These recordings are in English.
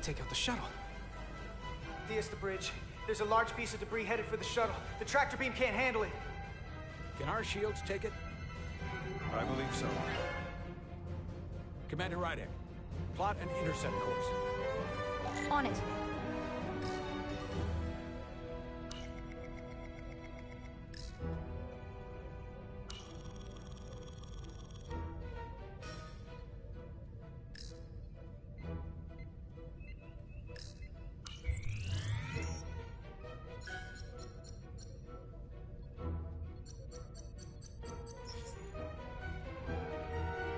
take out the shuttle. Diaz, the bridge. There's a large piece of debris headed for the shuttle. The tractor beam can't handle it. Can our shields take it? I believe so. Commander Rydek, plot an intercept course. On it.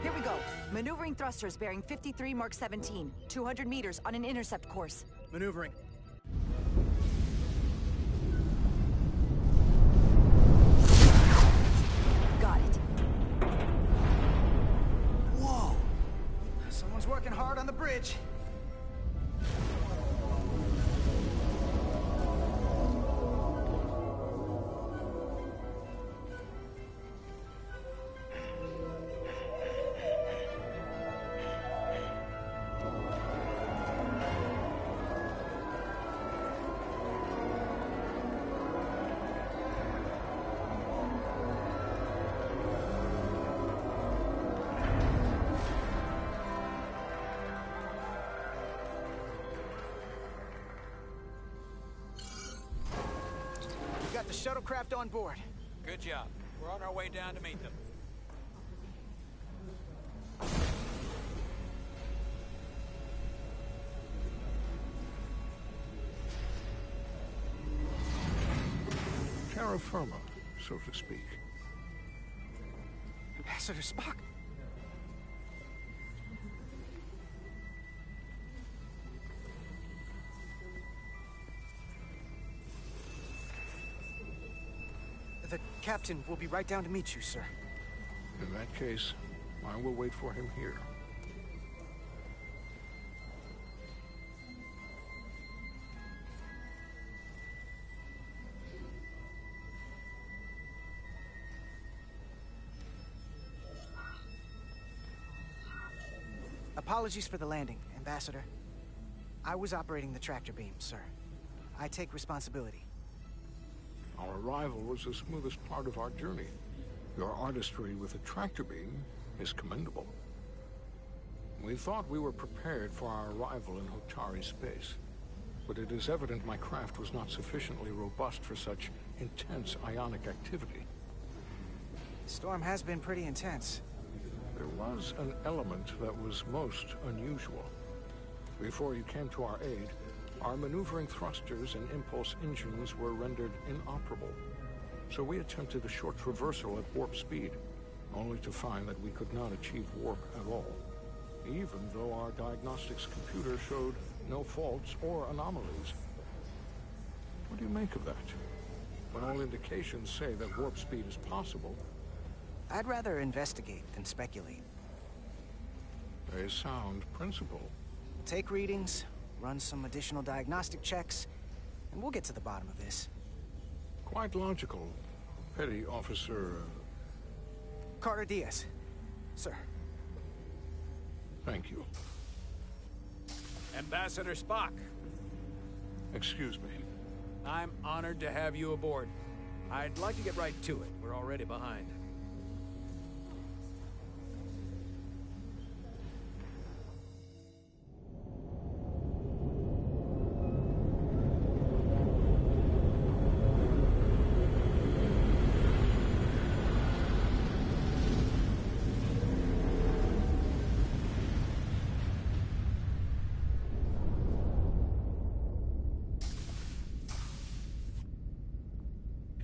Here we go. Maneuvering thrusters bearing 53 Mark 17, 200 meters on an intercept course. Maneuvering. Got it. Whoa! Someone's working hard on the bridge. Got the shuttlecraft on board. Good job. We're on our way down to meet them. Terra firma, so to speak. Ambassador Spock? The captain will be right down to meet you, sir. In that case, I will wait for him here. Apologies for the landing, Ambassador. I was operating the tractor beam, sir. I take responsibility. Our arrival was the smoothest part of our journey. Your artistry with a tractor beam is commendable. We thought we were prepared for our arrival in Hotari space, but it is evident my craft was not sufficiently robust for such intense ionic activity. The storm has been pretty intense. There was an element that was most unusual. Before you came to our aid, our maneuvering thrusters and impulse engines were rendered inoperable. So we attempted a short traversal at warp speed, only to find that we could not achieve warp at all, even though our diagnostics computer showed no faults or anomalies. What do you make of that? When all indications say that warp speed is possible. I'd rather investigate than speculate. A sound principle. Take readings, run some additional diagnostic checks, and we'll get to the bottom of this. Quite logical, Petty Officer... Carter Diaz. Sir. Thank you. Ambassador Spock, Excuse me. I'm honored to have you aboard. I'd like to get right to it. We're already behind.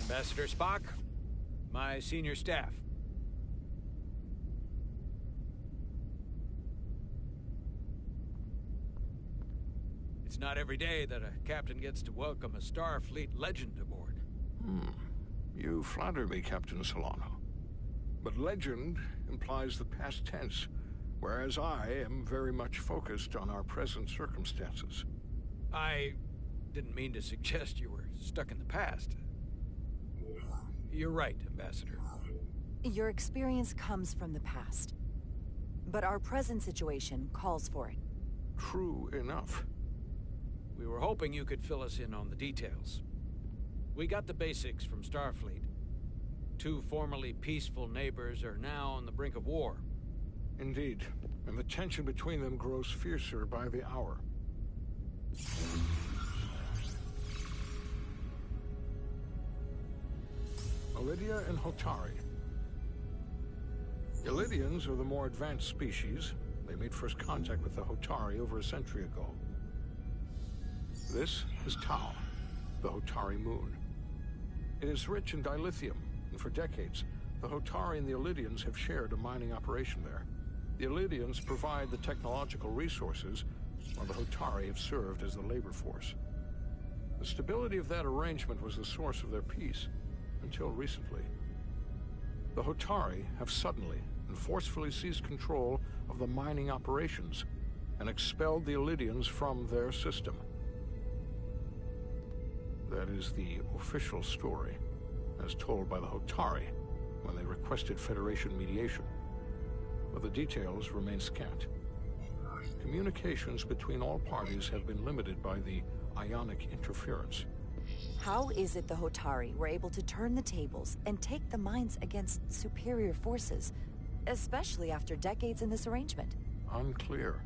Ambassador Spock, my senior staff. It's not every day that a captain gets to welcome a Starfleet legend aboard. You flatter me, Captain Solano. But legend implies the past tense, whereas I am very much focused on our present circumstances. I didn't mean to suggest you were stuck in the past. You're right, Ambassador. Your experience comes from the past. But our present situation calls for it. True enough. We were hoping you could fill us in on the details. We got the basics from Starfleet. Two formerly peaceful neighbors are now on the brink of war. Indeed, and the tension between them grows fiercer by the hour. Ilidia and Hotari. Ilidians are the more advanced species. They made first contact with the Hotari over a century ago. This is Tau, the Hotari moon. It is rich in dilithium, and for decades, the Hotari and the Ilidians have shared a mining operation there. The Ilidians provide the technological resources, while the Hotari have served as the labor force. The stability of that arrangement was the source of their peace, until recently. The Hotari have suddenly and forcefully seized control of the mining operations and expelled the Ilidians from their system. That is the official story, as told by the Hotari when they requested Federation mediation. But the details remain scant. Communications between all parties have been limited by the ionic interference. How is it the Hotari were able to turn the tables and take the mines against superior forces, especially after decades in this arrangement? Unclear.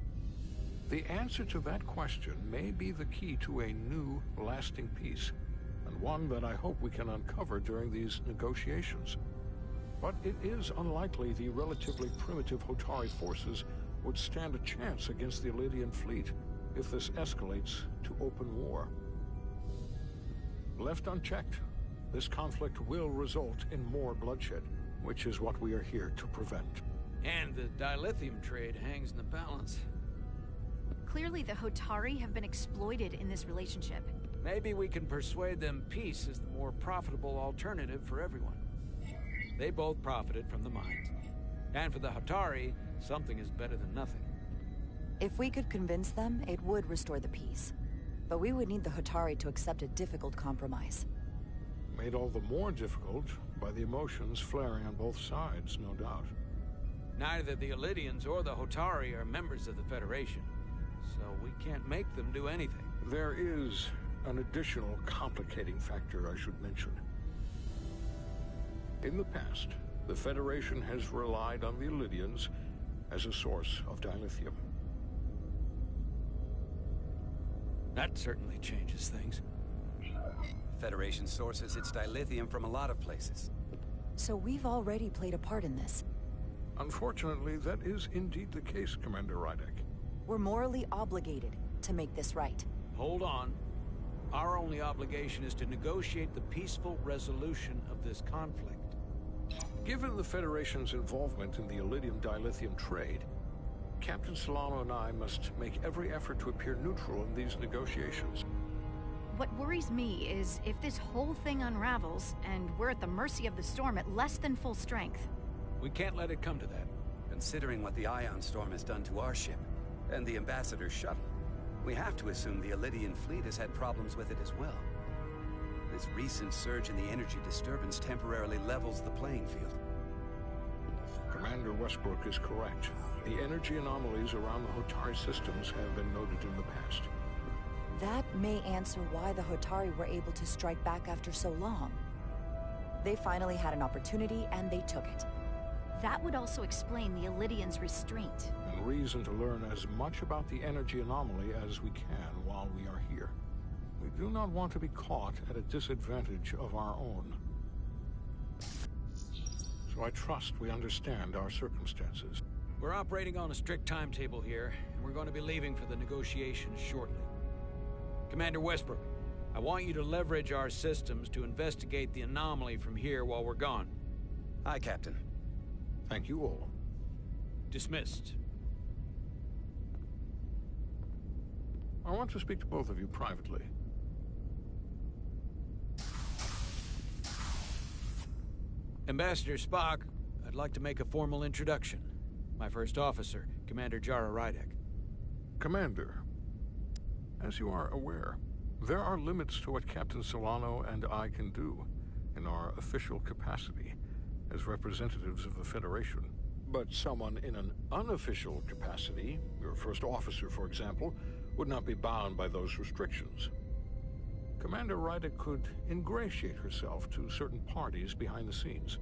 The answer to that question may be the key to a new, lasting peace, and one that I hope we can uncover during these negotiations. But it is unlikely the relatively primitive Hotari forces would stand a chance against the Ilidian fleet if this escalates to open war. Left unchecked, this conflict will result in more bloodshed, which is what we are here to prevent. And the dilithium trade hangs in the balance. Clearly the Hotari have been exploited in this relationship. Maybe we can persuade them peace is the more profitable alternative for everyone. They both profited from the mines. And for the Hotari, something is better than nothing. If we could convince them, it would restore the peace. But we would need the Hotari to accept a difficult compromise. Made all the more difficult by the emotions flaring on both sides, no doubt. Neither the Ilidians or the Hotari are members of the Federation, so we can't make them do anything. There is an additional complicating factor I should mention. In the past, the Federation has relied on the Ilidians as a source of dilithium. That certainly changes things. Federation sources its dilithium from a lot of places. So we've already played a part in this. Unfortunately, that is indeed the case, Commander Rydek. We're morally obligated to make this right. Hold on. Our only obligation is to negotiate the peaceful resolution of this conflict. Given the Federation's involvement in the Ilidium dilithium trade, Captain Solano and I must make every effort to appear neutral in these negotiations. What worries me is if this whole thing unravels, and we're at the mercy of the storm at less than full strength. We can't let it come to that. Considering what the Ion Storm has done to our ship, and the Ambassador's shuttle, we have to assume the Ilidian fleet has had problems with it as well. This recent surge in the energy disturbance temporarily levels the playing field. Commander Westbrook is correct. The energy anomalies around the Hotari systems have been noted in the past. That may answer why the Hotari were able to strike back after so long. They finally had an opportunity, and they took it. That would also explain the Ilidians' restraint. And reason to learn as much about the energy anomaly as we can while we are here. We do not want to be caught at a disadvantage of our own. So I trust we understand our circumstances. We're operating on a strict timetable here, and we're going to be leaving for the negotiations shortly. Commander Westbrook, I want you to leverage our systems to investigate the anomaly from here while we're gone. Aye, Captain. Thank you all. Dismissed. I want to speak to both of you privately. Ambassador Spock, I'd like to make a formal introduction. My first officer, Commander Jara Rydek. Commander, as you are aware, there are limits to what Captain Solano and I can do in our official capacity as representatives of the Federation. But someone in an unofficial capacity, your first officer for example, would not be bound by those restrictions. Commander Ryder could ingratiate herself to certain parties behind the scenes,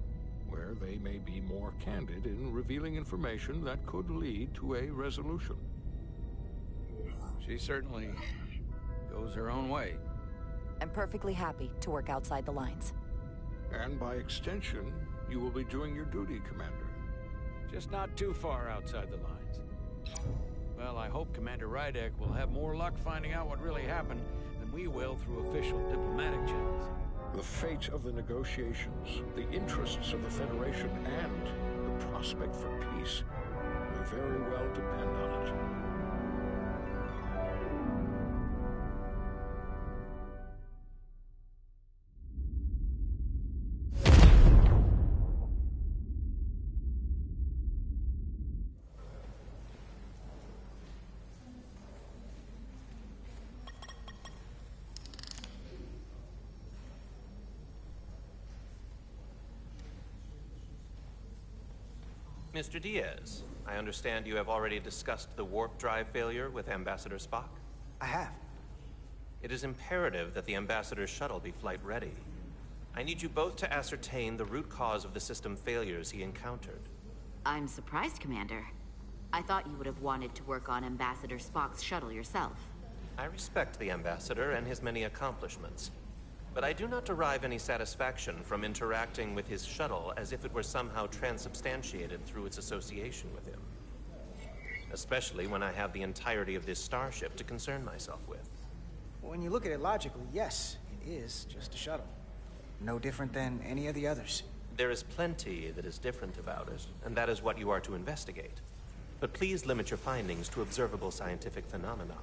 where they may be more candid in revealing information that could lead to a resolution. She certainly goes her own way. I'm perfectly happy to work outside the lines. And by extension, you will be doing your duty, Commander. Just not too far outside the lines. Well, I hope Commander Rydek will have more luck finding out what really happened than we will through official diplomatic channels. The fate of the negotiations, the interests of the Federation, and the prospect for peace may very well depend on it. Mr. Diaz, I understand you have already discussed the warp drive failure with Ambassador Spock? I have. It is imperative that the Ambassador's shuttle be flight ready. I need you both to ascertain the root cause of the system failures he encountered. I'm surprised, Commander. I thought you would have wanted to work on Ambassador Spock's shuttle yourself. I respect the Ambassador and his many accomplishments, but I do not derive any satisfaction from interacting with his shuttle as if it were somehow transubstantiated through its association with him. Especially when I have the entirety of this starship to concern myself with. When you look at it logically, yes, it is just a shuttle. No different than any of the others. There is plenty that is different about it, and that is what you are to investigate. But please limit your findings to observable scientific phenomena.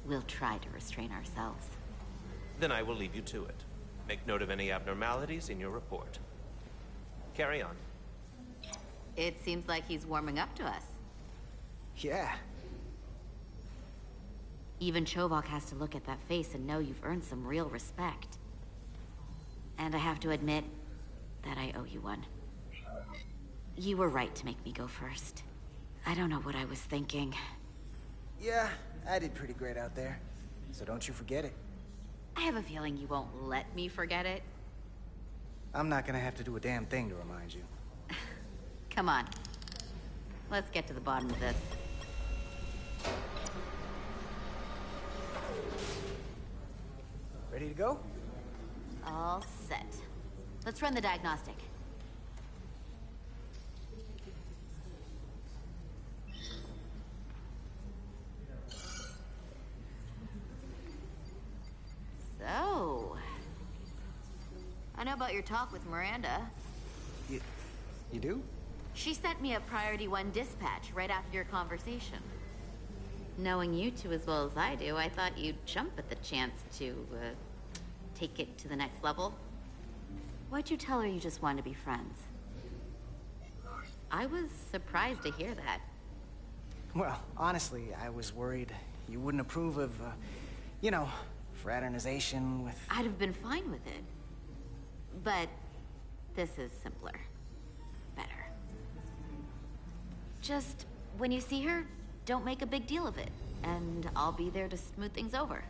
We'll try to restrain ourselves. Then I will leave you to it. Make note of any abnormalities in your report. Carry on. It seems like he's warming up to us. Yeah. Even Chovok has to look at that face and know you've earned some real respect. And I have to admit that I owe you one. You were right to make me go first. I don't know what I was thinking. Yeah, I did pretty great out there. So don't you forget it. I have a feeling you won't let me forget it. I'm not gonna have to do a damn thing to remind you. Come on. Let's get to the bottom of this. Ready to go? All set. Let's run the diagnostic. So, I know about your talk with Miranda. You do? She sent me a Priority 1 dispatch right after your conversation. Knowing you two as well as I do, I thought you'd jump at the chance to, take it to the next level. Why'd you tell her you just wanted to be friends? I was surprised to hear that. Well, honestly, I was worried you wouldn't approve of, you know, fraternization with... I'd have been fine with it. But this is simpler. Better. Just, when you see her, don't make a big deal of it. And I'll be there to smooth things over.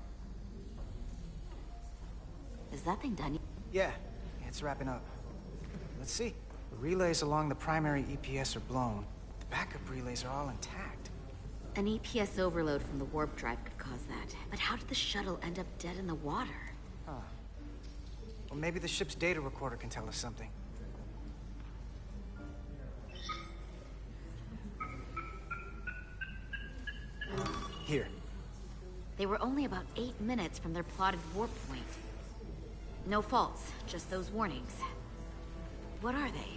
Is that thing done? Yeah, it's wrapping up. Let's see. The relays along the primary EPS are blown. The backup relays are all intact. An EPS overload from the warp drive could cause that. But how did the shuttle end up dead in the water? Huh. Well, maybe the ship's data recorder can tell us something. Here. They were only about 8 minutes from their plotted warp point. No faults, just those warnings. What are they?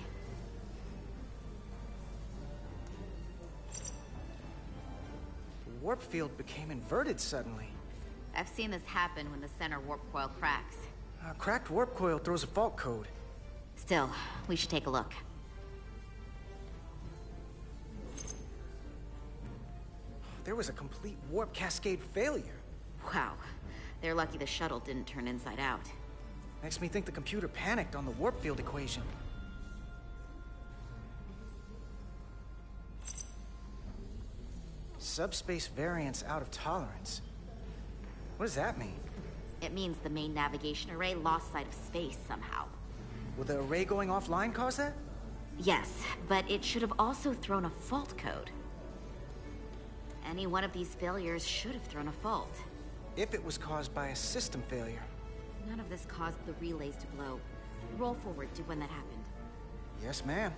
The warp field became inverted suddenly. I've seen this happen when the center warp coil cracks. A cracked warp coil throws a fault code. Still, we should take a look. There was a complete warp cascade failure. Wow. They're lucky the shuttle didn't turn inside out. Makes me think the computer panicked on the warp field equation. Subspace variance out of tolerance. What does that mean? It means the main navigation array lost sight of space somehow. Will the array going offline cause that? Yes, but it should have also thrown a fault code. Any one of these failures should have thrown a fault. If it was caused by a system failure. None of this caused the relays to blow. Roll forward to when that happened. Yes, ma'am.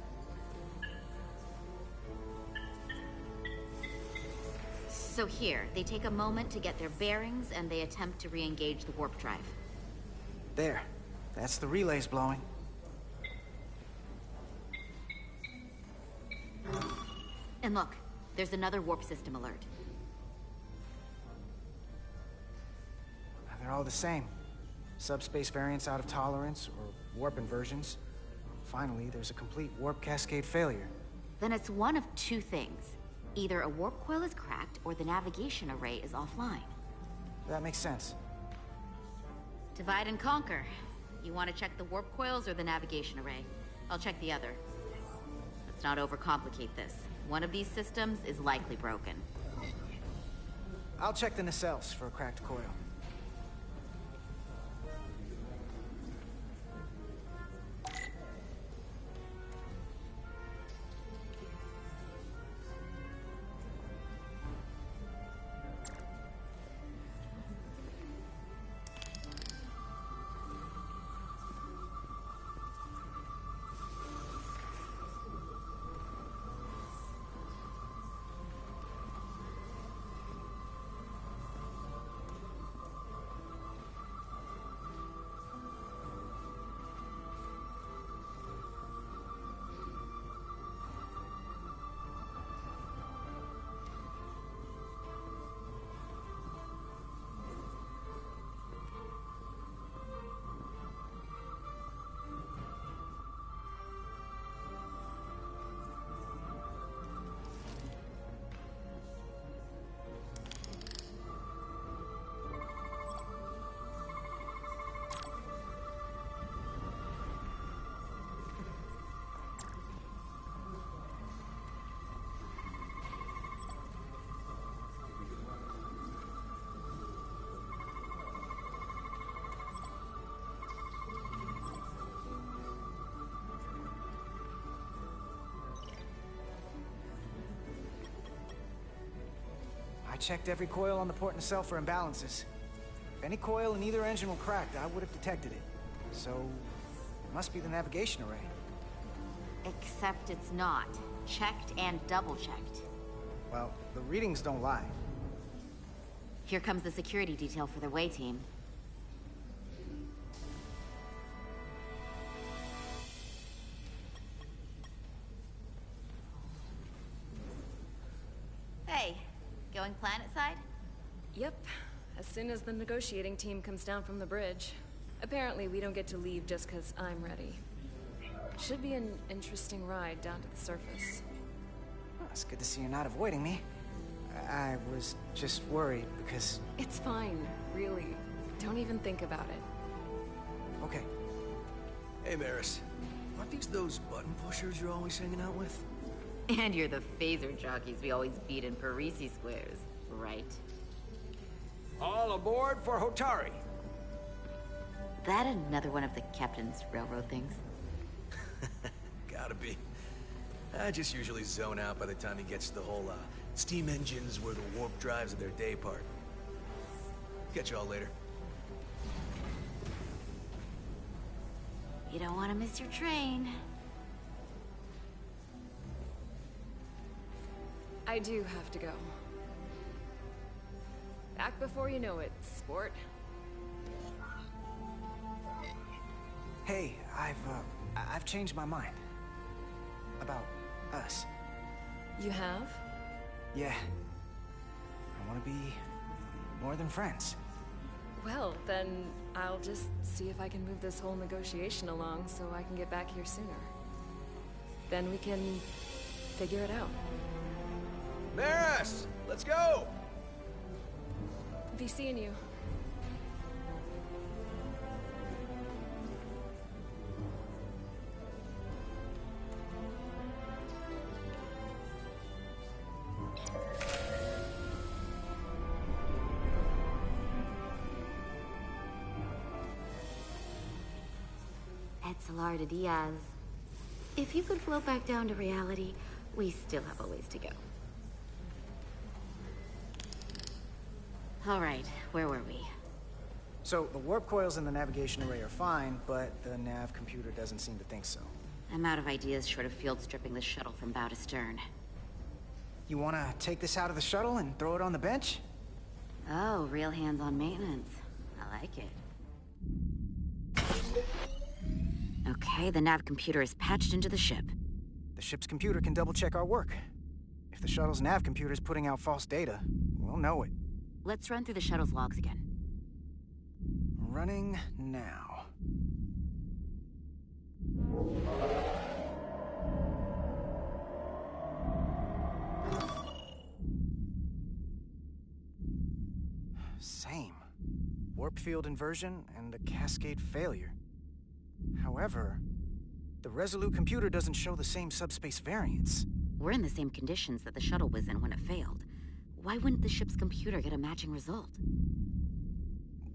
So here, they take a moment to get their bearings and they attempt to re-engage the warp drive. There. That's the relays blowing. And look, there's another warp system alert. They're all the same. Subspace variance out of tolerance, or warp inversions. Finally, there's a complete warp cascade failure. Then it's one of two things. Either a warp coil is cracked, or the navigation array is offline. That makes sense. Divide and conquer. You want to check the warp coils or the navigation array? I'll check the other. Let's not overcomplicate this. One of these systems is likely broken. I'll check the nacelles for a cracked coil. I checked every coil on the port nacelle for imbalances. If any coil in either engine were cracked, I would have detected it. So, it must be the navigation array. Except it's not. Checked and double-checked. Well, the readings don't lie. Here comes the security detail for the way team. Hey, going planet-side? Yep, as soon as the negotiating team comes down from the bridge. Apparently, we don't get to leave just because I'm ready. Should be an interesting ride down to the surface. Well, it's good to see you're not avoiding me. I was just worried because... It's fine, really. Don't even think about it. Okay. Hey, Maris. Aren't these those button pushers you're always hanging out with? And you're the phaser jockeys we always beat in Parisi squares, right? All aboard for Hotari. That another one of the captain's railroad things? Gotta be. I just usually zone out by the time he gets to the whole, steam engines were the warp drives of their day part. Catch y'all later. You don't want to miss your train. I do have to go. Back before you know it, sport. Hey, I've changed my mind. About us. You have? Yeah. I want to be more than friends. Well, then I'll just see if I can move this whole negotiation along so I can get back here sooner. Then we can figure it out. Maris! Let's go! Be seeing you. Etzelar Diaz. If you could float back down to reality, we still have a ways to go. All right, where were we? So, the warp coils in the navigation array are fine, but the nav computer doesn't seem to think so. I'm out of ideas short of field stripping the shuttle from bow to stern. You wanna take this out of the shuttle and throw it on the bench? Oh, real hands-on maintenance. I like it. Okay, the nav computer is patched into the ship. The ship's computer can double-check our work. If the shuttle's nav computer is putting out false data, we'll know it. Let's run through the shuttle's logs again. Running now. Same. Warp field inversion and a cascade failure. However, the Resolute computer doesn't show the same subspace variance. We're in the same conditions that the shuttle was in when it failed. Why wouldn't the ship's computer get a matching result?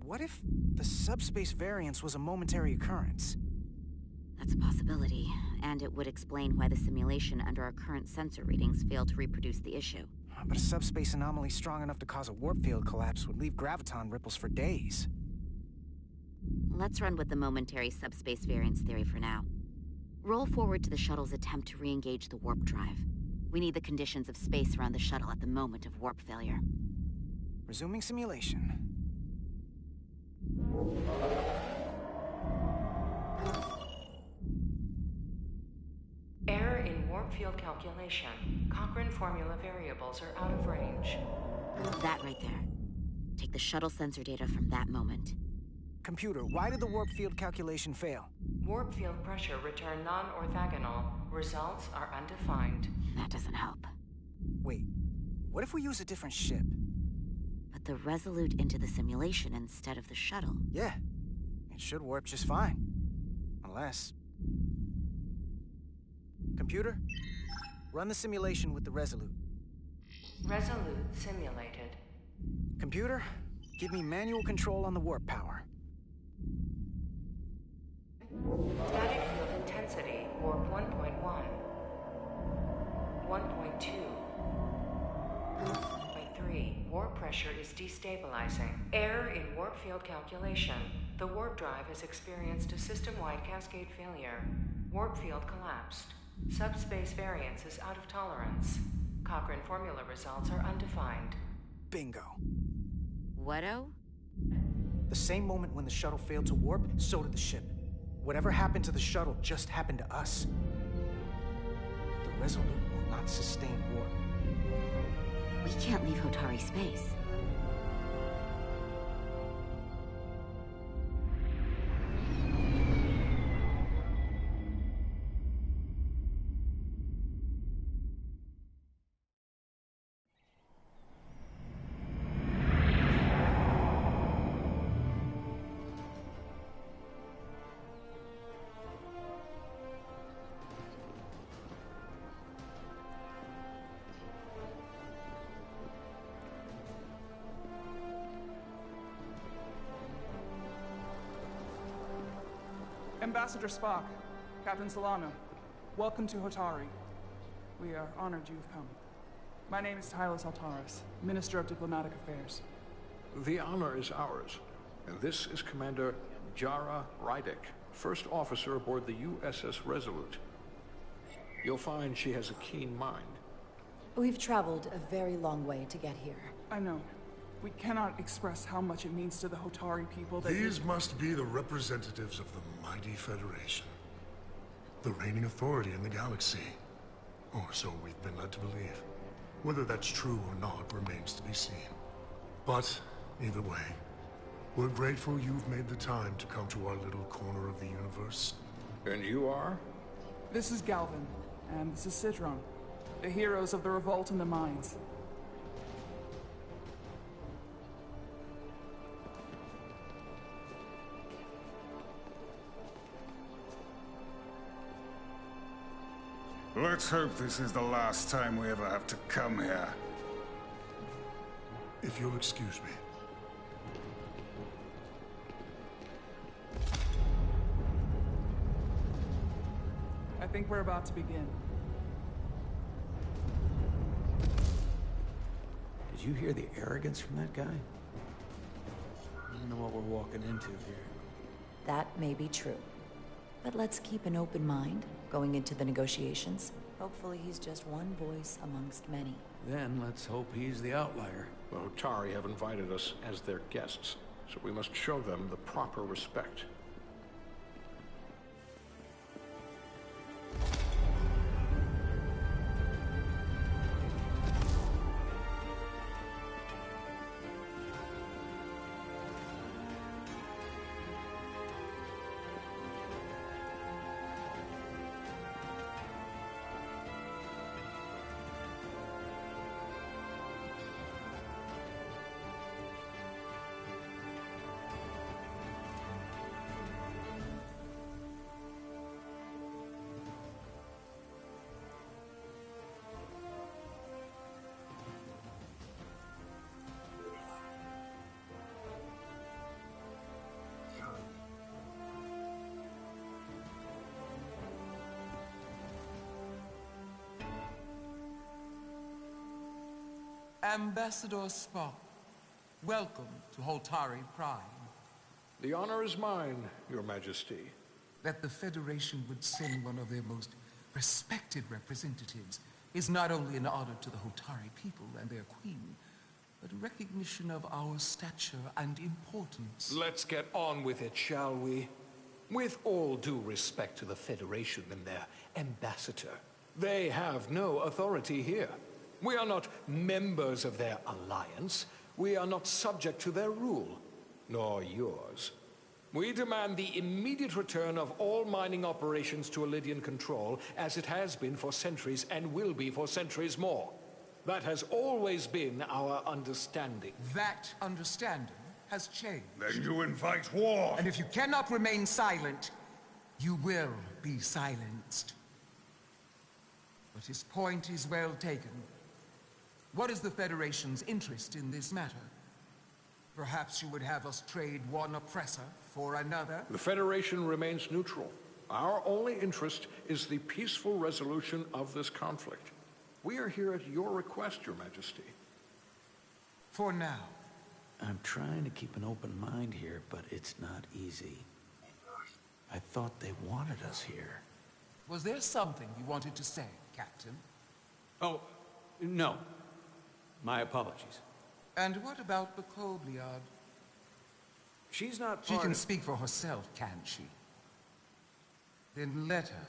What if the subspace variance was a momentary occurrence? That's a possibility, and it would explain why the simulation under our current sensor readings failed to reproduce the issue. But a subspace anomaly strong enough to cause a warp field collapse would leave graviton ripples for days. Let's run with the momentary subspace variance theory for now. Roll forward to the shuttle's attempt to re-engage the warp drive. We need the conditions of space around the shuttle at the moment of warp failure. Resuming simulation. Error in warp field calculation. Cochrane formula variables are out of range. That right there. Take the shuttle sensor data from that moment. Computer, why did the warp field calculation fail? Warp field pressure returned non-orthogonal. Results are undefined. That doesn't help. Wait, what if we use a different ship? Put the Resolute into the simulation instead of the shuttle. Yeah, it should warp just fine. Unless... Computer, run the simulation with the Resolute. Resolute simulated. Computer, give me manual control on the warp power. Static field intensity, warp 1.1. 1.2. 1.3. Warp pressure is destabilizing. Error in warp field calculation. The warp drive has experienced a system-wide cascade failure. Warp field collapsed. Subspace variance is out of tolerance. Cochrane formula results are undefined. Bingo. What-o? The same moment when the shuttle failed to warp, so did the ship. Whatever happened to the shuttle just happened to us. The Resolute will not sustain warp. We can't leave Hotari space. Ambassador Spock, Captain Solano, welcome to Hotari. We are honored you have come. My name is Tylos Altaris, Minister of Diplomatic Affairs. The honor is ours, and this is Commander Jara Rydick, first officer aboard the USS Resolute. You'll find she has a keen mind. We've traveled a very long way to get here. I know. We cannot express how much it means to the Hotari people that These must be the representatives of the mighty Federation. The reigning authority in the galaxy. Or so we've been led to believe. Whether that's true or not remains to be seen. But, either way, we're grateful you've made the time to come to our little corner of the universe. And you are? This is Galvin, and this is Sidron, the heroes of the revolt in the mines. Let's hope this is the last time we ever have to come here. If you'll excuse me. think we're about to begin. Did you hear the arrogance from that guy? I don't know what we're walking into here. That may be true. But let's keep an open mind going into the negotiations. Hopefully he's just one voice amongst many. Then let's hope he's the outlier. The Hotari have invited us as their guests, so we must show them the proper respect. Ambassador Spock, welcome to Hotari Prime. The honor is mine, Your Majesty. That the Federation would send one of their most respected representatives is not only an honor to the Hotari people and their queen, but a recognition of our stature and importance. Let's get on with it, shall we? With all due respect to the Federation and their ambassador, they have no authority here. We are not members of their alliance. We are not subject to their rule, nor yours. We demand the immediate return of all mining operations to Elydian control, as it has been for centuries and will be for centuries more. That has always been our understanding. That understanding has changed. Then you invite war! And if you cannot remain silent, you will be silenced. But his point is well taken. What is the Federation's interest in this matter? Perhaps you would have us trade one oppressor for another? The Federation remains neutral. Our only interest is the peaceful resolution of this conflict. We are here at your request, Your Majesty. For now. I'm trying to keep an open mind here, but it's not easy. I thought they wanted us here. Was there something you wanted to say, Captain? Oh, no. My apologies. And what about the Kobliad? She's not part She can of... speak for herself, can't she? Then let her.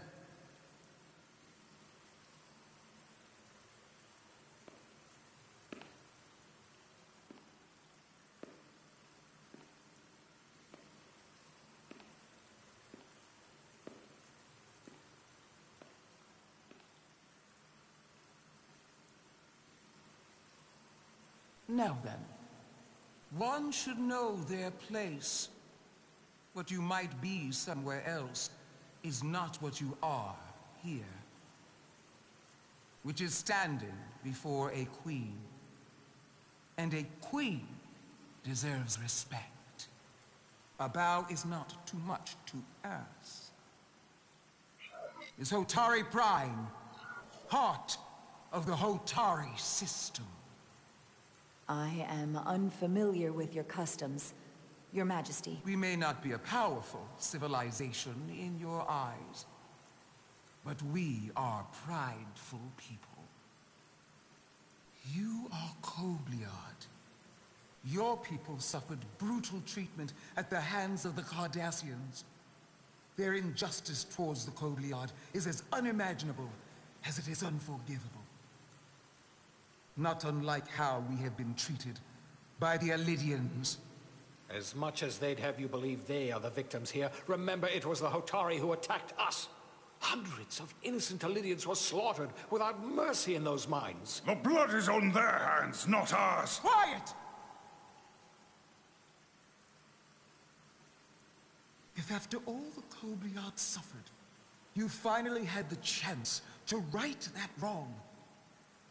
Now then, one should know their place. What you might be somewhere else is not what you are here. Which is standing before a queen. And a queen deserves respect. A bow is not too much to ask. Is Hotari Prime, heart of the Hotari system. I am unfamiliar with your customs, Your Majesty. We may not be a powerful civilization in your eyes, but we are prideful people. You are Kobliad. Your people suffered brutal treatment at the hands of the Cardassians. Their injustice towards the Kobliad is as unimaginable as it is unforgivable. Not unlike how we have been treated by the Elydians. As much as they'd have you believe they are the victims here, remember it was the Hotari who attacked us. Hundreds of innocent Elydians were slaughtered without mercy in those mines. The blood is on their hands, not ours. Quiet! If after all the Kobliad suffered, you finally had the chance to right that wrong,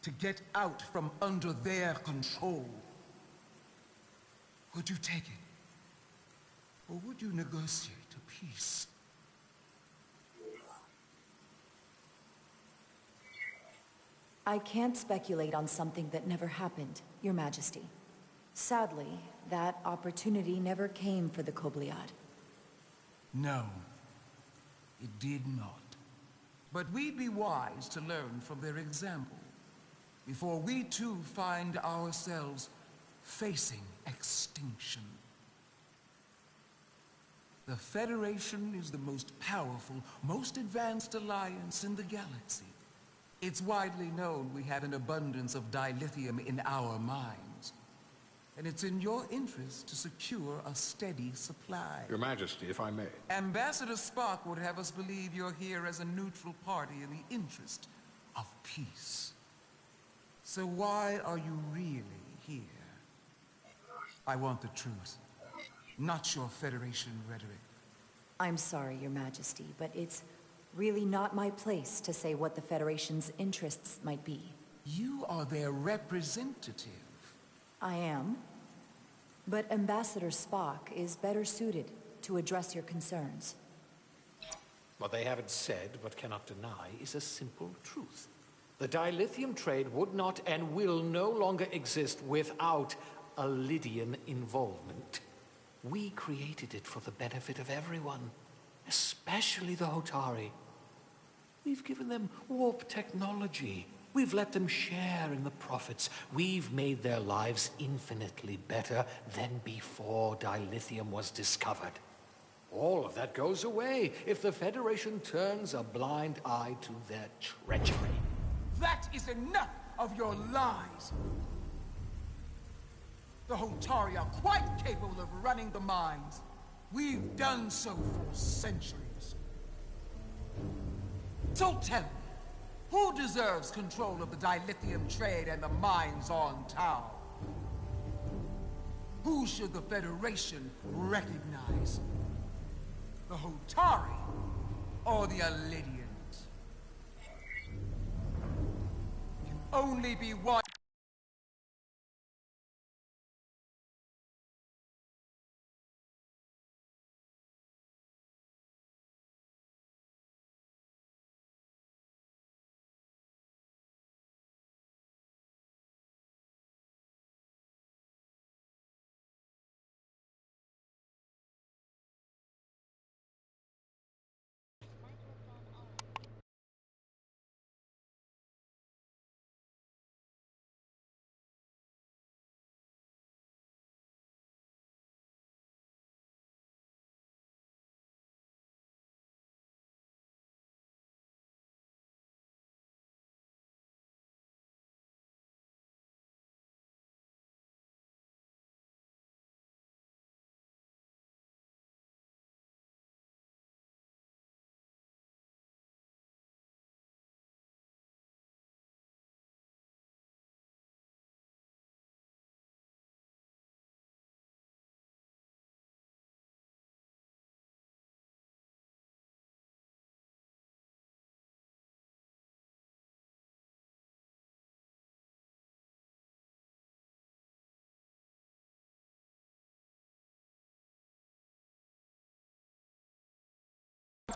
to get out from under their control, would you take it? Or would you negotiate a peace? I can't speculate on something that never happened, Your Majesty. Sadly, that opportunity never came for the Kobliad. No, it did not. But we'd be wise to learn from their example before we too find ourselves facing extinction. The Federation is the most powerful, most advanced alliance in the galaxy. It's widely known we have an abundance of dilithium in our mines. And it's in your interest to secure a steady supply. Your Majesty, if I may. Ambassador Spock would have us believe you're here as a neutral party in the interest of peace. So why are you really here? I want the truth, not your Federation rhetoric. I'm sorry, Your Majesty, but it's really not my place to say what the Federation's interests might be. You are their representative. I am. But Ambassador Spock is better suited to address your concerns. What they haven't said, but cannot deny, is a simple truth. The dilithium trade would not and will no longer exist without a Lydian involvement. We created it for the benefit of everyone, especially the Hotari. We've given them warp technology. We've let them share in the profits. We've made their lives infinitely better than before dilithium was discovered. All of that goes away if the Federation turns a blind eye to their treachery. That is enough of your lies! The Hotari are quite capable of running the mines. We've done so for centuries. So tell me, who deserves control of the dilithium trade and the mines on Tau? Who should the Federation recognize? The Hotari or the Alydians? Can only be one.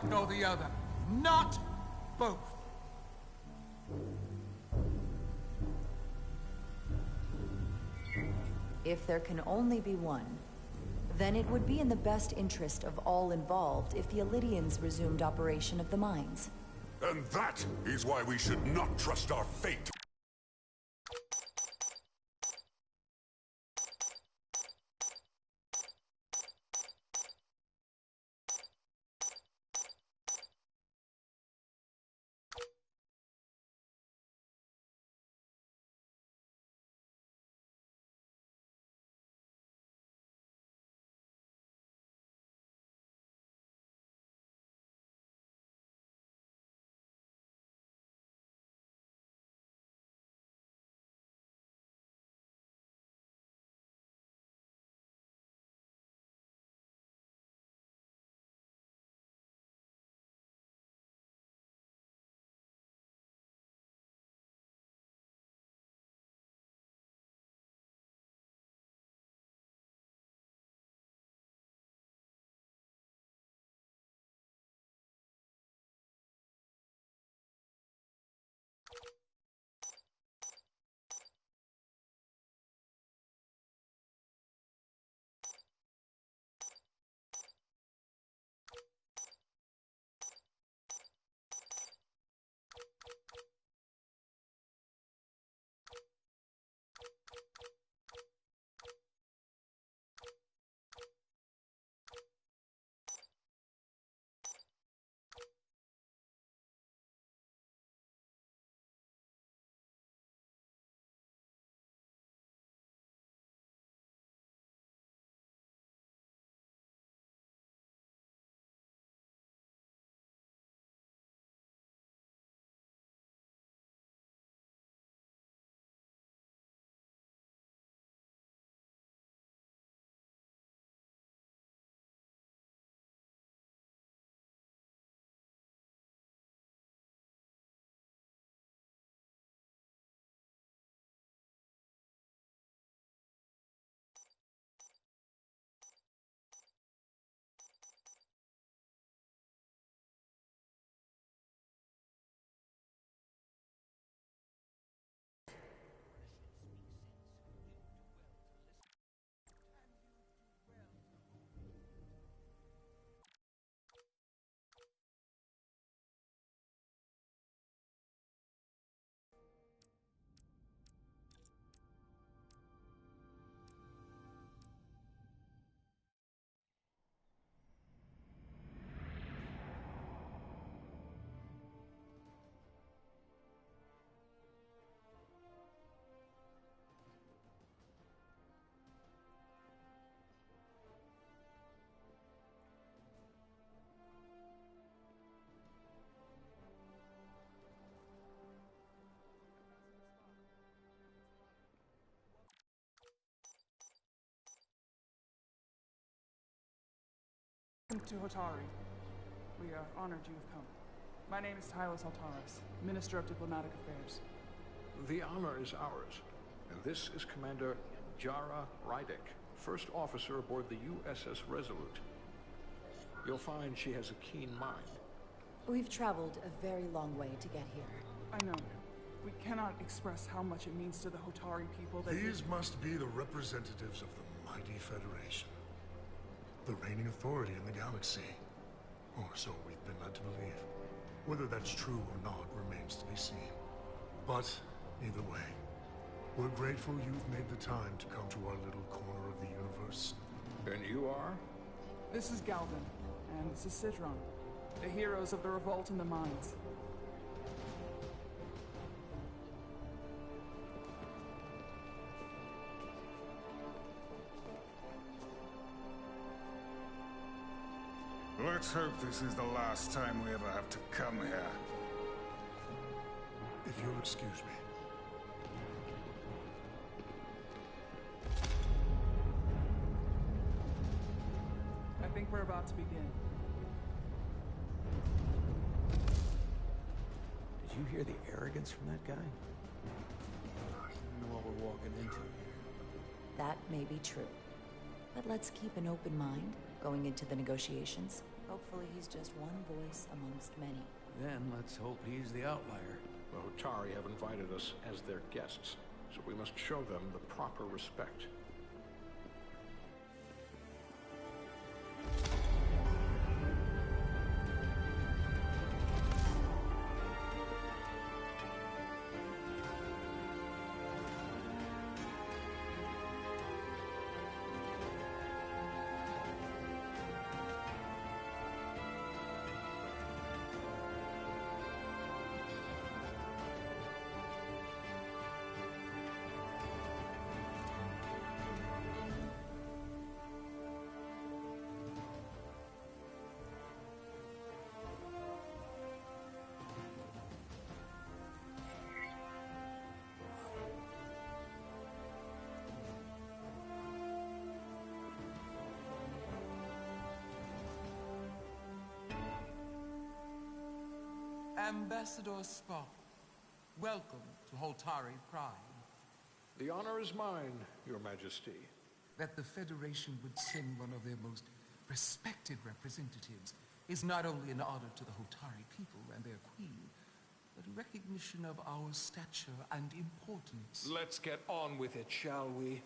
Nor the other. Not both. If there can only be one, then it would be in the best interest of all involved if the Alydians resumed operation of the mines. And that is why we should not trust our fate. to Hotari. We are honored you have come. My name is Tylos Altaris, Minister of Diplomatic Affairs. The honor is ours, and this is Commander Jara Rydek, first officer aboard the USS Resolute. You'll find she has a keen mind. We've traveled a very long way to get here. I know. We cannot express how much it means to the Hotari people that These must be the representatives of the mighty Federation. The reigning authority in the galaxy. Or so we've been led to believe. Whether that's true or not remains to be seen. But, either way, we're grateful you've made the time to come to our little corner of the universe. And you are? This is Galvin, and this is Citron, the heroes of the revolt in the mines. Let's hope this is the last time we ever have to come here. If you'll excuse me. I think we're about to begin. Did you hear the arrogance from that guy? I don't know what we're walking into here. That may be true. But let's keep an open mind going into the negotiations. Hopefully he's just one voice amongst many. Then let's hope he's the outlier. The Hotari have invited us as their guests, so we must show them the proper respect. Ambassador Spock, welcome to Holtari Pride. The honor is mine, Your Majesty. That the Federation would send one of their most respected representatives is not only an honor to the Hotari people and their queen, but a recognition of our stature and importance. Let's get on with it, shall we?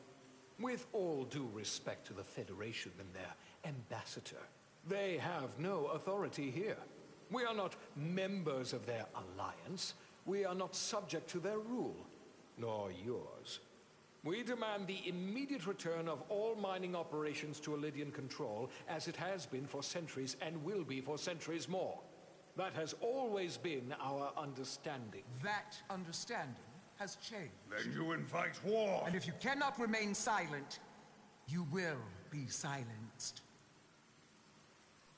With all due respect to the Federation and their ambassador, they have no authority here. We are not members of their alliance. We are not subject to their rule, nor yours. We demand the immediate return of all mining operations to Elydian control, as it has been for centuries and will be for centuries more. That has always been our understanding. That understanding has changed. Then you invite war! And if you cannot remain silent, you will be silenced.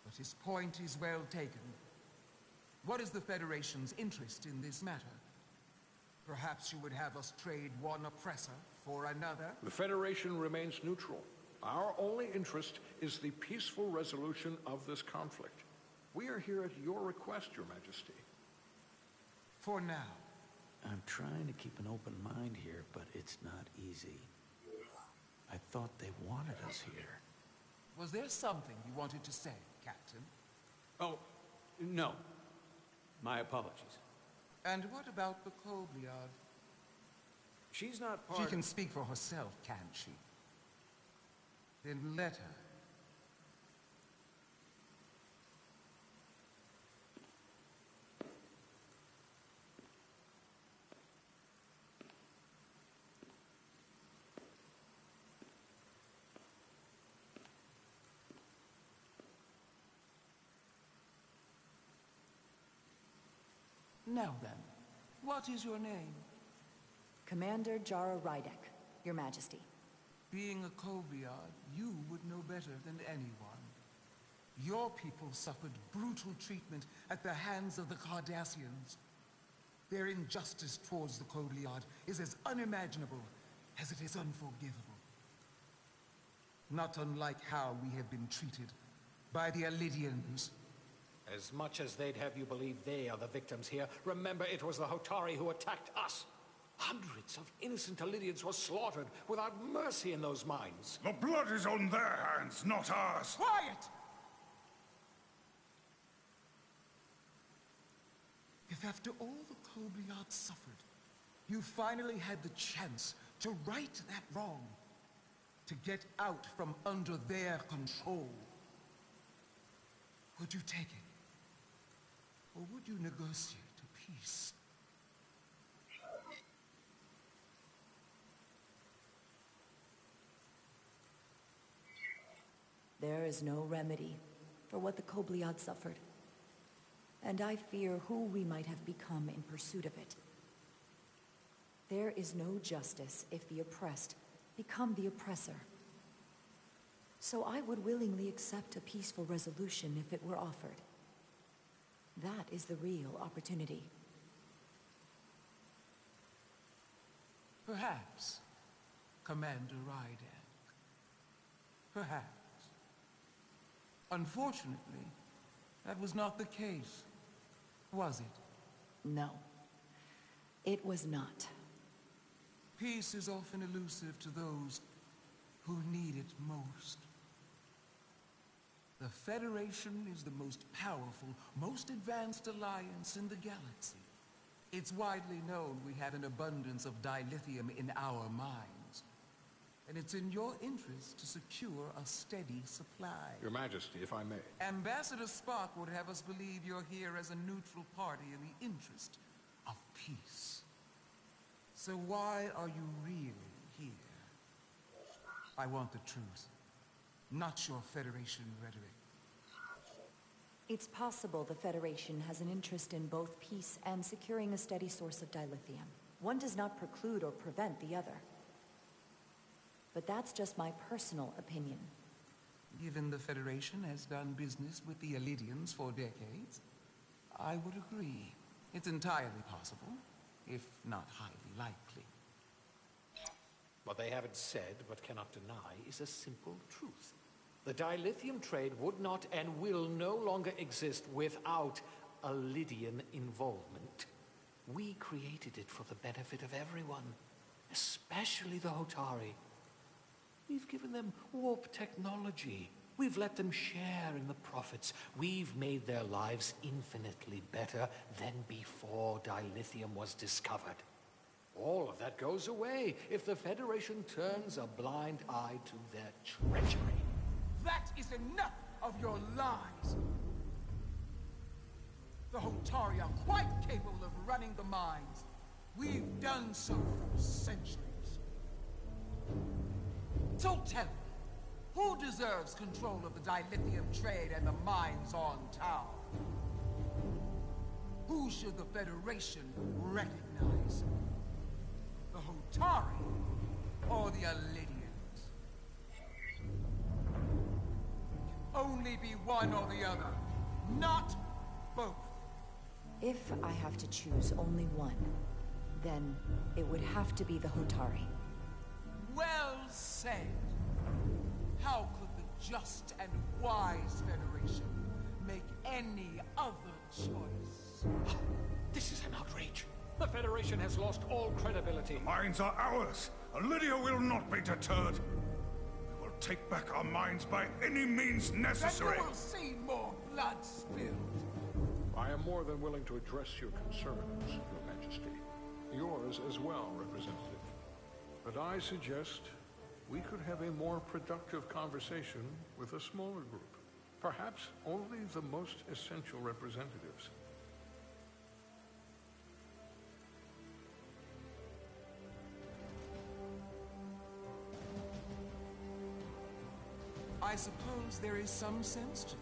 But his point is well taken. What is the Federation's interest in this matter? Perhaps you would have us trade one oppressor for another? The Federation remains neutral. Our only interest is the peaceful resolution of this conflict. We are here at your request, Your Majesty. For now. I'm trying to keep an open mind here, but it's not easy. I thought they wanted us here. Was there something you wanted to say, Captain? Oh, no. My apologies. And what about the Kobliad? She's not part She can speak for herself, can't she? Then let her. Now then, what is your name? Commander Jara Rydek, Your Majesty. Being a Kobliad, you would know better than anyone. Your people suffered brutal treatment at the hands of the Cardassians. Their injustice towards the Kobliad is as unimaginable as it is unforgivable. Not unlike how we have been treated by the Elidians. As much as they'd have you believe they are the victims here, remember it was the Hotari who attacked us. Hundreds of innocent Elidians were slaughtered without mercy in those mines. The blood is on their hands, not ours. Quiet! If after all the Kobliad suffered, you finally had the chance to right that wrong, to get out from under their control, would you take it? Or would you negotiate a peace? There is no remedy for what the Kobliad suffered. And I fear who we might have become in pursuit of it. There is no justice if the oppressed become the oppressor. So I would willingly accept a peaceful resolution if it were offered. That is the real opportunity. Perhaps, Commander Rydak. Perhaps. Unfortunately, that was not the case, was it? No, it was not. Peace is often elusive to those who need it most. The Federation is the most powerful, most advanced alliance in the galaxy. It's widely known we have an abundance of dilithium in our mines. And it's in your interest to secure a steady supply. Your Majesty, if I may. Ambassador Spock would have us believe you're here as a neutral party in the interest of peace. So why are you really here? I want the truth, not your Federation rhetoric. It's possible the Federation has an interest in both peace and securing a steady source of dilithium. One does not preclude or prevent the other. But that's just my personal opinion. Given the Federation has done business with the Elidians for decades, I would agree. It's entirely possible, if not highly likely. What they haven't said, but cannot deny, is a simple truth. The dilithium trade would not and will no longer exist without Elidian involvement. We created it for the benefit of everyone, especially the Hotari. We've given them warp technology. We've let them share in the profits. We've made their lives infinitely better than before dilithium was discovered. All of that goes away if the Federation turns a blind eye to their treachery. That is enough of your lies! The Hotari are quite capable of running the mines. We've done so for centuries. So tell me, who deserves control of the dilithium trade and the mines on Tau? Who should the Federation recognize? The Hotari or the Elidians? Only be one or the other, not both. If I have to choose only one, then it would have to be the Hotari. Well said. How could the just and wise Federation make any other choice? This is an outrage. The Federation has lost all credibility. The mines are ours. Elidia will not be deterred. We will take back our mines by any means necessary. Then you will see more blood spilled. I am more than willing to address your concerns, Your Majesty. Yours as well, Representative. But I suggest we could have a more productive conversation with a smaller group. Perhaps only the most essential representatives. I suppose there is some sense to that.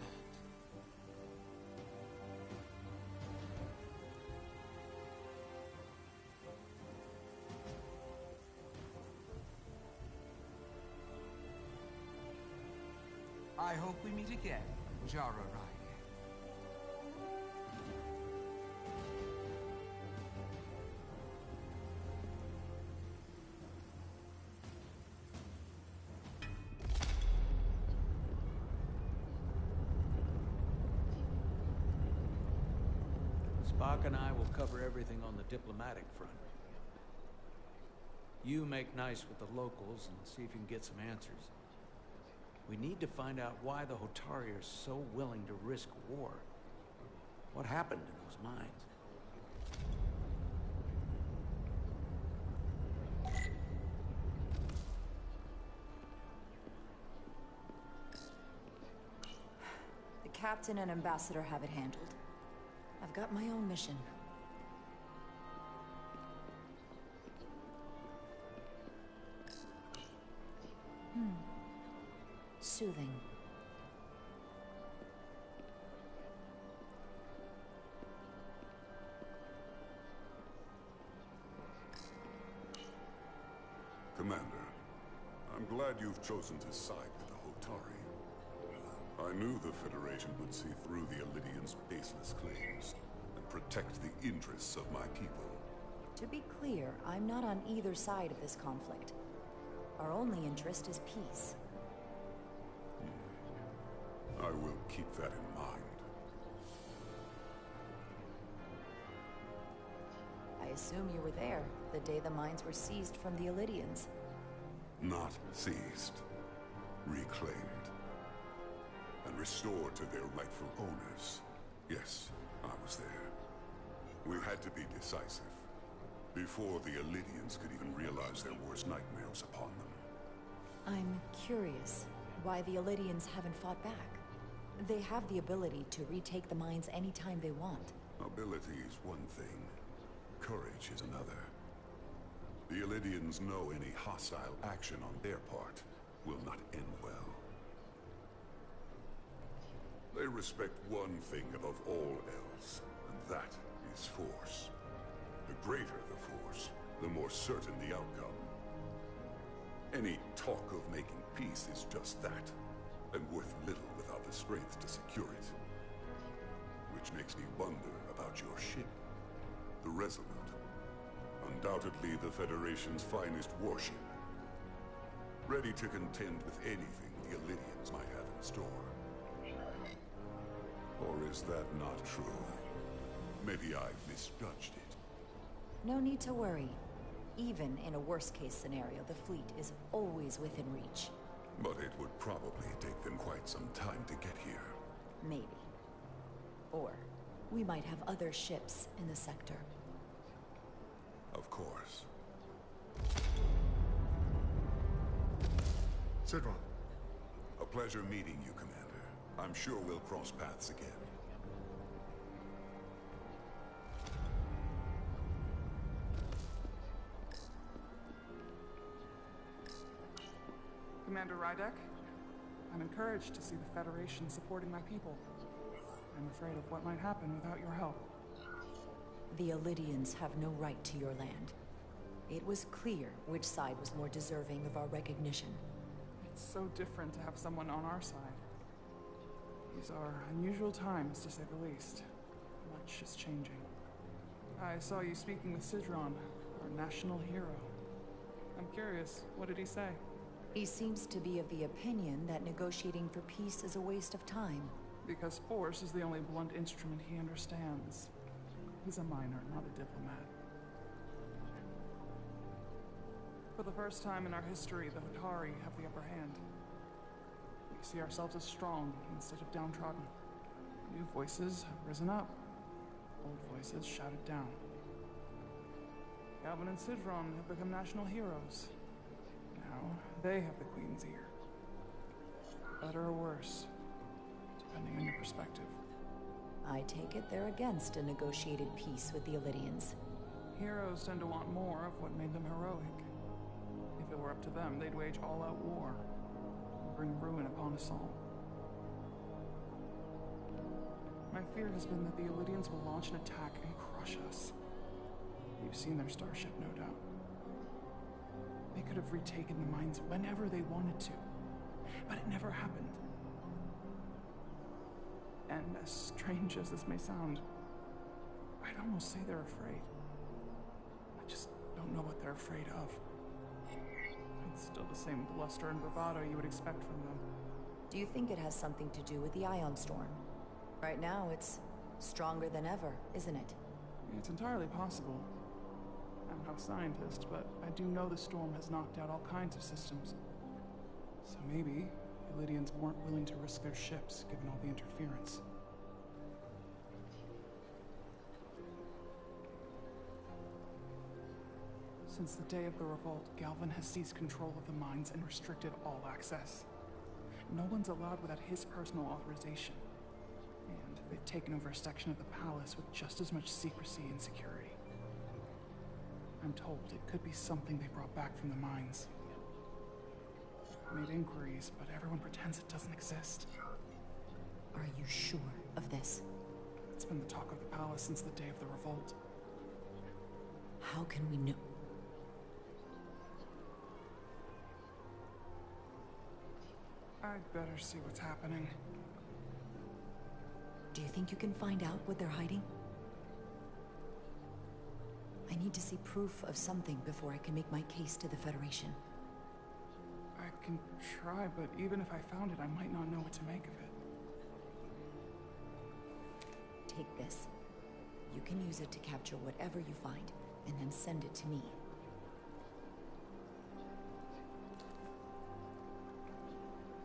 I hope we meet again, Jara Ryder. Spock and I will cover everything on the diplomatic front. You make nice with the locals and see if you can get some answers. We need to find out why the Hotari are so willing to risk war. What happened to those mines? The captain and ambassador have it handled. I've got my own mission. Soothing. Commander, I'm glad you've chosen to side with the Hotari. I knew the Federation would see through the Illidians' baseless claims and protect the interests of my people. To be clear, I'm not on either side of this conflict. Our only interest is peace. I will keep that in mind. I assume you were there, the day the mines were seized from the Illidians. Not seized. Reclaimed. And restored to their rightful owners. Yes, I was there. We had to be decisive. Before the Illidians could even realize their worst nightmares upon them. I'm curious why the Illidians haven't fought back. They have the ability to retake the mines anytime they want. Ability is one thing. Courage is another. The Illidians know any hostile action on their part will not end well. They respect one thing above all else, and that is force. The greater the force, the more certain the outcome. Any talk of making peace is just that, and worth little without the strength to secure it. Which makes me wonder about your ship, the Resolute. Undoubtedly the Federation's finest warship. Ready to contend with anything the Illidians might have in store. Or is that not true? Maybe I've misjudged it. No need to worry. Even in a worst-case scenario, the fleet is always within reach. But it would probably take them quite some time to get here. Maybe. Or we might have other ships in the sector. Of course. Sidron. A pleasure meeting you, Commander. I'm sure we'll cross paths again. Commander Rydek, I'm encouraged to see the Federation supporting my people. I'm afraid of what might happen without your help. The Illidians have no right to your land. It was clear which side was more deserving of our recognition. It's so different to have someone on our side. These are unusual times, to say the least. Much is changing. I saw you speaking with Sidron, our national hero. I'm curious, what did he say? He seems to be of the opinion that negotiating for peace is a waste of time. Because force is the only blunt instrument he understands. He's a miner, not a diplomat. For the first time in our history, the Hotari have the upper hand. We see ourselves as strong instead of downtrodden. New voices have risen up. Old voices shouted down. Calvin and Sidron have become national heroes. Now, they have the Queen's ear. Better or worse, depending on your perspective. I take it they're against a negotiated peace with the Illidians. Heroes tend to want more of what made them heroic. If it were up to them, they'd wage all-out war. Bring ruin upon us all. My fear has been that the Illidians will launch an attack and crush us. You've seen their starship, no doubt. They could have retaken the mines whenever they wanted to, but it never happened. And as strange as this may sound, I'd almost say they're afraid. I just don't know what they're afraid of. It's still the same bluster and bravado you would expect from them. Do you think it has something to do with the Ion Storm? Right now, it's stronger than ever, isn't it? It's entirely possible. I'm not a scientist, but I do know the storm has knocked out all kinds of systems. So maybe Illidians weren't willing to risk their ships, given all the interference. Since the day of the revolt, Galvin has seized control of the mines and restricted all access. No one's allowed without his personal authorization. And they've taken over a section of the palace with just as much secrecy and security. I'm told it could be something they brought back from the mines. I made inquiries, but everyone pretends it doesn't exist. Are you sure of this? It's been the talk of the palace since the day of the revolt. How can we know? I'd better see what's happening. Do you think you can find out what they're hiding? I need to see proof of something before I can make my case to the Federation. I can try, but even if I found it, I might not know what to make of it. Take this. You can use it to capture whatever you find, and then send it to me.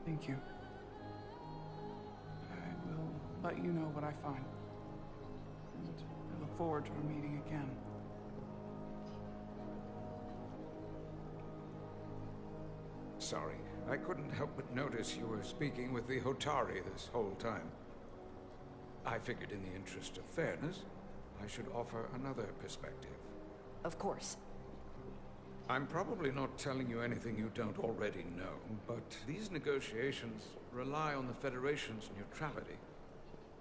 Thank you. I will let you know what I find. And I look forward to our meeting again. Sorry, I couldn't help but notice you were speaking with the Hotari this whole time. I figured in the interest of fairness, I should offer another perspective. Of course. I'm probably not telling you anything you don't already know, but these negotiations rely on the Federation's neutrality,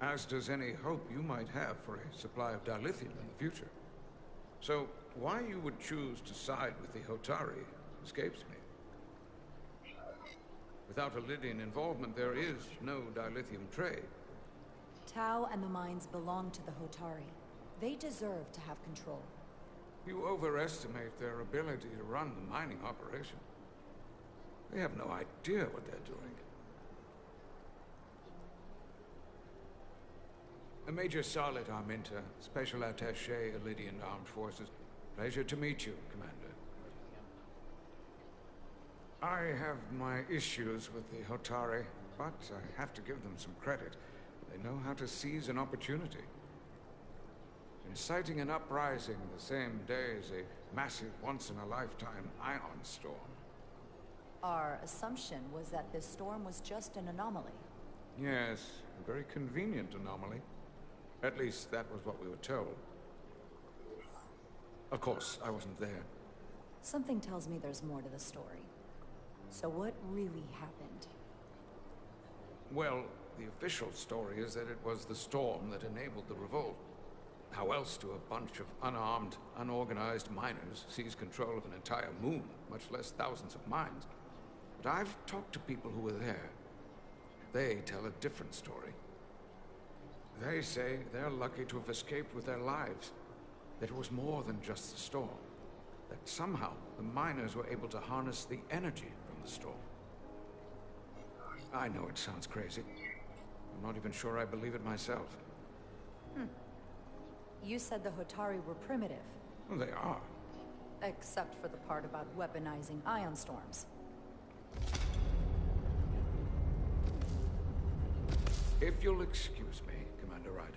as does any hope you might have for a supply of dilithium in the future. So, why you would choose to side with the Hotari escapes me. Without Illidian involvement, there is no dilithium trade. Tau and the mines belong to the Hotari. They deserve to have control. You overestimate their ability to run the mining operation. They have no idea what they're doing. Major Salit Arminta, Special Attaché, Illidian Armed Forces. Pleasure to meet you, Commander. I have my issues with the Hotari, but I have to give them some credit. They know how to seize an opportunity. Inciting an uprising the same day as a massive, once-in-a-lifetime ion storm. Our assumption was that this storm was just an anomaly. Yes, a very convenient anomaly. At least that was what we were told. Of course, I wasn't there. Something tells me there's more to the story. So what really happened? Well, the official story is that it was the storm that enabled the revolt. How else do a bunch of unarmed, unorganized miners seize control of an entire moon, much less thousands of mines? But I've talked to people who were there. They tell a different story. They say they're lucky to have escaped with their lives. That it was more than just the storm. That somehow the miners were able to harness the energy from the storm. I know it sounds crazy. I'm not even sure I believe it myself. You said the Hotari were primitive. Well, they are. Except for the part about weaponizing ion storms. If you'll excuse me, Commander Ryder.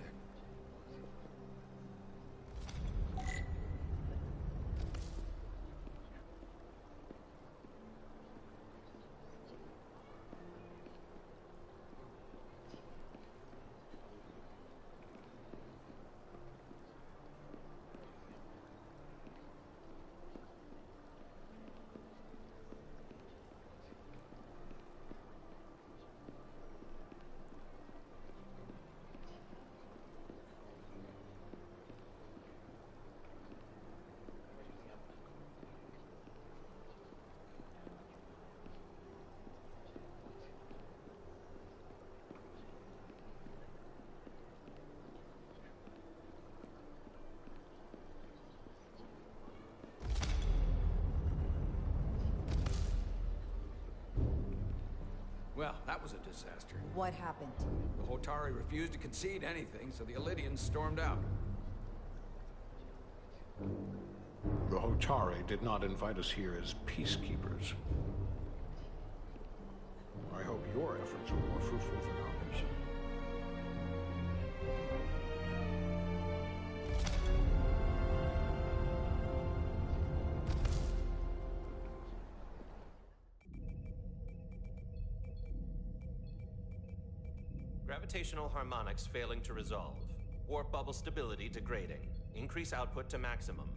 Well, that was a disaster. What happened? The Hotari refused to concede anything, so the Illidians stormed out. Otari did not invite us here as peacekeepers. I hope your efforts are more fruitful than ours. Gravitational harmonics failing to resolve. Warp bubble stability degrading. Increase output to maximum.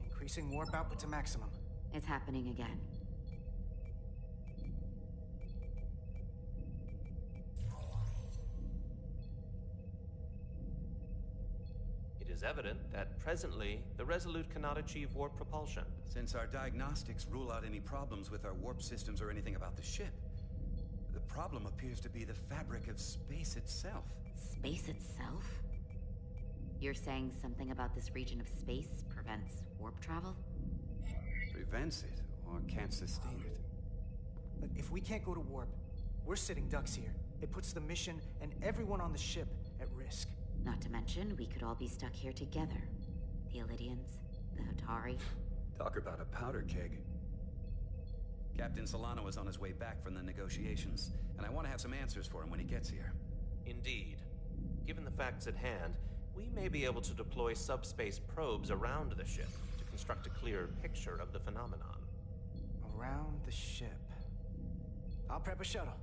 Increasing warp output to maximum. It's happening again. It is evident that presently, the Resolute cannot achieve warp propulsion. Since our diagnostics rule out any problems with our warp systems or anything about the ship, the problem appears to be the fabric of space itself. Space itself? You're saying something about this region of space prevents warp travel? Prevents it, or can't sustain it. Look, if we can't go to warp, we're sitting ducks here. It puts the mission and everyone on the ship at risk. Not to mention, we could all be stuck here together. The Elydians, the Otari. Talk about a powder keg. Captain Solano is on his way back from the negotiations, and I want to have some answers for him when he gets here. Indeed. Given the facts at hand, we may be able to deploy subspace probes around the ship to construct a clearer picture of the phenomenon. Around the ship. I'll prep a shuttle.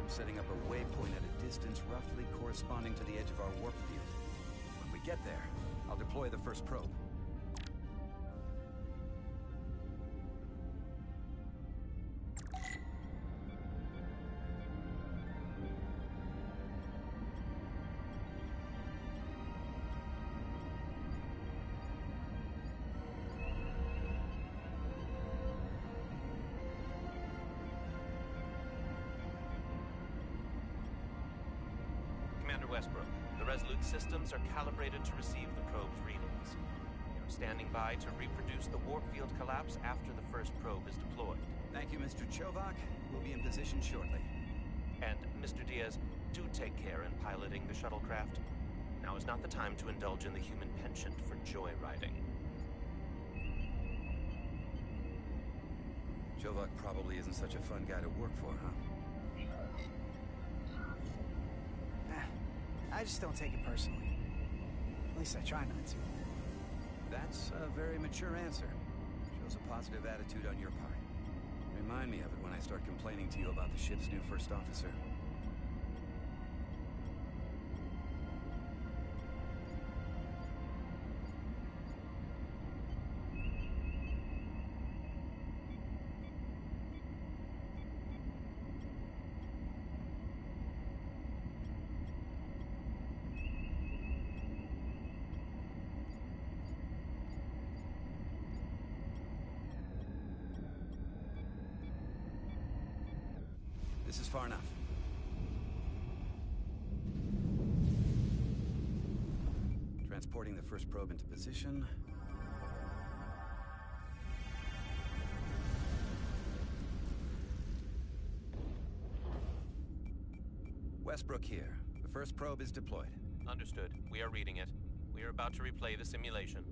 Setting up a waypoint at a distance roughly corresponding to the edge of our warp field. When we get there, I'll deploy the first probe. Westbrook, the Resolute systems are calibrated to receive the probe's readings. We are standing by to reproduce the warp field collapse after the first probe is deployed. Thank you, Mr. Chovak. We'll be in position shortly. And, Mr. Diaz, do take care in piloting the shuttlecraft. Now is not the time to indulge in the human penchant for joyriding. Chovak probably isn't such a fun guy to work for, huh? I just don't take it personally. At least I try not to. That's a very mature answer. Shows a positive attitude on your part. Remind me of it when I start complaining to you about the ship's new first officer. This is far enough. Transporting the first probe into position. Westbrook here. The first probe is deployed. Understood. We are reading it. We are about to replay the simulation.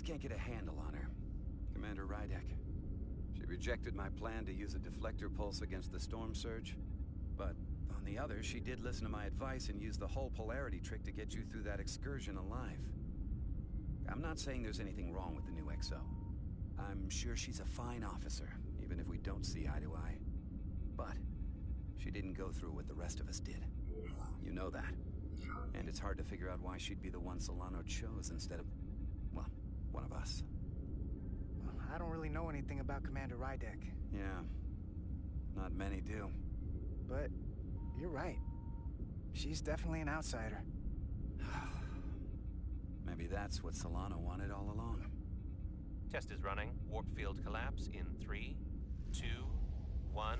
Can't get a handle on her. Commander Rydek. She rejected my plan to use a deflector pulse against the storm surge. But on the other, she did listen to my advice and use the whole polarity trick to get you through that excursion alive. I'm not saying there's anything wrong with the new XO. I'm sure she's a fine officer, even if we don't see eye to eye. But she didn't go through what the rest of us did. You know that. And it's hard to figure out why she'd be the one Solano chose instead of, well, one of us. Well, I don't really know anything about Commander Rydek. Yeah, not many do. But you're right. She's definitely an outsider. Maybe that's what Solano wanted all along. Test is running. Warp field collapse in 3, 2, 1.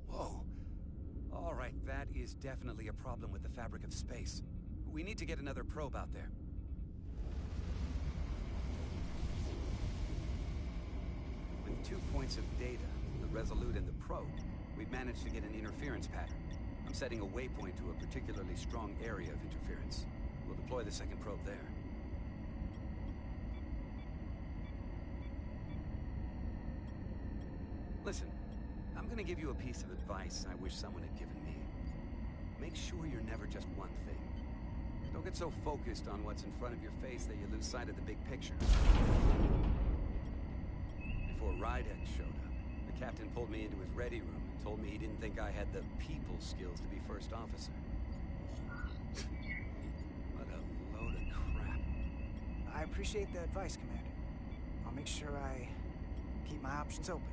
Whoa. All right, that is definitely a problem with the fabric of space. We need to get another probe out there. With 2 points of data, the Resolute and the probe, we've managed to get an interference pattern. I'm setting a waypoint to a particularly strong area of interference. We'll deploy the second probe there. Listen, I'm gonna give you a piece of advice I wish someone had given me. Make sure you're never just one thing. Don't get so focused on what's in front of your face that you lose sight of the big picture. Before Rydek showed up, the captain pulled me into his ready room and told me he didn't think I had the people skills to be first officer. What a load of crap. I appreciate the advice, Commander. I'll make sure I keep my options open.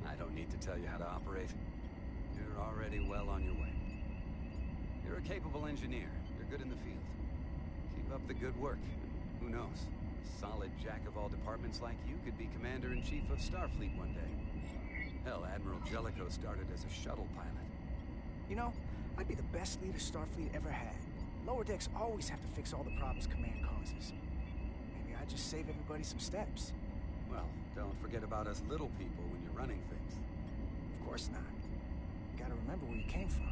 I don't need to tell you how to operate. You're already well on your way. You're a capable engineer. You're good in the field. Keep up the good work. Who knows? A solid jack-of-all departments like you could be Commander-in-Chief of Starfleet one day. Hell, Admiral Jellicoe started as a shuttle pilot. You know, I'd be the best leader Starfleet ever had. Lower decks always have to fix all the problems Command causes. Maybe I'd just save everybody some steps. Well, don't forget about us little people when you're running things. Of course not. You gotta remember where you came from.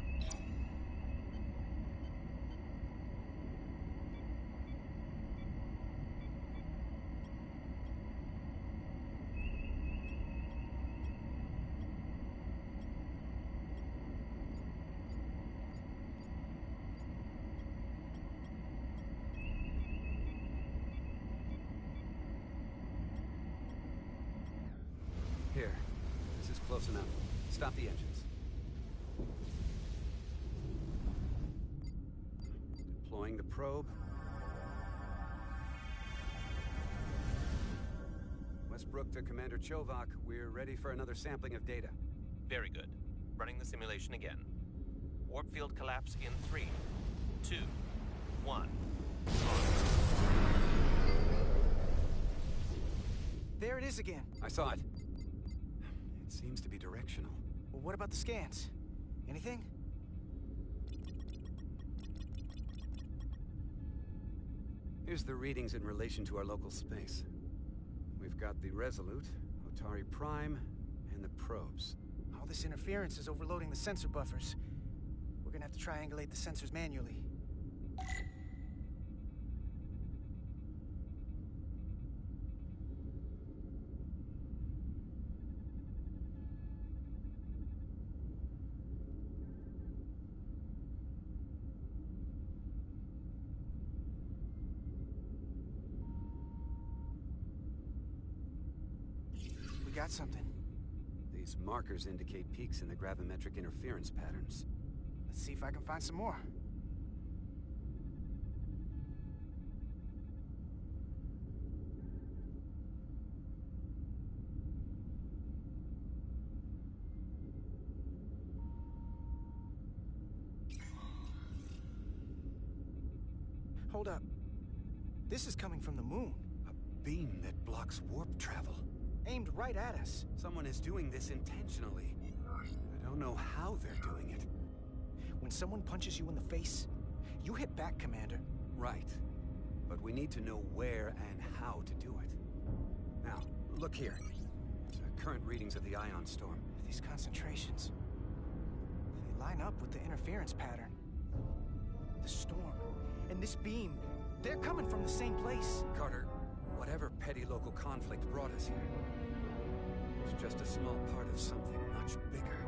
Here. This is close enough. Stop the engines. Deploying the probe. Westbrook to Commander Chovak. We're ready for another sampling of data. Very good. Running the simulation again. Warp field collapse in 3, 2, 1. There it is again. I saw it. It seems to be directional. Well, what about the scans? Anything? Here's the readings in relation to our local space. We've got the Resolute, Otari Prime, and the probes. All this interference is overloading the sensor buffers. We're gonna have to triangulate the sensors manually. We got something. These markers indicate peaks in the gravimetric interference patterns. Let's see if I can find some more. Hold up. This is coming from the moon. A beam that blocks warp travel. Aimed right at us. Someone is doing this intentionally. I don't know how they're doing it. When someone punches you in the face, you hit back, Commander. Right. But we need to know where and how to do it. Now, look here. Current readings of the ion storm. These concentrations, they line up with the interference pattern. The storm and this beam, they're coming from the same place. Carter, whatever petty local conflict brought us here, it's just a small part of something much bigger.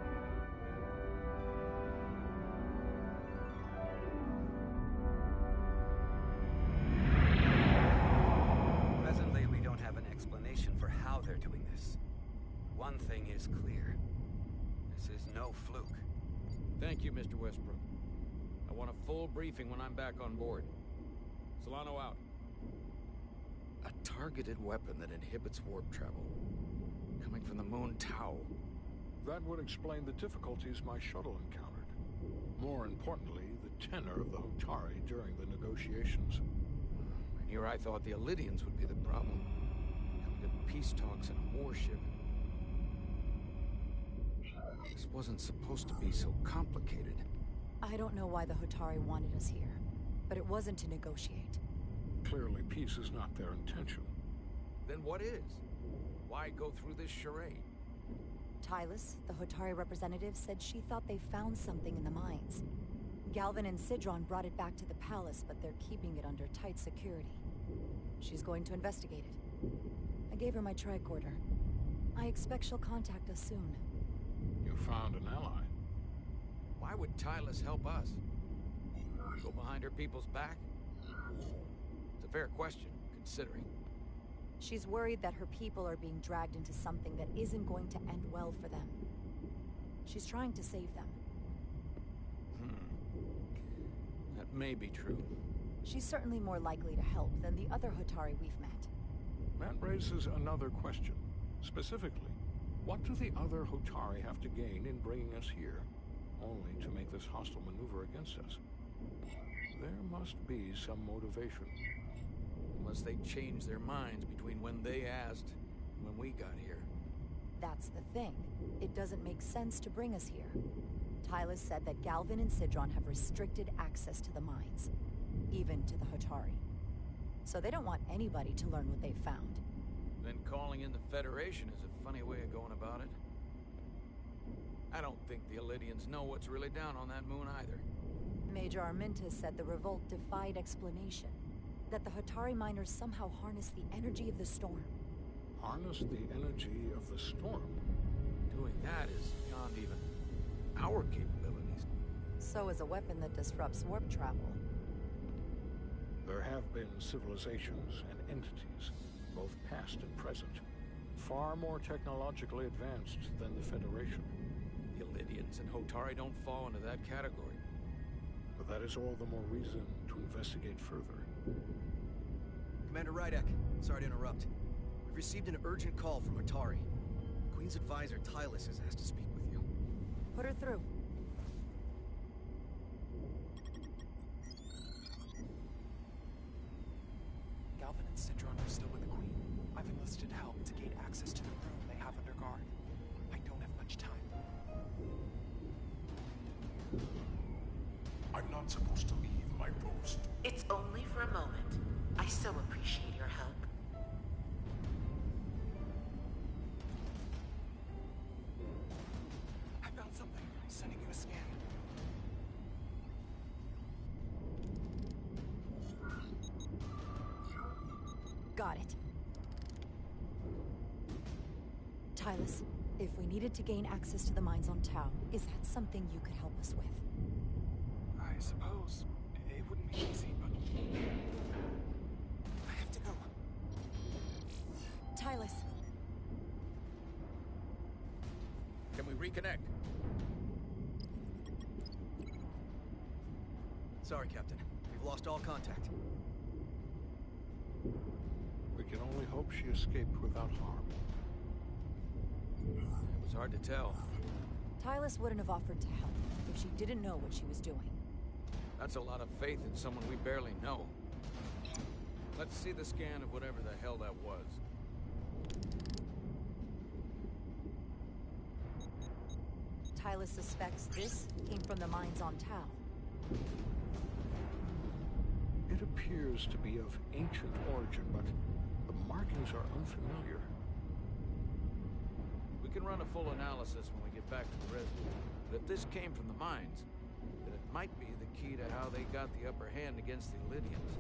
Presently, we don't have an explanation for how they're doing this. One thing is clear. This is no fluke. Thank you, Mr. Westbrook. I want a full briefing when I'm back on board. Solano out. A targeted weapon that inhibits warp travel. Coming from the Moon Tau. That would explain the difficulties my shuttle encountered. More importantly, the tenor of the Hotari during the negotiations. And here I thought the Illidians would be the problem. Coming to peace talks in a warship. This wasn't supposed to be so complicated. I don't know why the Hotari wanted us here, but it wasn't to negotiate. Clearly, peace is not their intention. Then what is? Why go through this charade? Tylus, the Hotari representative, said she thought they found something in the mines. Galvin and Sidron brought it back to the palace, but they're keeping it under tight security. She's going to investigate it. I gave her my tricorder. I expect she'll contact us soon. You found an ally. Why would Tylus help us? Go behind her people's back? It's a fair question, considering. She's worried that her people are being dragged into something that isn't going to end well for them. She's trying to save them. That may be true. She's certainly more likely to help than the other Hotari we've met. That raises another question. Specifically, what do the other Hotari have to gain in bringing us here, only to make this hostile maneuver against us? There must be some motivation. Unless they changed their minds between when they asked and when we got here. That's the thing. It doesn't make sense to bring us here. Tylus said that Galvin and Sidron have restricted access to the mines, even to the Hotari. So they don't want anybody to learn what they've found. Then calling in the Federation is a funny way of going about it. I don't think the Illidians know what's really down on that moon either. Major Armintas said the revolt defied explanation. That the Hotari miners somehow harness the energy of the storm. Harness the energy of the storm? Doing that is beyond even our capabilities. So is a weapon that disrupts warp travel. There have been civilizations and entities, both past and present, far more technologically advanced than the Federation. The Illidians and Hotari don't fall into that category. But that is all the more reason to investigate further. Commander Rydek, sorry to interrupt. We've received an urgent call from Hotari. The Queen's advisor, Tylus, has asked to speak with you. Put her through. Galvin and Sidron are still with the Queen. I've enlisted help to gain access to the room they have under guard. I don't have much time. I'm not supposed to leave my post. It's only for a moment. I so appreciate your help. I found something. I'm sending you a scan. Got it. Tylus, if we needed to gain access to the mines on Tau, is that something you could help us with? I suppose it wouldn't be easy, but I have to go. Tylus. Can we reconnect? Sorry, Captain. We've lost all contact. We can only hope she escaped without harm. It was hard to tell. Tylus wouldn't have offered to help if she didn't know what she was doing. That's a lot of faith in someone we barely know. Let's see the scan of whatever the hell that was. Tylus suspects this came from the mines on Tau. It appears to be of ancient origin, but the markings are unfamiliar. We can run a full analysis when we get back to the reservoir. But if this came from the mines, then it might be the key to how they got the upper hand against the Illidians.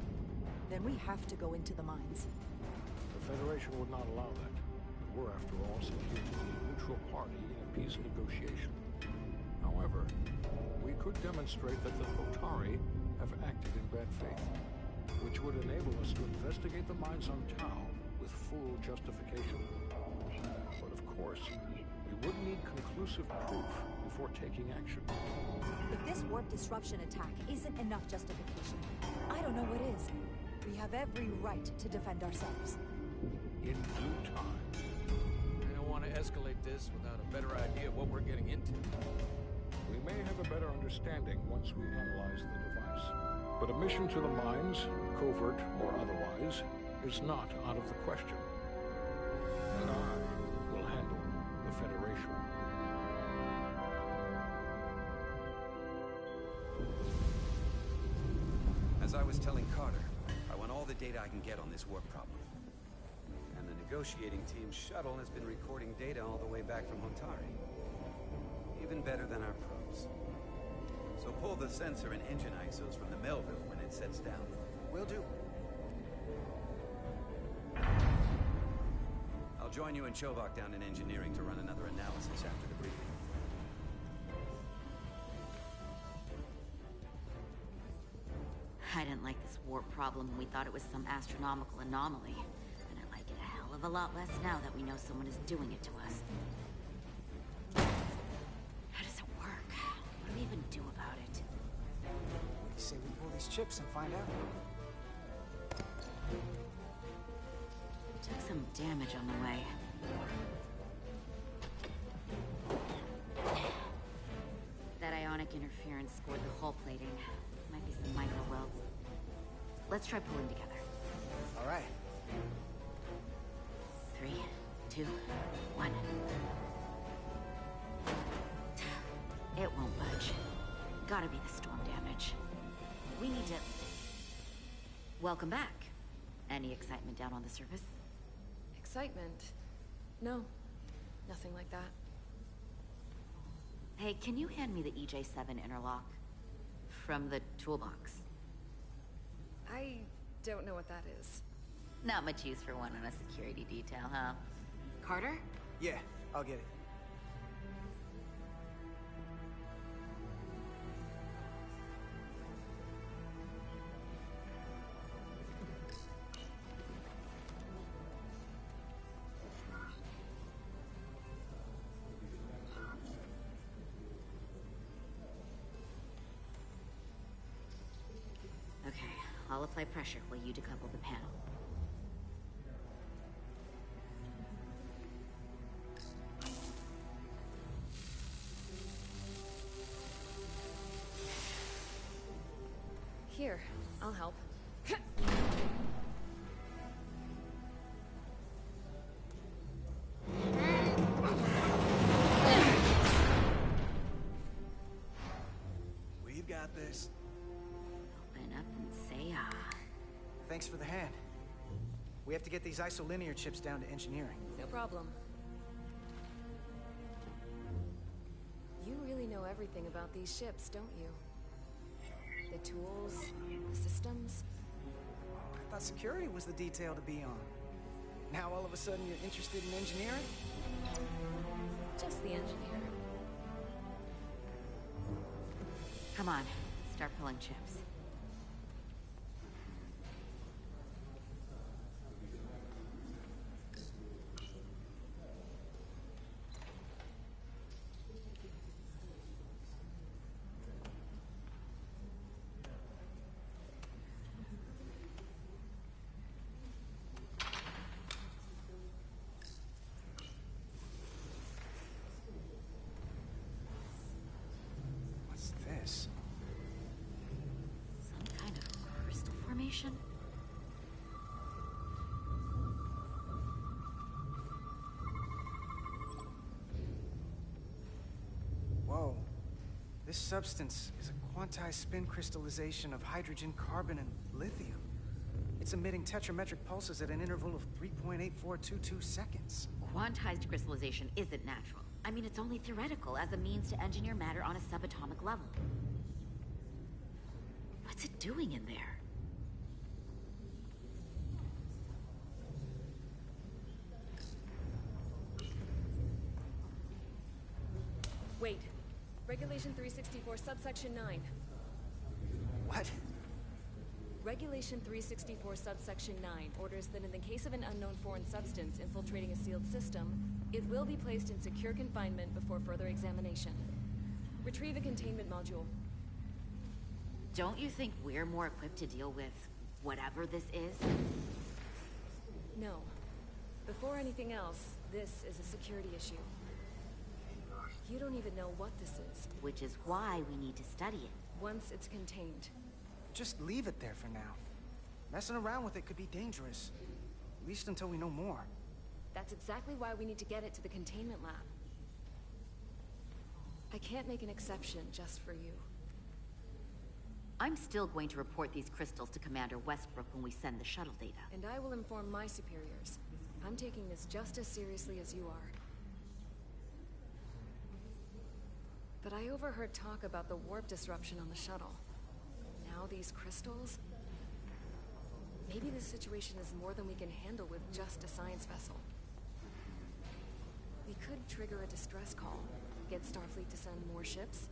Then we have to go into the mines. The Federation would not allow that. We're, after all, security a neutral party in a peace negotiation. However, we could demonstrate that the Hotari have acted in bad faith, which would enable us to investigate the mines on Tau with full justification. But of course, we would need conclusive proof before taking action. If this warp disruption attack isn't enough justification, I don't know what is. We have every right to defend ourselves. In due time. I don't want want to escalate this without a better idea of what we're getting into. We may have a better understanding once we analyze the device. But a mission to the mines, covert or otherwise, is not out of the question. And I will handle the Federation. As I was telling Carter, I want all the data I can get on this warp problem. And the negotiating team's shuttle has been recording data all the way back from Hontari. Even better than our probes. So pull the sensor and engine ISOs from the Melville when it sets down. Will do. I'll join you and Chovak down in engineering to run another analysis after the briefing. I didn't like this warp problem when we thought it was some astronomical anomaly. And I like it a hell of a lot less now that we know someone is doing it to us. How does it work? What do we even do about it? What do you say we pull these chips and find out? Took some damage on the way. That ionic interference scored the hull plating. Might be some micro welds. Let's try pulling together. All right. 3, 2, 1. It won't budge. Gotta be the storm damage. We need to... Welcome back. Any excitement down on the surface? Excitement? No. Nothing like that. Hey, can you hand me the EJ7 interlock? From the toolbox. I don't know what that is. Not much use for one on a security detail, huh? Carter? Yeah, I'll get it. Okay, I'll apply pressure while you decouple the panel. Here, I'll help. We've got this. Open up and say ah. Thanks for the hand. We have to get these isolinear chips down to engineering. No problem. You really know everything about these ships, don't you? The tools, the systems. I thought security was the detail to be on. Now all of a sudden you're interested in engineering? Just the engineer. Come on, start pulling chips. What's this? Some kind of crystal formation? Whoa. This substance is a quantized spin crystallization of hydrogen, carbon, and lithium. It's emitting tetrametric pulses at an interval of 3.8422 seconds. Quantized crystallization isn't natural. I mean, it's only theoretical as a means to engineer matter on a subatomic level. What's it doing in there? Wait. Regulation 364, subsection 9. What? Regulation 364, subsection 9 orders that in the case of an unknown foreign substance infiltrating a sealed system, it will be placed in secure confinement before further examination. Retrieve a containment module. Don't you think we're more equipped to deal with whatever this is? No. Before anything else, This is a security issue. You don't even know what this is. Which is why we need to study it. Once it's contained. Just leave it there for now. Messing around with it could be dangerous. At least until we know more. That's exactly why we need to get it to the containment lab. I can't make an exception just for you. I'm still going to report these crystals to Commander Westbrook when we send the shuttle data. And I will inform my superiors. I'm taking this just as seriously as you are. But I overheard talk about the warp disruption on the shuttle. Now these crystals? Maybe this situation is more than we can handle with just a science vessel. We could trigger a distress call, get Starfleet to send more ships.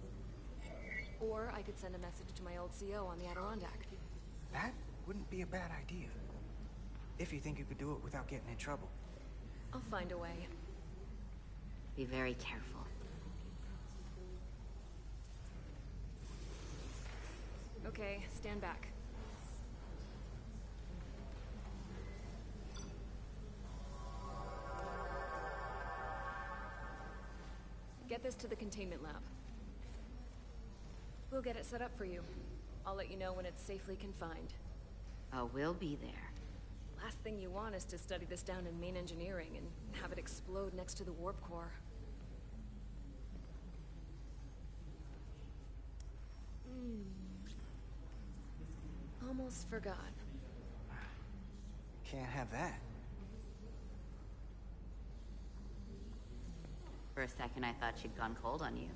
Or I could send a message to my old CO on the Adirondack. That wouldn't be a bad idea. If you think you could do it without getting in trouble. I'll find a way. Be very careful. Okay, stand back. Get this to the containment lab. We'll get it set up for you. I'll let you know when it's safely confined. Oh, we'll be there. Last thing you want is to study this down in main engineering and have it explode next to the warp core. Almost forgot. Can't have that. For a second, I thought she'd gone cold on you.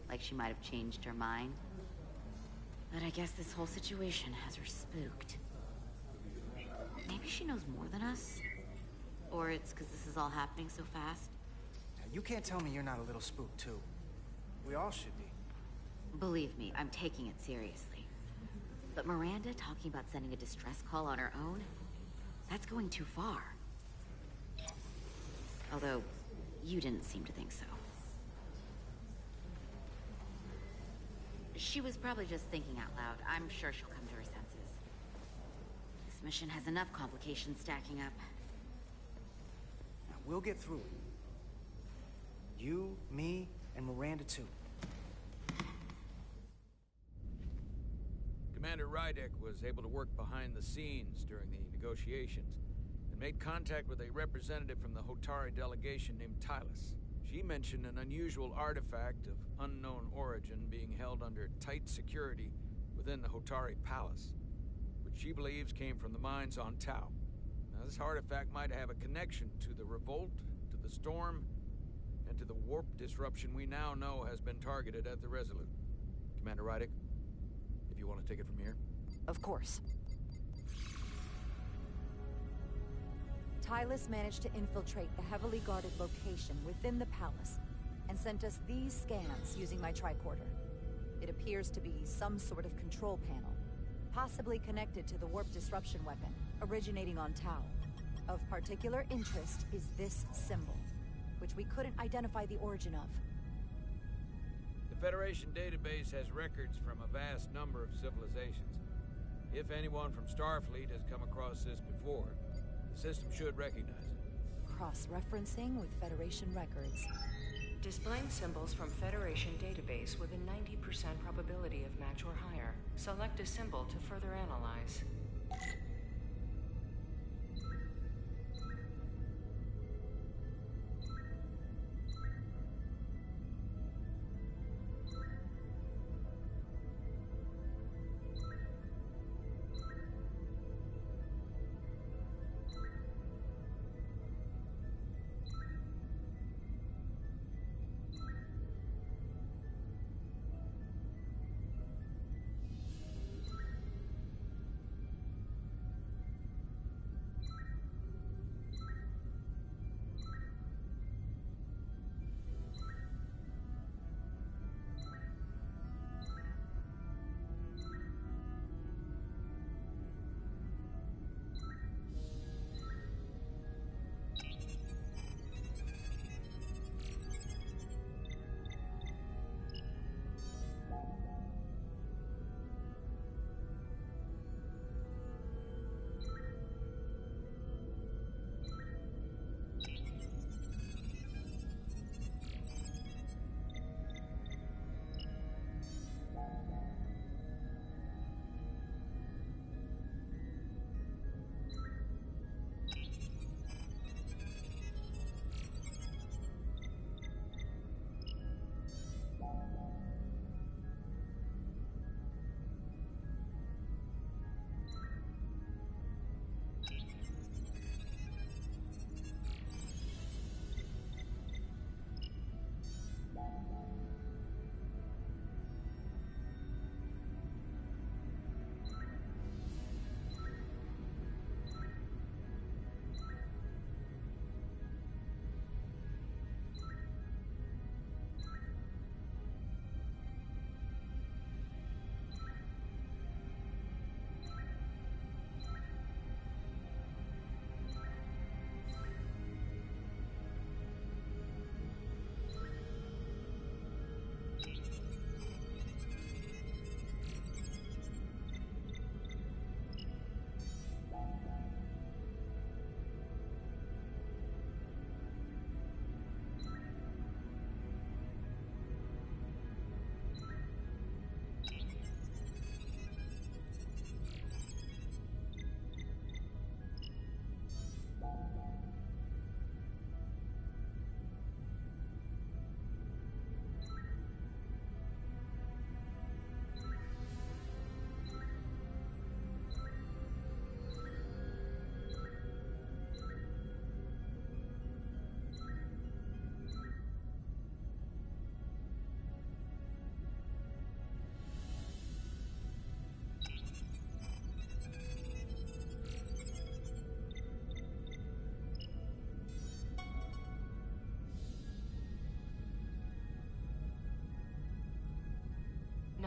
Like she might have changed her mind. But I guess this whole situation has her spooked. Maybe she knows more than us? Or it's because this is all happening so fast? Now, you can't tell me you're not a little spooked, too. We all should be. Believe me, I'm taking it seriously. But Miranda talking about sending a distress call on her own? That's going too far. Although, you didn't seem to think so. She was probably just thinking out loud. I'm sure she'll come to her senses. This mission has enough complications stacking up. Now, we'll get through it. You, me, and Miranda too. Commander Rydek was able to work behind the scenes during the negotiations and made contact with a representative from the Hotari delegation named Tylus. She mentioned an unusual artifact of unknown origin being held under tight security within the Hotari Palace, which she believes came from the mines on Tau. Now, this artifact might have a connection to the revolt, to the storm, and to the warp disruption we now know has been targeted at the Resolute. Commander Rydek, if you want to take it from here. Of course. Tylus managed to infiltrate the heavily guarded location within the palace and sent us these scans using my tricorder. It appears to be some sort of control panel, possibly connected to the warp disruption weapon, originating on Tau. Of particular interest is this symbol, which we couldn't identify the origin of. The Federation database has records from a vast number of civilizations. If anyone from Starfleet has come across this before, the system should recognize it. Cross-referencing with Federation records. Displaying symbols from Federation database with a 90% probability of match or higher. Select a symbol to further analyze.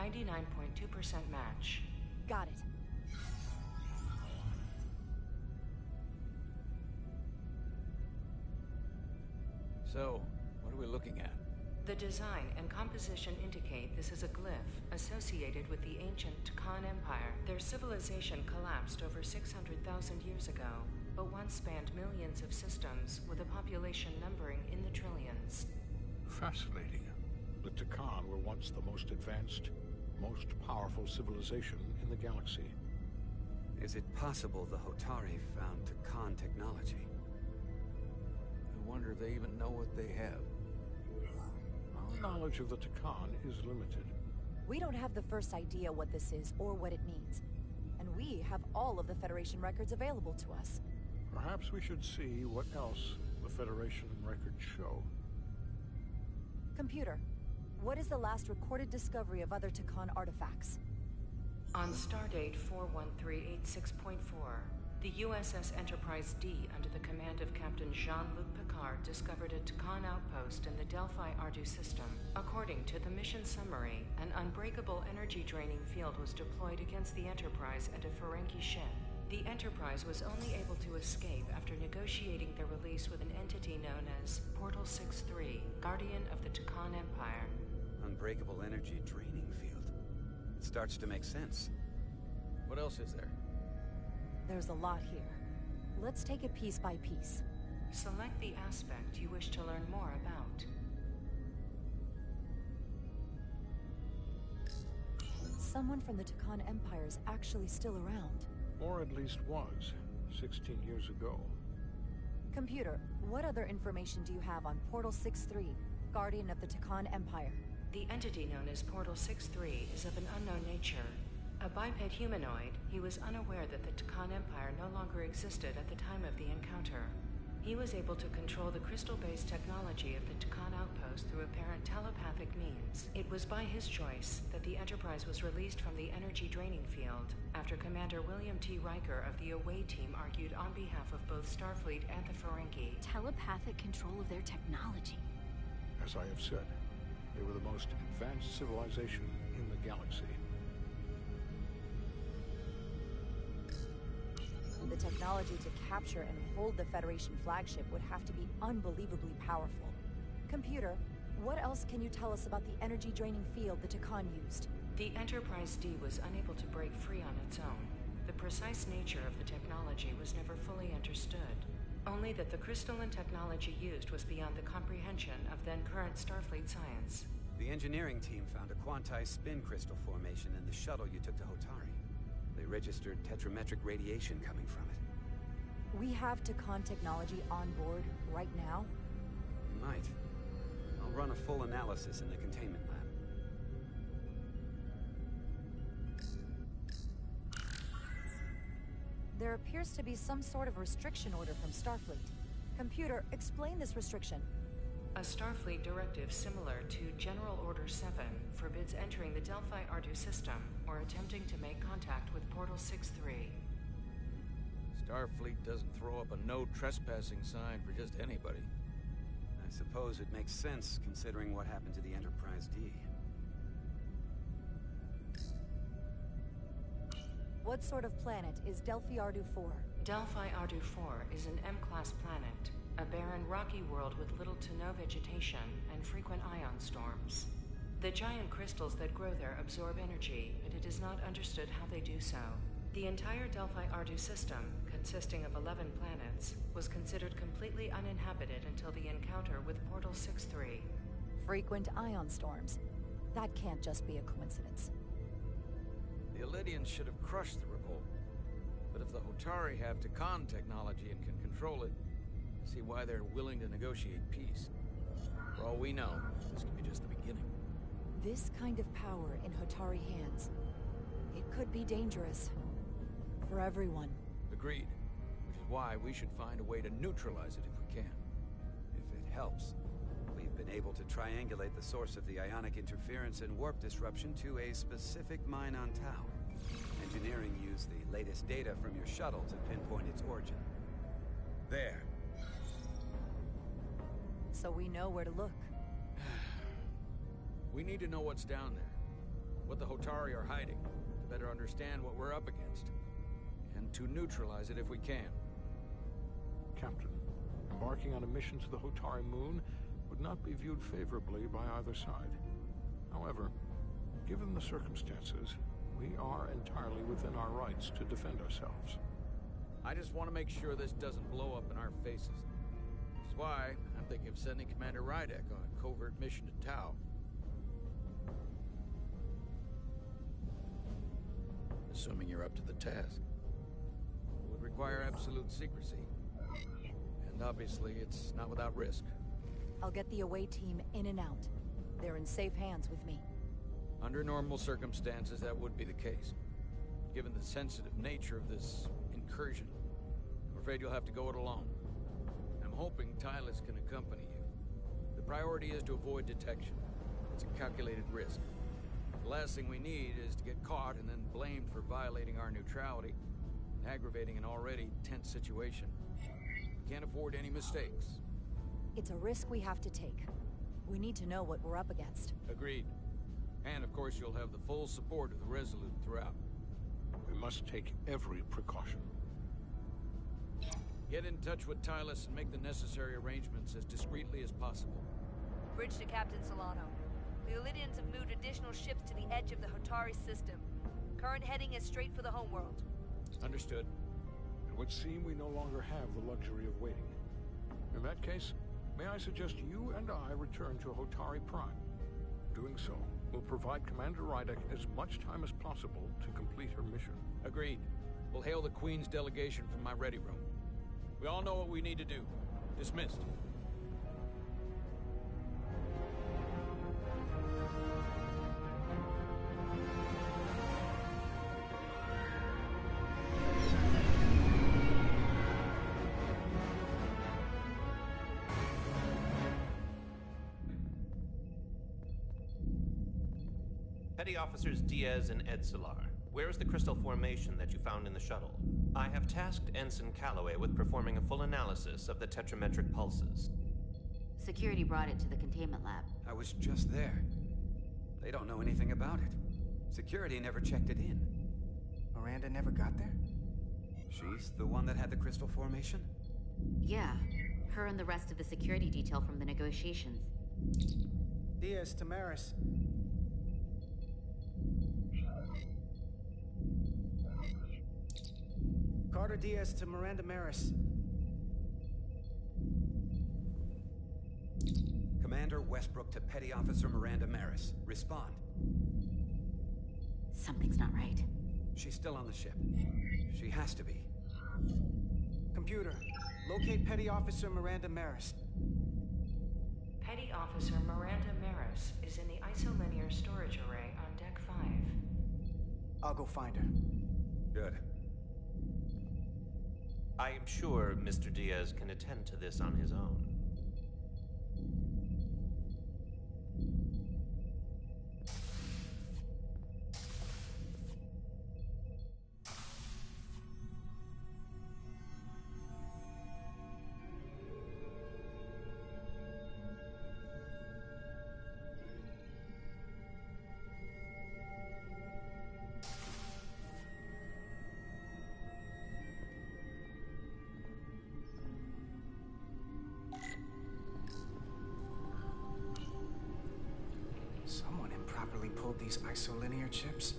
99.2% match. Got it. So, what are we looking at? The design and composition indicate this is a glyph associated with the ancient Tkon Empire. Their civilization collapsed over 600,000 years ago, but once spanned millions of systems with a population numbering in the trillions. Fascinating. The Tkon were once the most advanced, most powerful civilization in the galaxy. Is it possible the Hotari found Tkon technology? I wonder if they even know what they have. Our knowledge of the Tkon is limited. We don't have the first idea what this is or what it means. And we have all of the Federation records available to us. Perhaps we should see what else the Federation records show. Computer, what is the last recorded discovery of other Tkon artifacts? On stardate 41386.4, the USS Enterprise D, under the command of Captain Jean-Luc Picard, discovered a Tkon outpost in the Delphi-Ardu system. According to the mission summary, an unbreakable energy-draining field was deployed against the Enterprise and a Ferengi ship. The Enterprise was only able to escape after negotiating their release with an entity known as Portal 6-3, Guardian of the Tkon Empire. Unbreakable energy draining field. It starts to make sense. What else is there? There's a lot here. Let's take it piece by piece. Select the aspect you wish to learn more about. Someone from the Tkon Empire is actually still around. Or at least was, 16 years ago. Computer, what other information do you have on Portal 6-3, Guardian of the Tkon Empire? The entity known as Portal 6-3 is of an unknown nature. A biped humanoid, he was unaware that the Tkon Empire no longer existed at the time of the encounter. He was able to control the crystal-based technology of the Tkon outpost through apparent telepathic means. It was by his choice that the Enterprise was released from the energy-draining field, after Commander William T. Riker of the Away Team argued on behalf of both Starfleet and the Ferengi. Telepathic control of their technology. As I have said, they were the most advanced civilization in the galaxy. The technology to capture and hold the Federation flagship would have to be unbelievably powerful. Computer, what else can you tell us about the energy-draining field the Tkon used? The Enterprise D was unable to break free on its own. The precise nature of the technology was never fully understood. Only that the crystalline technology used was beyond the comprehension of then-current Starfleet science. The engineering team found a quantized spin crystal formation in the shuttle you took to Hotari. They registered tetrametric radiation coming from it. We have Tkon technology on board right now? We might. I'll run a full analysis in the containment lab. There appears to be some sort of restriction order from Starfleet. Computer, explain this restriction. A Starfleet directive similar to General Order 7 forbids entering the Delphi-Ardu system or attempting to make contact with Portal 6-3. Starfleet doesn't throw up a no trespassing sign for just anybody. I suppose it makes sense considering what happened to the Enterprise D. What sort of planet is Delphi-Ardu 4? Delphi-Ardu 4 is an M-class planet, a barren rocky world with little to no vegetation and frequent ion storms. The giant crystals that grow there absorb energy, but it is not understood how they do so. The entire Delphi-Ardu system, consisting of 11 planets, was considered completely uninhabited until the encounter with Portal 6-3. Frequent ion storms. That can't just be a coincidence. The Elydians should have crushed the revolt. But if the Hotari have Tkon technology and can control it, I see why they're willing to negotiate peace. For all we know, this could be just the beginning. This kind of power in Hotari hands, it could be dangerous. For everyone. Agreed. Which is why we should find a way to neutralize it if we can. If it helps. We've been able to triangulate the source of the ionic interference and warp disruption to a specific mine on Tau. Engineering used the latest data from your shuttle to pinpoint its origin. There. So we know where to look. We need to know what's down there. what the Hotari are hiding, to better understand what we're up against, and to neutralize it if we can. Captain, embarking on a mission to the Hotari moon would not be viewed favorably by either side. However, given the circumstances, we are entirely within our rights to defend ourselves. I just want to make sure this doesn't blow up in our faces. Which is why I'm thinking of sending Commander Rydek on a covert mission to Tau. Assuming you're up to the task. It would require absolute secrecy. And obviously, it's not without risk. I'll get the away team in and out. They're in safe hands with me. Under normal circumstances, that would be the case. Given the sensitive nature of this incursion, I'm afraid you'll have to go it alone. I'm hoping Tylus can accompany you. The priority is to avoid detection. It's a calculated risk. The last thing we need is to get caught and then blamed for violating our neutrality and aggravating an already tense situation. We can't afford any mistakes. It's a risk we have to take. We need to know what we're up against. Agreed. And of course you'll have the full support of the Resolute throughout. We must take every precaution. Get in touch with Tylus and make the necessary arrangements as discreetly as possible. Bridge to Captain Solano. The Illidians have moved additional ships to the edge of the Hotari system. Current heading is straight for the homeworld. Understood. It would seem we no longer have the luxury of waiting. In that case, may I suggest you and I return to Hotari Prime? Doing so will provide Commander Rydek as much time as possible to complete her mission. Agreed. We'll hail the Queen's delegation from my ready room. We all know what we need to do. Dismissed. Petty Officers Diaz and Edsolar, where is the crystal formation that you found in the shuttle? I have tasked Ensign Calloway with performing a full analysis of the tetrametric pulses. Security brought it to the containment lab. I was just there. They don't know anything about it. Security never checked it in. Miranda never got there? She's the one that had the crystal formation? Yeah, her and the rest of the security detail from the negotiations. Diaz, Tamaris. Carter Diaz to Miranda Maris. Commander Westbrook to Petty Officer Miranda Maris. Respond. Something's not right. She's still on the ship. She has to be. Computer, locate Petty Officer Miranda Maris. Petty Officer Miranda Maris is in the isolinear storage array on Deck 5. I'll go find her. Good. I am sure Mr. Diaz can attend to this on his own. Someone improperly pulled these isolinear chips.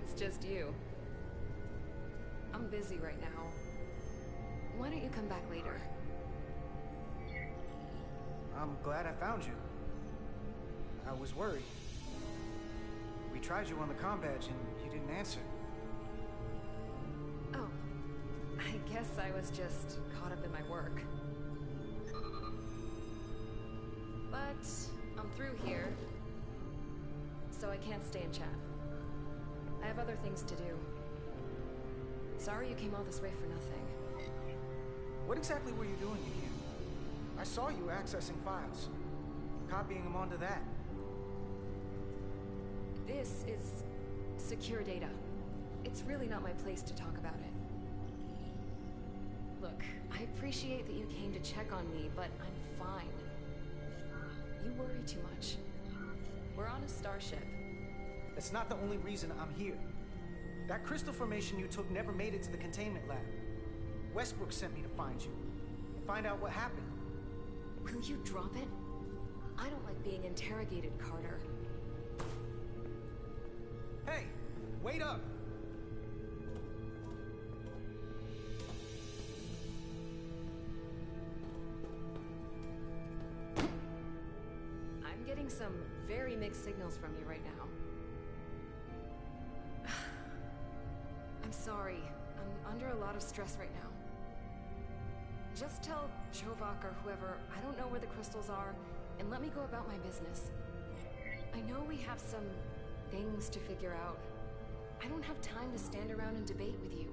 it's just you. I'm busy right now. Why don't you come back later? I'm glad I found you. I was worried. We tried you on the comm badge and you didn't answer. Oh, I guess I was just caught up in my work. But I'm through here, so I can't stay and chat. I have other things to do. Sorry you came all this way for nothing. What exactly were you doing in here? I saw you accessing files, copying them onto that. This is secure data. It's really not my place to talk about it. Look, I appreciate that you came to check on me, but I'm fine. You worry too much. We're on a starship. That's not the only reason I'm here. That crystal formation you took never made it to the containment lab. Westbrook sent me to find you, and find out what happened. Will you drop it? I don't like being interrogated, Carter. Hey, wait up! I'm getting some very mixed signals from you right now. I'm sorry. I'm under a lot of stress right now. Just tell Chovak or whoever I don't know where the crystals are, and let me go about my business. I know we have some things to figure out. I don't have time to stand around and debate with you.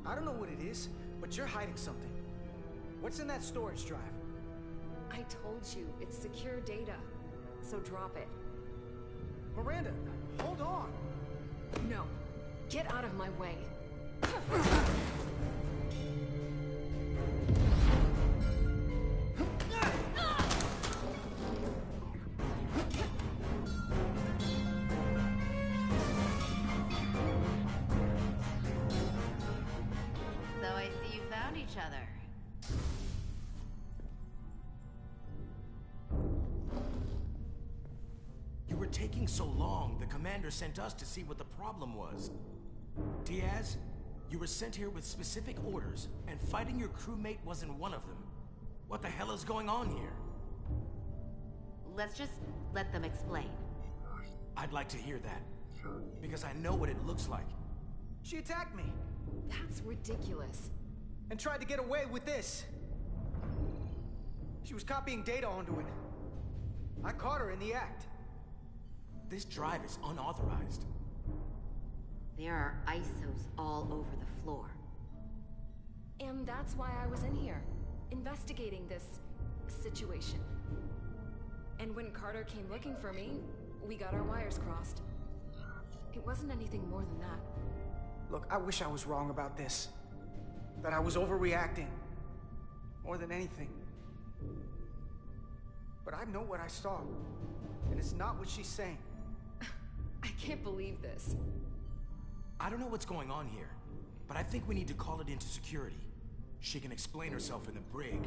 I don't know what it is, but you're hiding something. What's in that storage drive? I told you, it's secure data. So drop it. Miranda, hold on! No. Get out of my way. So I see you found each other. You were taking so long, the commander sent us to see what the problem was. Diaz, you were sent here with specific orders, and fighting your crewmate wasn't one of them. What the hell is going on here? Let's just let them explain. I'd like to hear that, because I know what it looks like. She attacked me. That's ridiculous. And tried to get away with this. She was copying data onto it. I caught her in the act. This drive is unauthorized. There are ISOs all over the floor. And that's why I was in here, investigating this situation. And when Carter came looking for me, we got our wires crossed. It wasn't anything more than that. Look, I wish I was wrong about this. That I was overreacting. More than anything. But I know what I saw. And it's not what she's saying. I can't believe this. I don't know what's going on here, but I think we need to call it into security. She can explain herself in the brig.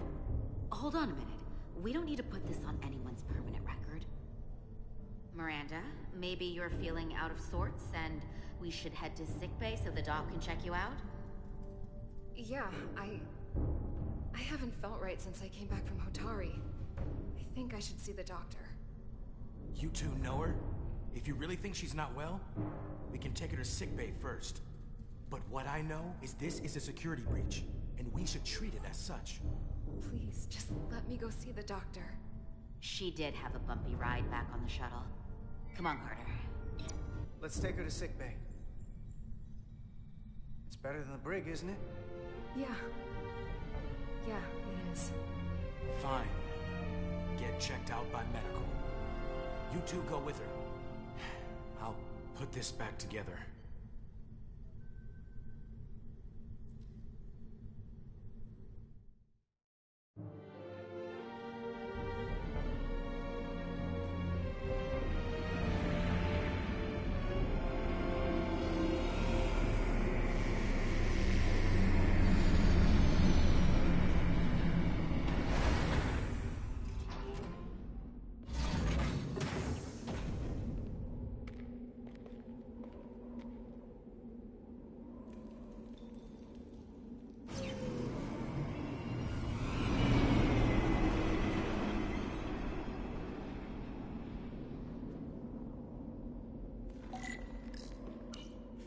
Hold on a minute. We don't need to put this on anyone's permanent record. Miranda, maybe you're feeling out of sorts and we should head to sickbay so the doc can check you out? Yeah, I haven't felt right since I came back from Hotari. I think I should see the doctor. You two know her? If you really think she's not well, we can take her to sickbay first. But what I know is this is a security breach, and we should treat it as such. Please, just let me go see the doctor. She did have a bumpy ride back on the shuttle. Come on, Carter. Let's take her to sickbay. It's better than the brig, isn't it? Yeah. Yeah, it is. Fine. Get checked out by medical. You two go with her. I'll put this back together.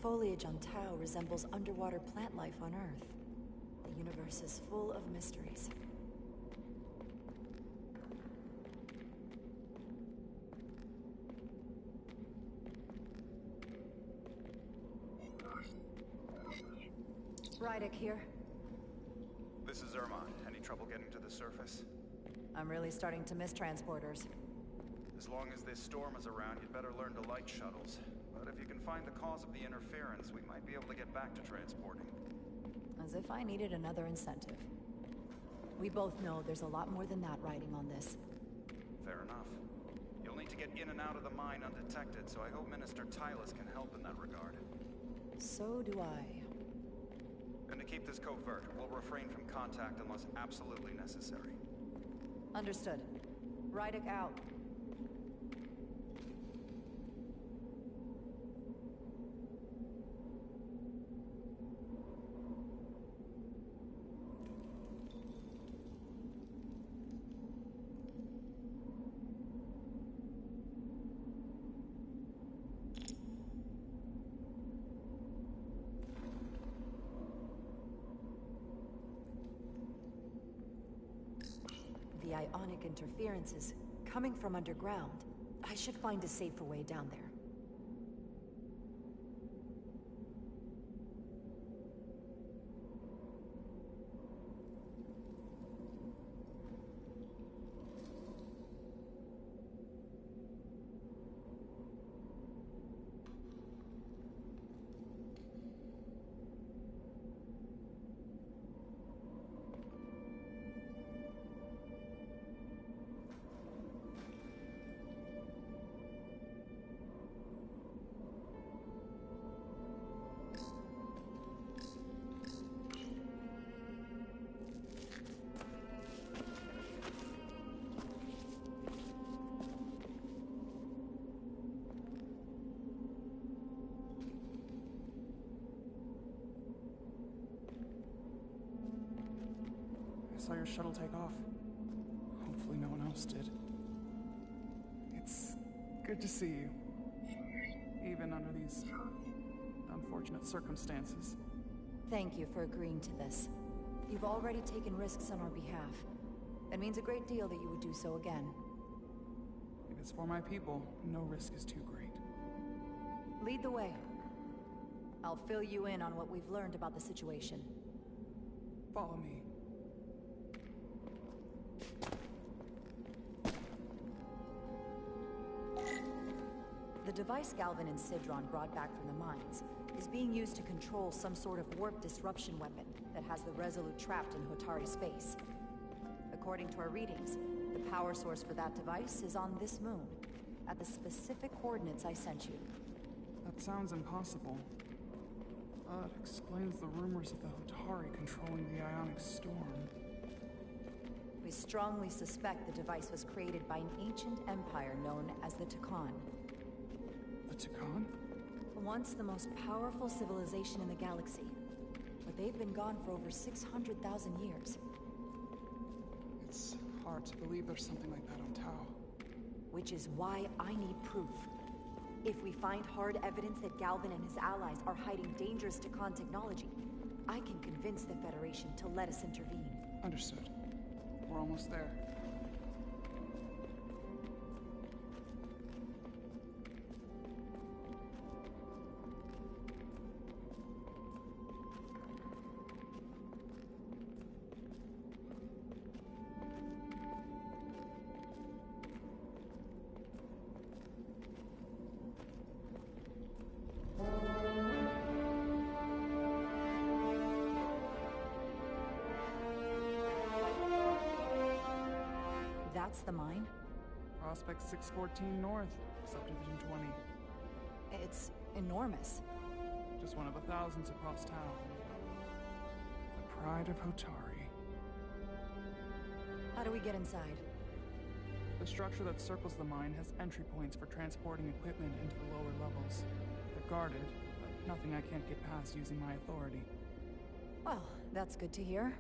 foliage on Tau resembles underwater plant life on Earth. The universe is full of mysteries. Rydick here. This is Ermon. Any trouble getting to the surface? I'm really starting to miss transporters. As long as this storm is around, you'd better learn to light shuttles. But if you can find the cause of the interference, we might be able to get back to transporting. As if I needed another incentive. We both know there's a lot more than that riding on this. Fair enough. You'll need to get in and out of the mine undetected, so I hope Minister Tylus can help in that regard. So do I. And to keep this covert, we'll refrain from contact unless absolutely necessary. Understood. Rydick out. The ionic interference is coming from underground. I should find a safer way down there. I saw your shuttle take off. Hopefully no one else did. It's good to see you. Even under these unfortunate circumstances. Thank you for agreeing to this. You've already taken risks on our behalf. It means a great deal that you would do so again. If it's for my people, no risk is too great. Lead the way. I'll fill you in on what we've learned about the situation. Follow me. The device Galvin and Sidron brought back from the mines is being used to control some sort of warp disruption weapon that has the Resolute trapped in Hotari space. According to our readings, the power source for that device is on this moon, at the specific coordinates I sent you. That sounds impossible. That explains the rumors of the Hotari controlling the Ionic Storm. We strongly suspect the device was created by an ancient empire known as the Takan. The Takan? Once the most powerful civilization in the galaxy. But they've been gone for over 600,000 years. It's hard to believe there's something like that on Tau. Which is why I need proof. If we find hard evidence that Galvin and his allies are hiding dangerous Takan technology, I can convince the Federation to let us intervene. Understood. We're almost there. That's the mine? Prospect 614 North, Subdivision 20. It's enormous. Just one of the thousands across town. The pride of Hotari. How do we get inside? The structure that circles the mine has entry points for transporting equipment into the lower levels. They're guarded, but nothing I can't get past using my authority. Well, that's good to hear.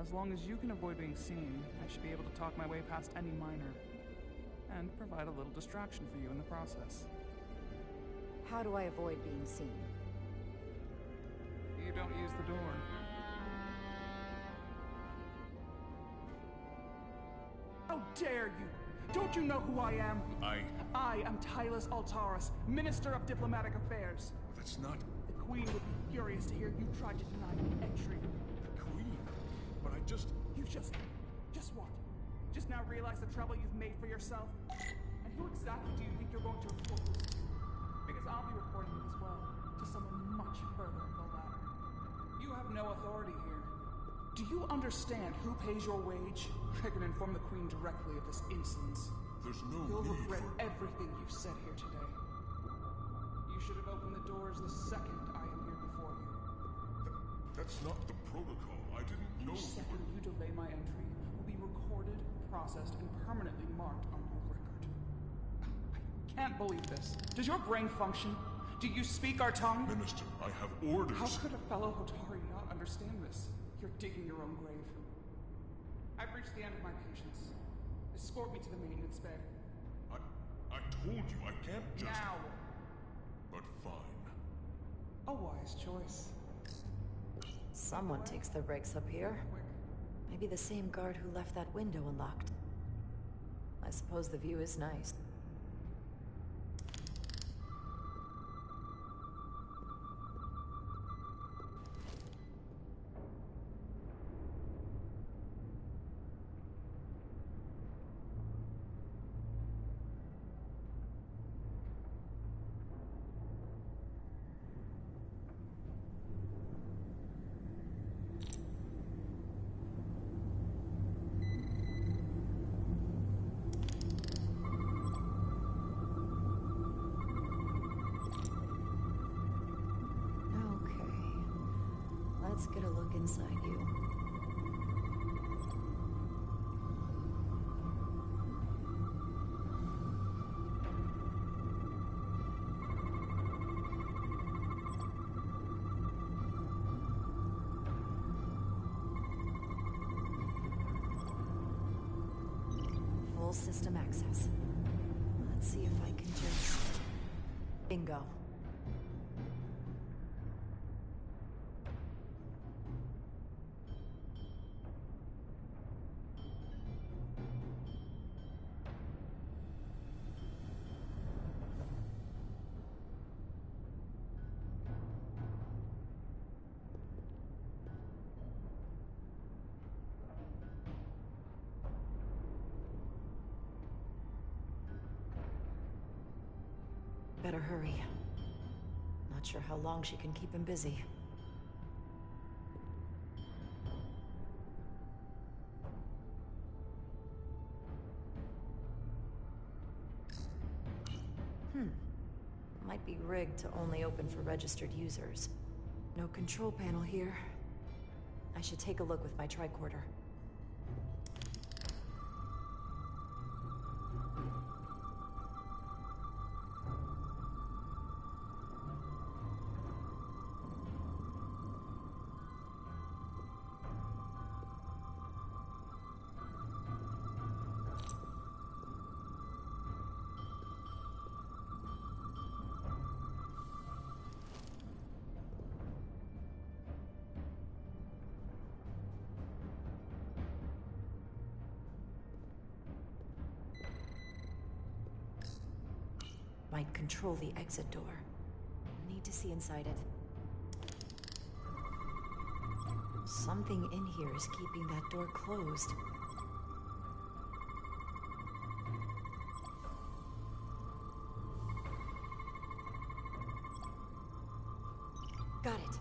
As long as you can avoid being seen, I should be able to talk my way past any miner. And provide a little distraction for you in the process. How do I avoid being seen? you don't use the door. How dare you! Don't you know who I am? I am Tylus Altaris, Minister of Diplomatic Affairs. That's not... The Queen would be furious to hear you tried to deny me entry. The Queen? But I just... You just what? Just now realize the trouble you've made for yourself? And who exactly do you think you're going to report this to? Because I'll be reporting it as well, to someone much further up the ladder. You have no authority here. Do you understand who pays your wage? I can inform the Queen directly of this insolence. There's no You'll need regret for... everything you've said here today. You should have opened the doors the second I am here before you. That's not the protocol. I didn't know... Each second you delay my entry will be recorded, processed, and permanently marked on your record. I can't believe this. Does your brain function? Do you speak our tongue? Minister, I have orders. How could a fellow Hotari not understand this? You're digging your own grave. I've reached the end of my patience. Escort me to the maintenance bay. I told you I can't just... Now! But fine. A wise choice. Someone takes their breaks up here. Maybe the same guard who left that window unlocked. I suppose the view is nice. Let's get a look inside you. Full system access. Let's see if I can just... Bingo. Better hurry. Not sure how long she can keep him busy. Might be rigged to only open for registered users. No control panel here. I should take a look with my tricorder. Might control the exit door. Need to see inside it. Something in here is keeping that door closed. Got it.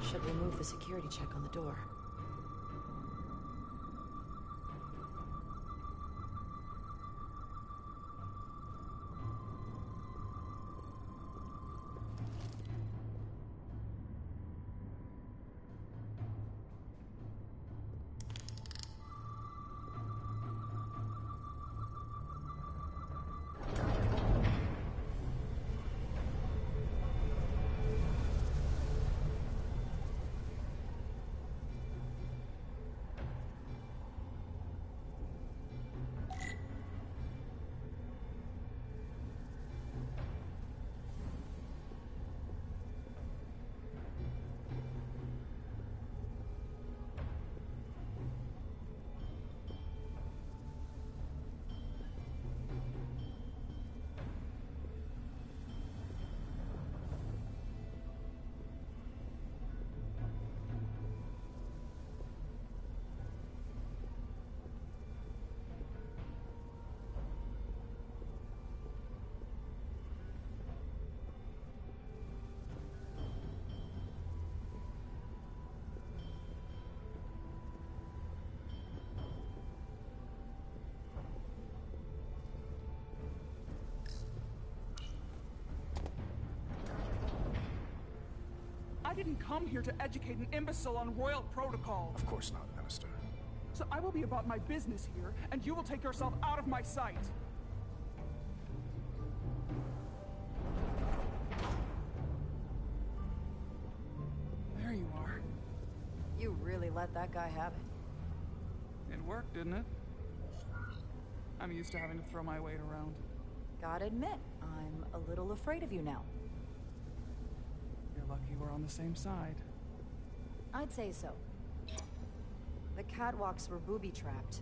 Should remove the security check on the door. I didn't come here to educate an imbecile on royal protocol. Of course not, Minister. So I will be about my business here, and you will take yourself out of my sight. There you are. You really let that guy have it. It worked, didn't it? I'm used to having to throw my weight around. Gotta admit, I'm a little afraid of you now. You're lucky we're on the same side. I'd say so. The catwalks were booby-trapped.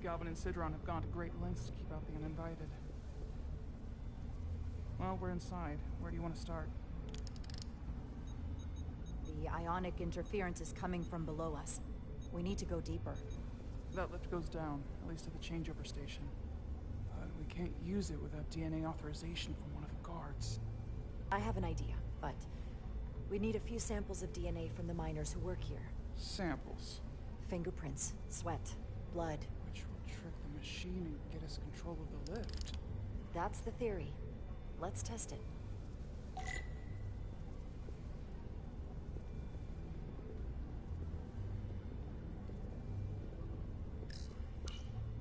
Galvin and Sidron have gone to great lengths to keep out the uninvited. Well, we're inside. Where do you want to start? The ionic interference is coming from below us. We need to go deeper. That lift goes down, at least at the changeover station. But we can't use it without DNA authorization from one of the guards. I have an idea, but we need a few samples of DNA from the miners who work here. Samples? Fingerprints, sweat, blood. Which will trick the machine and get us control of the lift. That's the theory. Let's test it.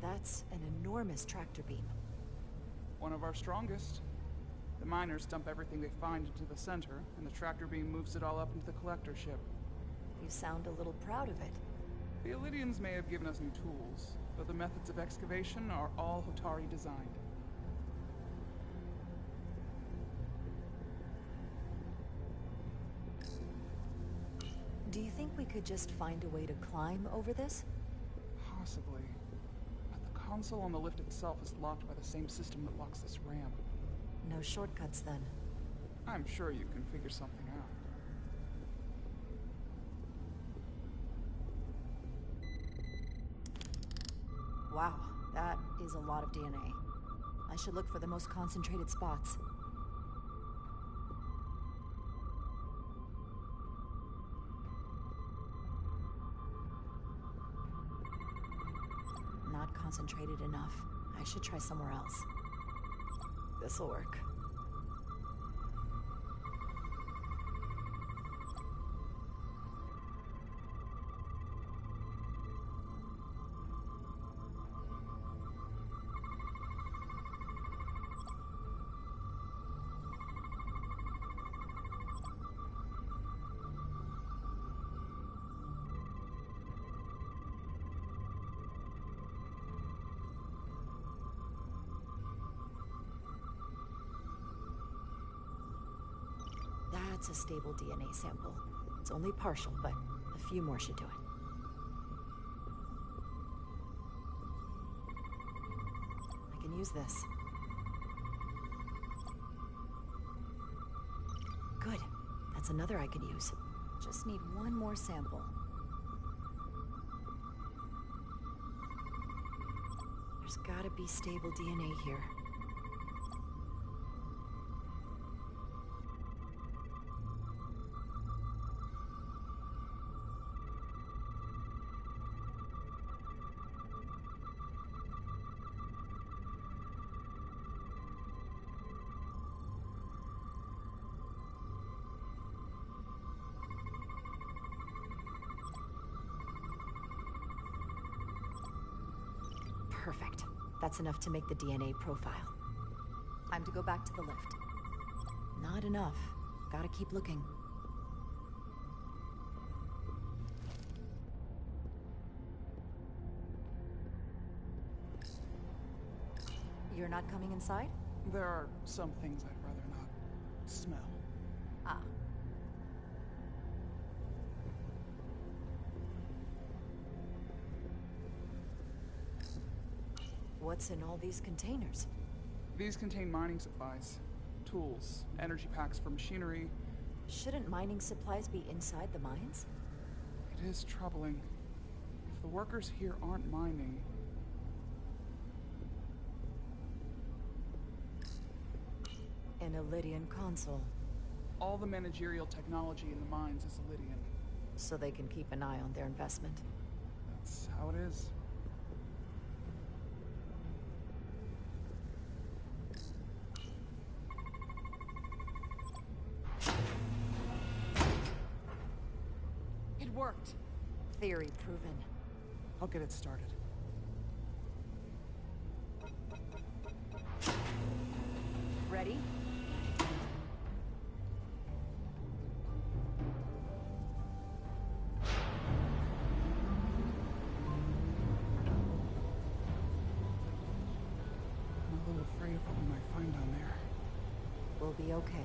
That's an enormous tractor beam. One of our strongest. The miners dump everything they find into the center, and the tractor beam moves it all up into the collector ship. You sound a little proud of it. The Illidians may have given us new tools, but the methods of excavation are all Hotari designed. Do you think we could just find a way to climb over this? Possibly. But the console on the lift itself is locked by the same system that locks this ramp. No shortcuts, then. I'm sure you can figure something out. Wow, that is a lot of DNA. I should look for the most concentrated spots. Not concentrated enough. I should try somewhere else. This'll work. That's a stable DNA sample. It's only partial, but a few more should do it. I can use this. Good. That's another I can use. Just need one more sample. There's gotta be stable DNA here. Perfect. That's enough to make the DNA profile. Time to go back to the lift. Not enough. Gotta keep looking. You're not coming inside? There are some things I'd rather not smell. Ah. What's in all these containers? These contain mining supplies, tools, energy packs for machinery. Shouldn't mining supplies be inside the mines? It is troubling. If the workers here aren't mining... An Illidian console. All the managerial technology in the mines is Illidian. So they can keep an eye on their investment. That's how it is. worked. Theory proven. I'll get it started. Ready? I'm a little afraid of what we might find down there. We'll be okay.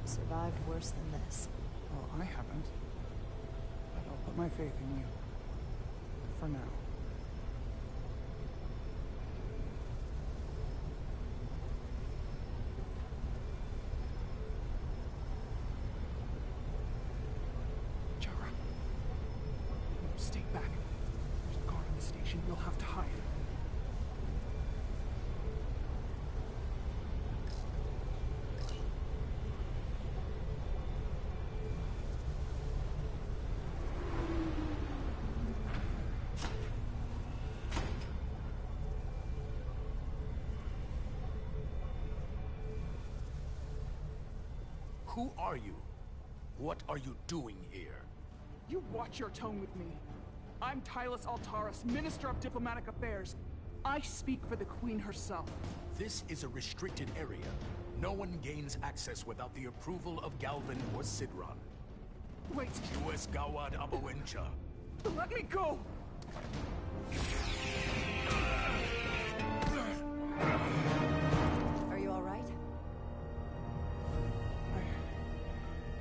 I've survived worse than this. Well, I haven't. But I'll put my faith in you. For now. Jara. No, stay back. There's a guard on the station. You'll have to hide. Who are you? What are you doing here? You watch your tone with me. I'm Tylus Altaris, Minister of Diplomatic Affairs. I speak for the Queen herself. This is a restricted area. No one gains access without the approval of Galvin or Sidron. Wait. US Gawad Abawencha. Let me go! Are you all right?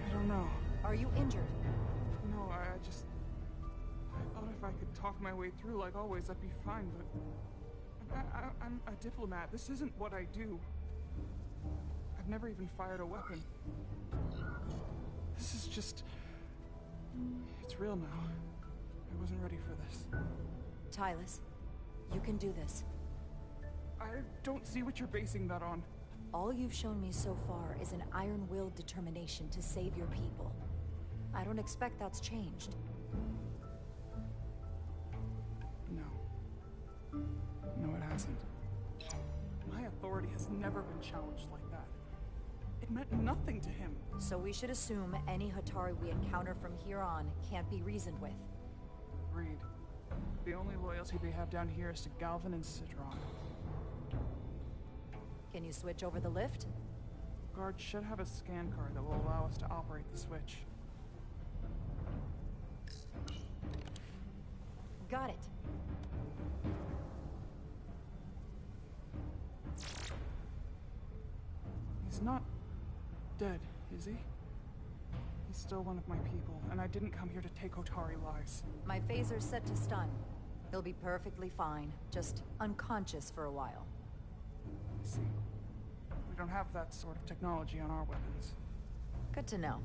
I don't know. Are you injured? No, I thought if I could talk my way through like always, I'd be fine, but... I'm a diplomat. This isn't what I do. I've never even fired a weapon. This is just... It's real now. I wasn't ready for this. Tylus, you can do this. I don't see what you're basing that on. All you've shown me so far is an iron-willed determination to save your people. I don't expect that's changed. No. No, it hasn't. My authority has never been challenged like that. It meant nothing to him. So we should assume any Hatari we encounter from here on can't be reasoned with. Agreed. The only loyalty they have down here is to Galvin and Sidron. Can you switch over the lift? Guard should have a scan card that will allow us to operate the switch. Got it. He's not dead, is he? He's still one of my people, and I didn't come here to take Otari lives. My phaser's set to stun. He'll be perfectly fine, just unconscious for a while. I see. We don't have that sort of technology on our weapons. Good to know.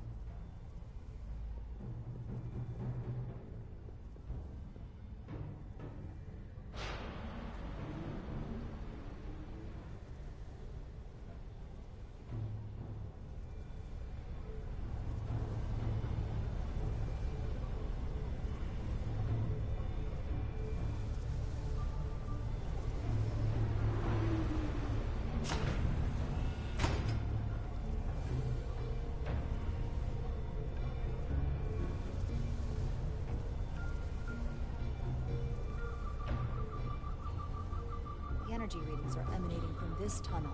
Energy readings are emanating from this tunnel.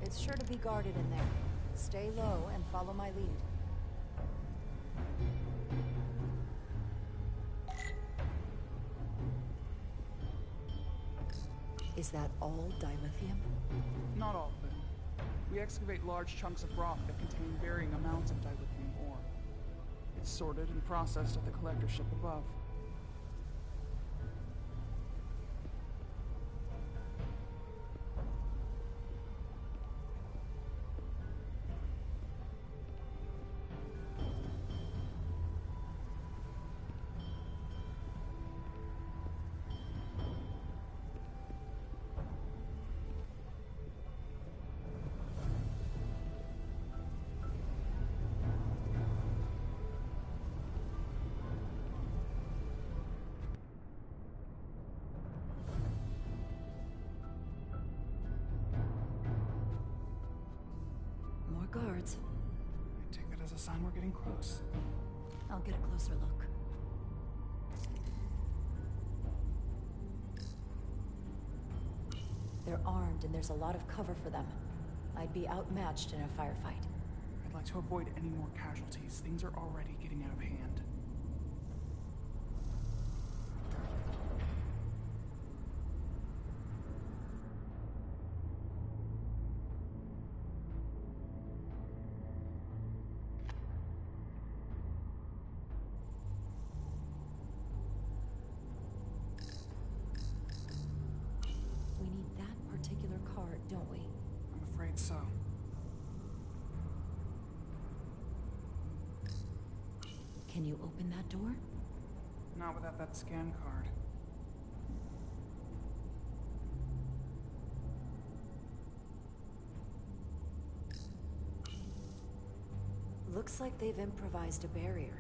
It's sure to be guarded in there. Stay low and follow my lead. Is that all dilithium? Not all of it. We excavate large chunks of rock that contain varying amounts of dilithium ore. It's sorted and processed at the collector ship above. Guards. I take that as a sign we're getting close. I'll get a closer look. They're armed and there's a lot of cover for them. I'd be outmatched in a firefight. I'd like to avoid any more casualties. Things are already getting out of hand. We need that particular card, don't we? I'm afraid so. Can you open that door? Not without that scan card. Looks like they've improvised a barrier.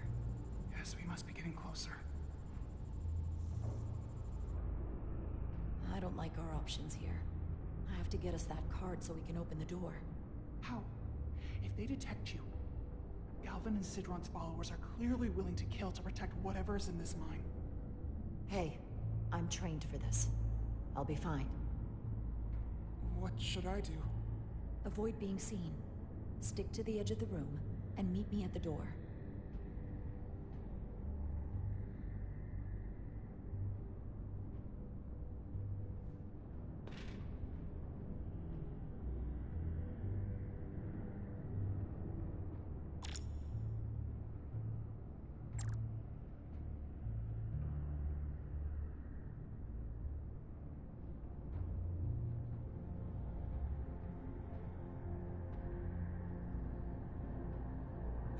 Yes, we must be getting closer. I don't like our options here. I have to get us that card so we can open the door. How? If they detect you, Galvin and Sidron's followers are clearly willing to kill to protect whatever's in this mine. Hey, I'm trained for this. I'll be fine. What should I do? Avoid being seen. Stick to the edge of the room, and meet me at the door.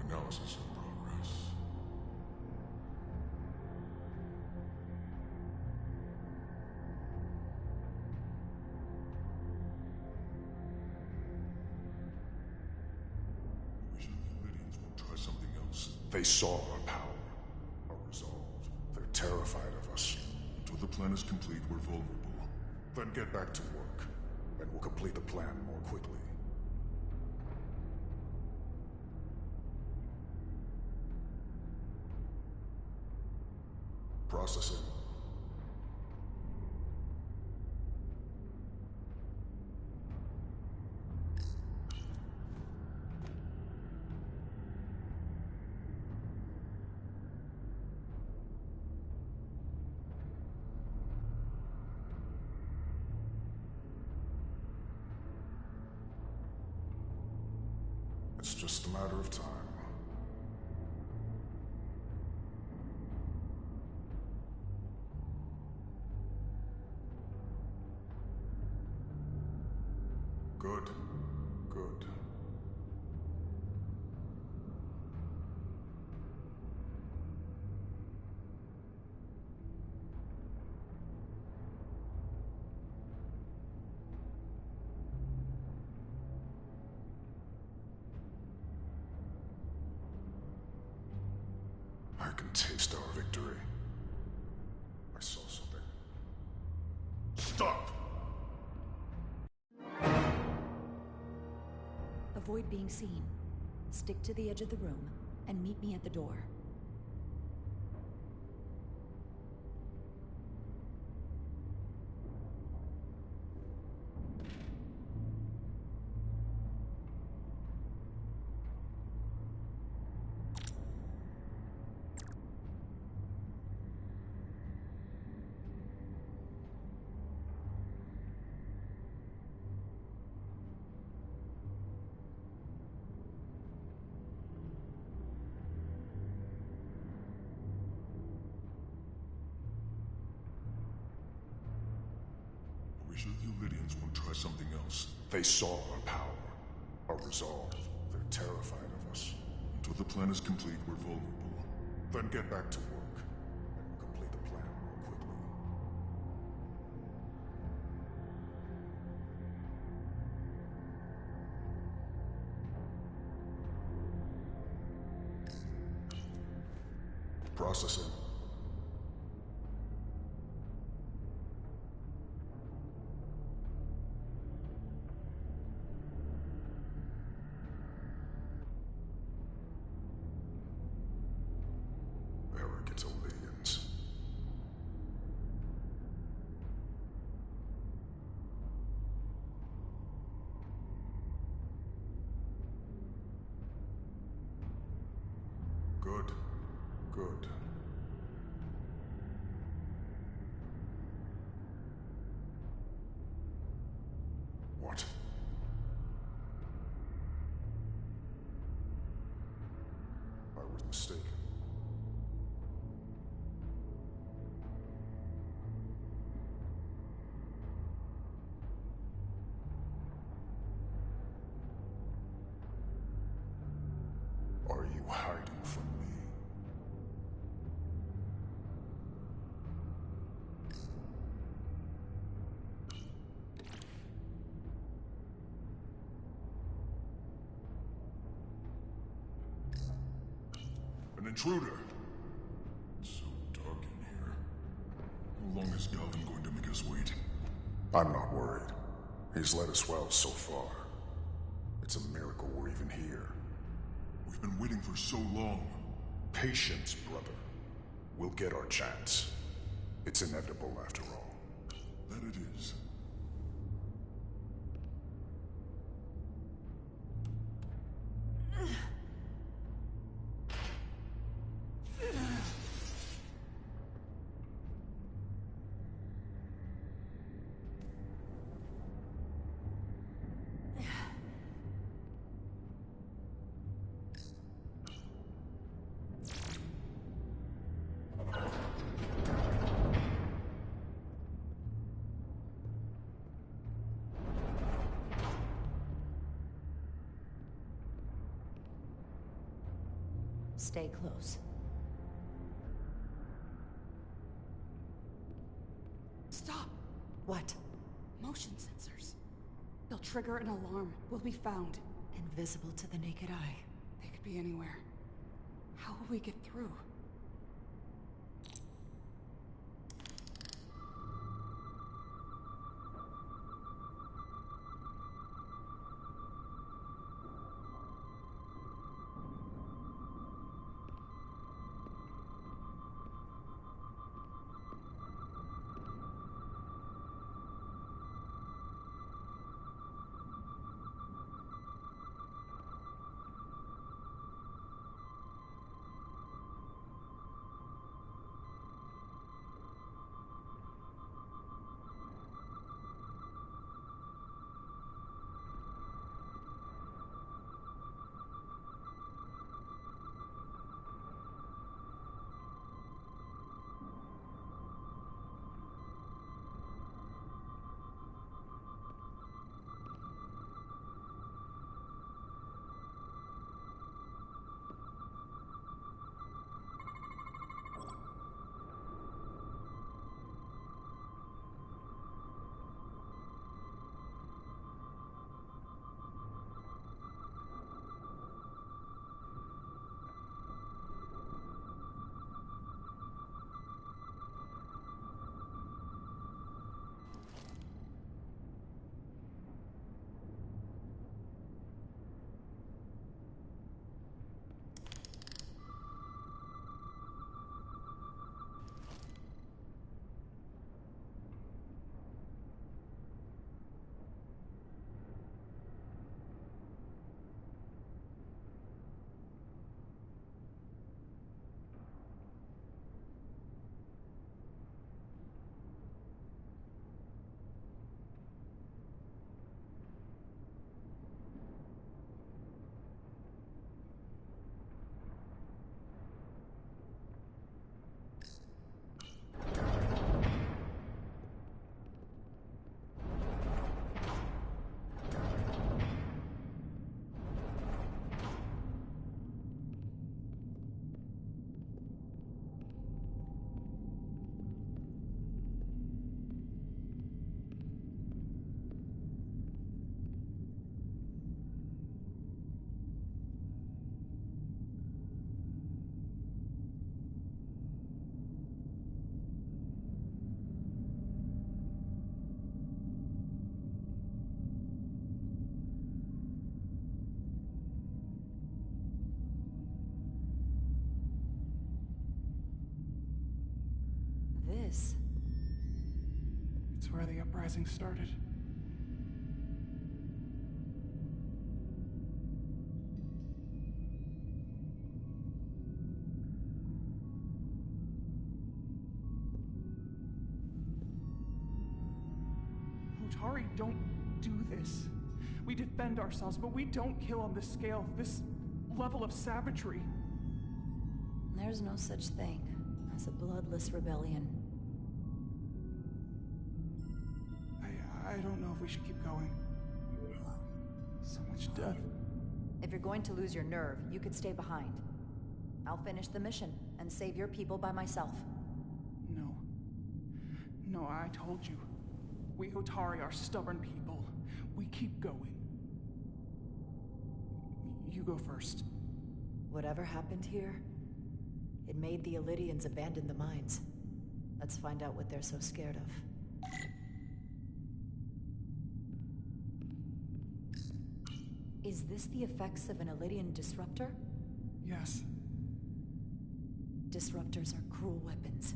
Analysis in progress. We should the Lydians won't try something else. They saw our power, our resolve. They're terrified of us. Until the plan is complete, we're vulnerable. Then get back to work, and we'll complete the plan more quickly. Processing. It's just a matter of time. Good. Good. I can taste our victory. I saw something. Stop! Avoid being seen. Stick to the edge of the room, and meet me at the door. We sure the Lydians won't try something else. They saw our power, our resolve. They're terrified of us. Until the plan is complete, we're vulnerable. Then get back to work, and we'll complete the plan more quickly. Processing. Good. What? I was mistaken. Are you hiding from me? An intruder! It's so dark in here. How long is Galvin going to make us wait? I'm not worried. He's led us well so far. It's a miracle we're even here. We've been waiting for so long. Patience, brother. We'll get our chance. It's inevitable after all. That it is. Stay close. Stop! What? Motion sensors. They'll trigger an alarm. We'll be found. Invisible to the naked eye. They could be anywhere. How will we get through? This? It's where the uprising started. Hotari don't do this. We defend ourselves, but we don't kill on this scale, this level of savagery. There's no such thing as a bloodless rebellion. I don't know if we should keep going. So much death. If you're going to lose your nerve, you could stay behind. I'll finish the mission and save your people by myself. No. No, I told you. We Hotari are stubborn people. We keep going. You go first. Whatever happened here, it made the Elydians abandon the mines. Let's find out what they're so scared of. Is this the effects of an Elydian disruptor? Yes. Disruptors are cruel weapons.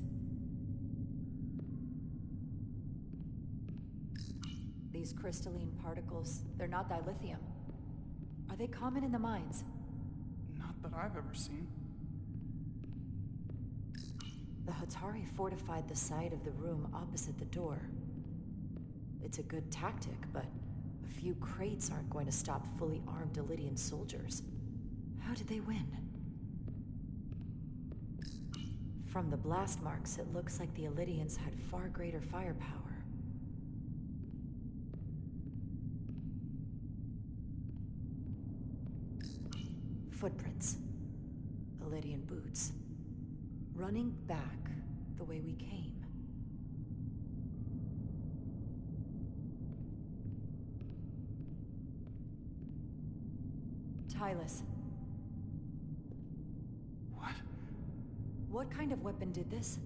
These crystalline particles, they're not dilithium. Are they common in the mines? Not that I've ever seen. The Hotari fortified the side of the room opposite the door. It's a good tactic, but a few crates aren't going to stop fully armed Elydian soldiers. How did they win? From the blast marks, it looks like the Elydians had far greater firepower. Footprints. Elydian boots. Running back the way we came. Tylus. What? What kind of weapon did this?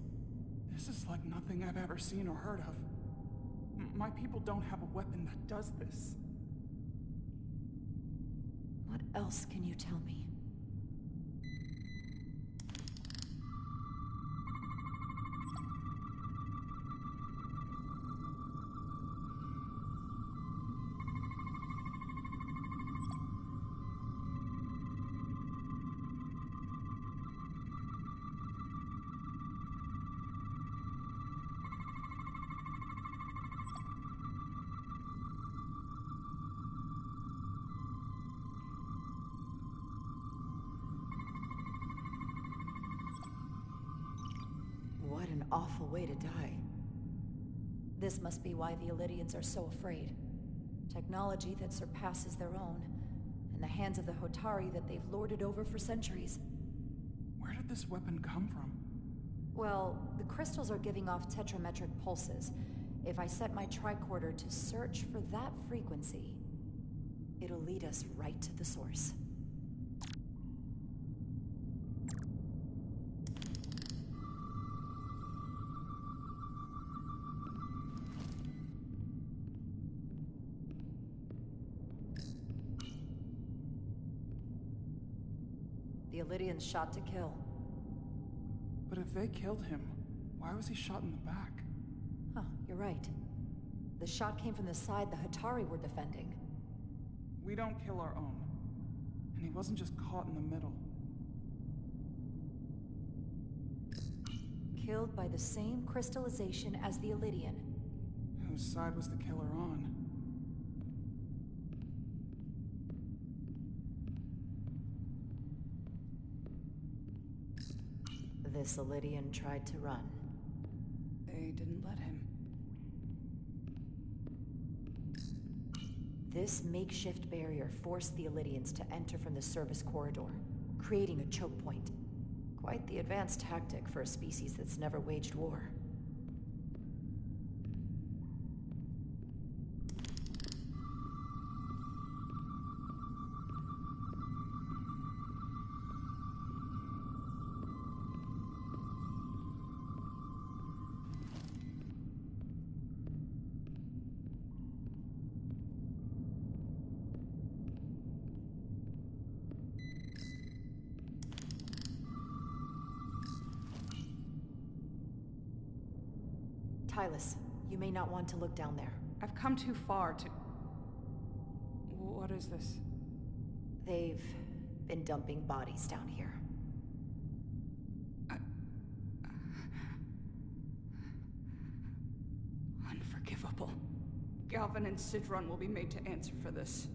This is like nothing I've ever seen or heard of. My people don't have a weapon that does this. What else can you tell me? What an awful way to die. This must be why the Elydians are so afraid. Technology that surpasses their own, in the hands of the Hotari that they've lorded over for centuries. Where did this weapon come from? Well, the crystals are giving off tetrametric pulses. If I set my tricorder to search for that frequency, it'll lead us right to the source. The Elydians shot to kill. But if they killed him, why was he shot in the back? Huh, you're right. The shot came from the side the Hotari were defending. We don't kill our own. And he wasn't just caught in the middle. Killed by the same crystallization as the Elydian. Whose side was the killer on? This Elydian tried to run. They didn't let him. This makeshift barrier forced the Elydians to enter from the service corridor, creating a choke point. Quite the advanced tactic for a species that's never waged war. Tylus, you may not want to look down there. I've come too far to... What is this? They've been dumping bodies down here. Unforgivable. Galvin and Sidron will be made to answer for this.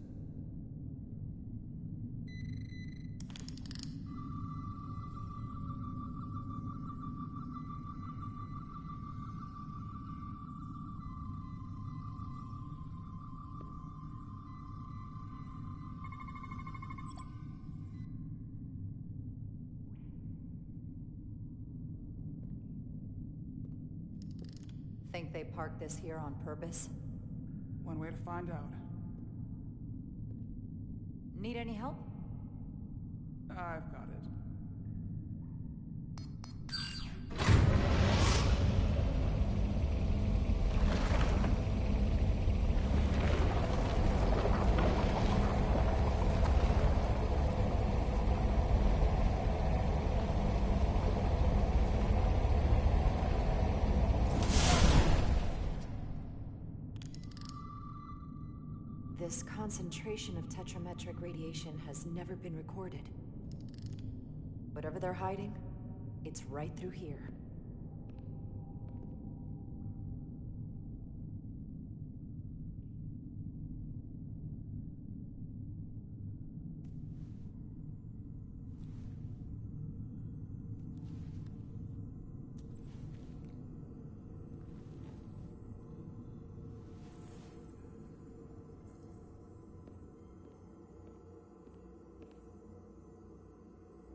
Think they parked this here on purpose? One way to find out. Need any help? I've got it. This concentration of tetrametric radiation has never been recorded. Whatever they're hiding, it's right through here.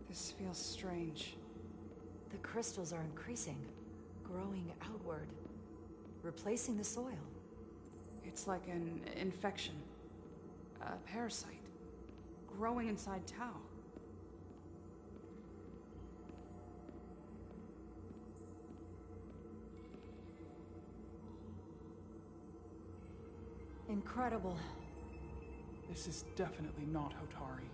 This feels strange. The crystals are increasing, growing outward, replacing the soil. It's like an infection. A parasite. Growing inside Tau. Incredible. This is definitely not Hotari.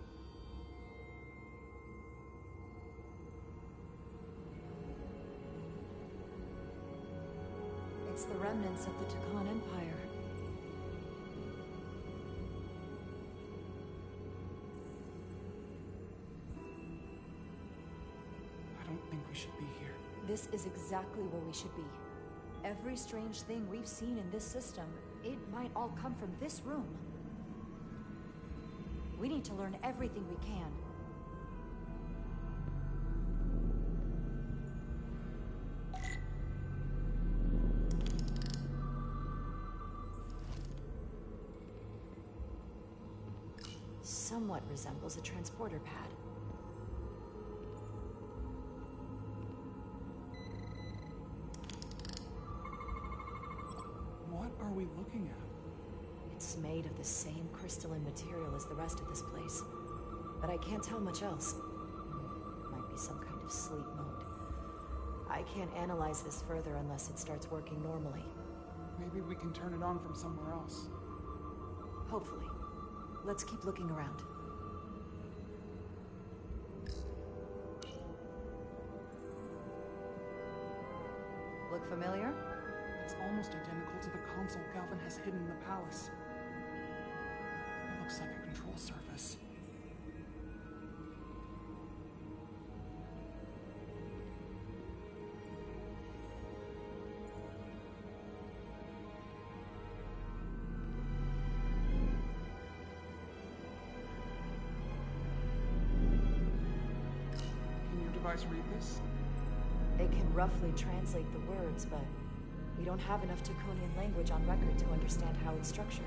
It's the remnants of the Takan Empire. I don't think we should be here. This is exactly where we should be. Every strange thing we've seen in this system, it might all come from this room. We need to learn everything we can. Somewhat resembles a transporter pad. What are we looking at? It's made of the same crystalline material as the rest of this place. But I can't tell much else. Might be some kind of sleep mode. I can't analyze this further unless it starts working normally. Maybe we can turn it on from somewhere else. Hopefully. Let's keep looking around. Look familiar? It's almost identical to the console Galvin has hidden in the palace. It looks like a control surface. Can your device read this? It can roughly translate the words, but we don't have enough Taconian language on record to understand how it's structured.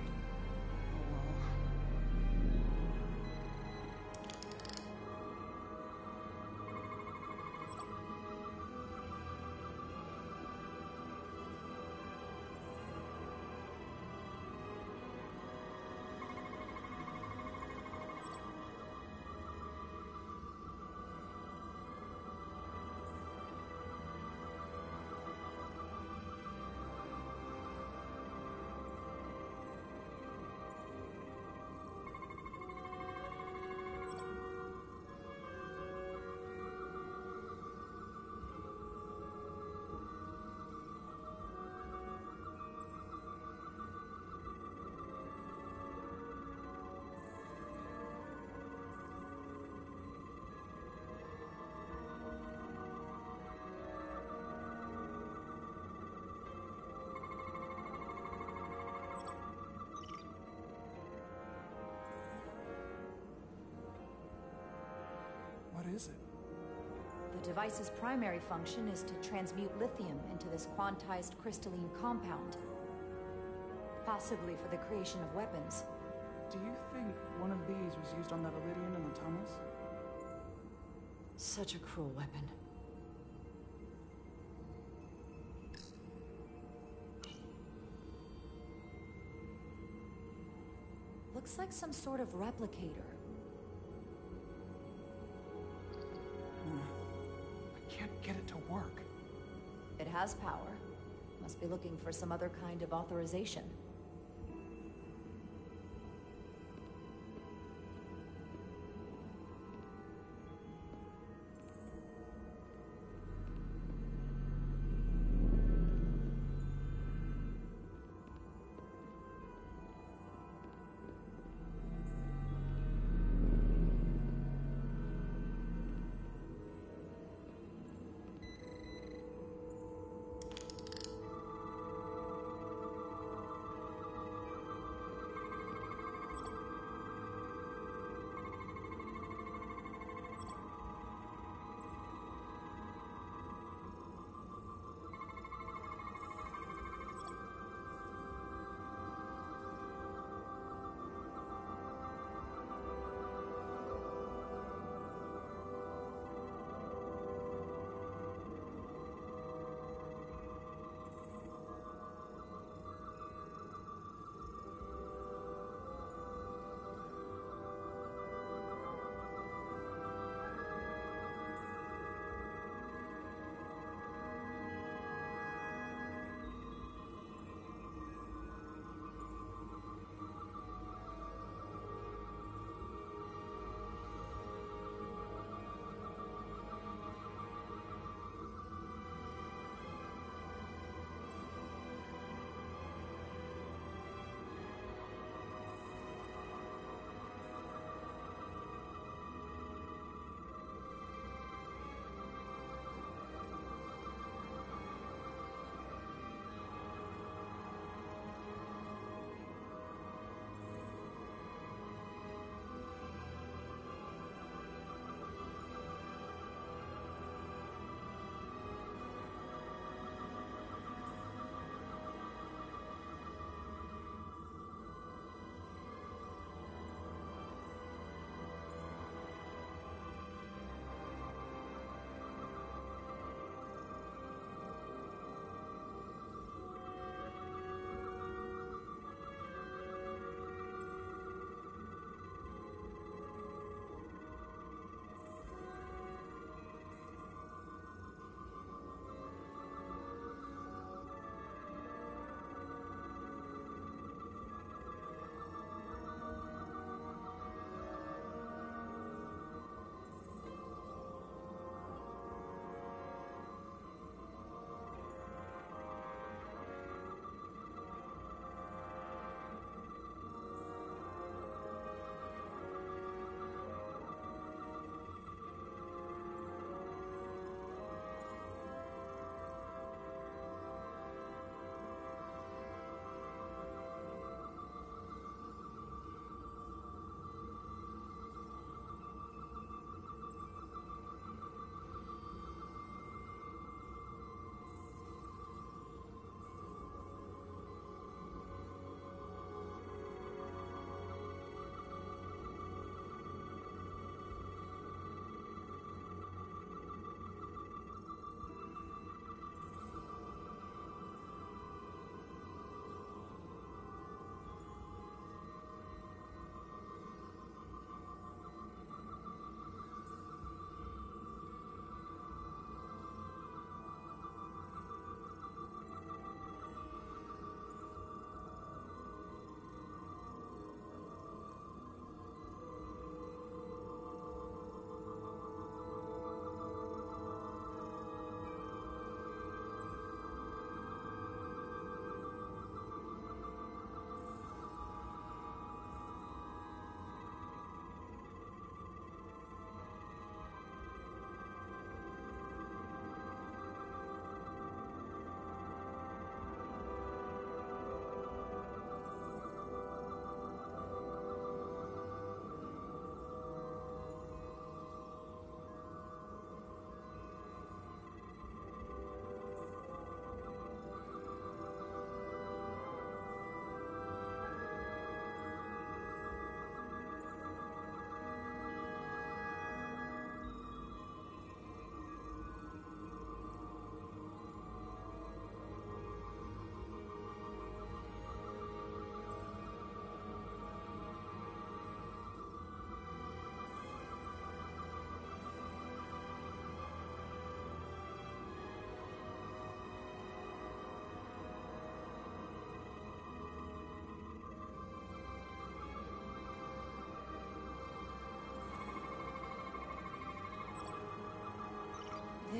is it? The device's primary function is to transmute lithium into this quantized crystalline compound. Possibly for the creation of weapons. Do you think one of these was used on that Iridian in the tunnels? Such a cruel weapon. Looks like some sort of replicator. I can't get it to work. It has power. Must be looking for some other kind of authorization.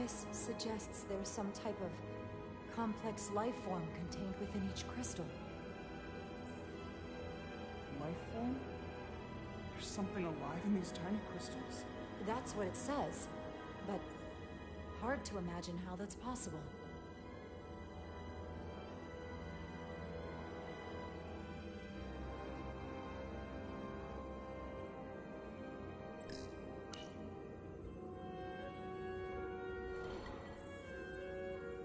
This suggests there's some type of complex life form contained within each crystal. Life form? There's something alive in these tiny crystals? That's what it says, but hard to imagine how that's possible.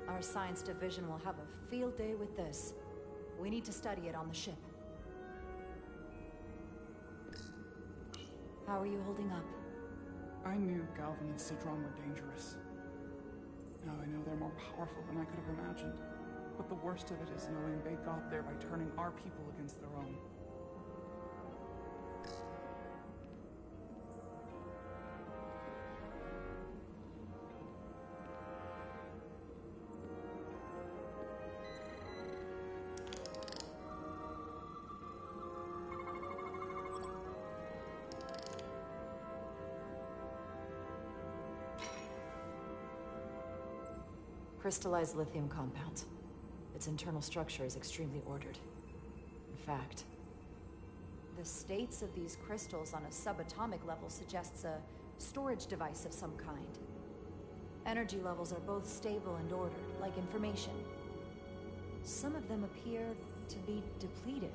Our science division will have a field day with this. We need to study it on the ship. How are you holding up? I knew Galvin and Sidron were dangerous. Now I know they're more powerful than I could have imagined. But the worst of it is knowing they got there by turning our people against their own. Crystallized lithium compound. Its internal structure is extremely ordered. In fact, the states of these crystals on a subatomic level suggests a storage device of some kind. Energy levels are both stable and ordered, like information. Some of them appear to be depleted.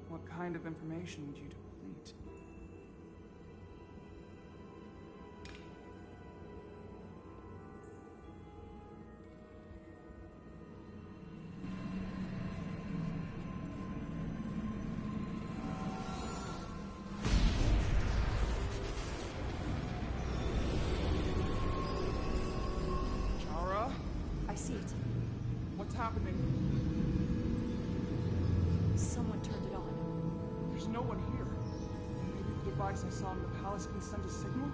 What kind of information would you deplete? I see it. What's happening? Someone turned it on. There's no one here. Maybe the device I saw in the palace can send a signal?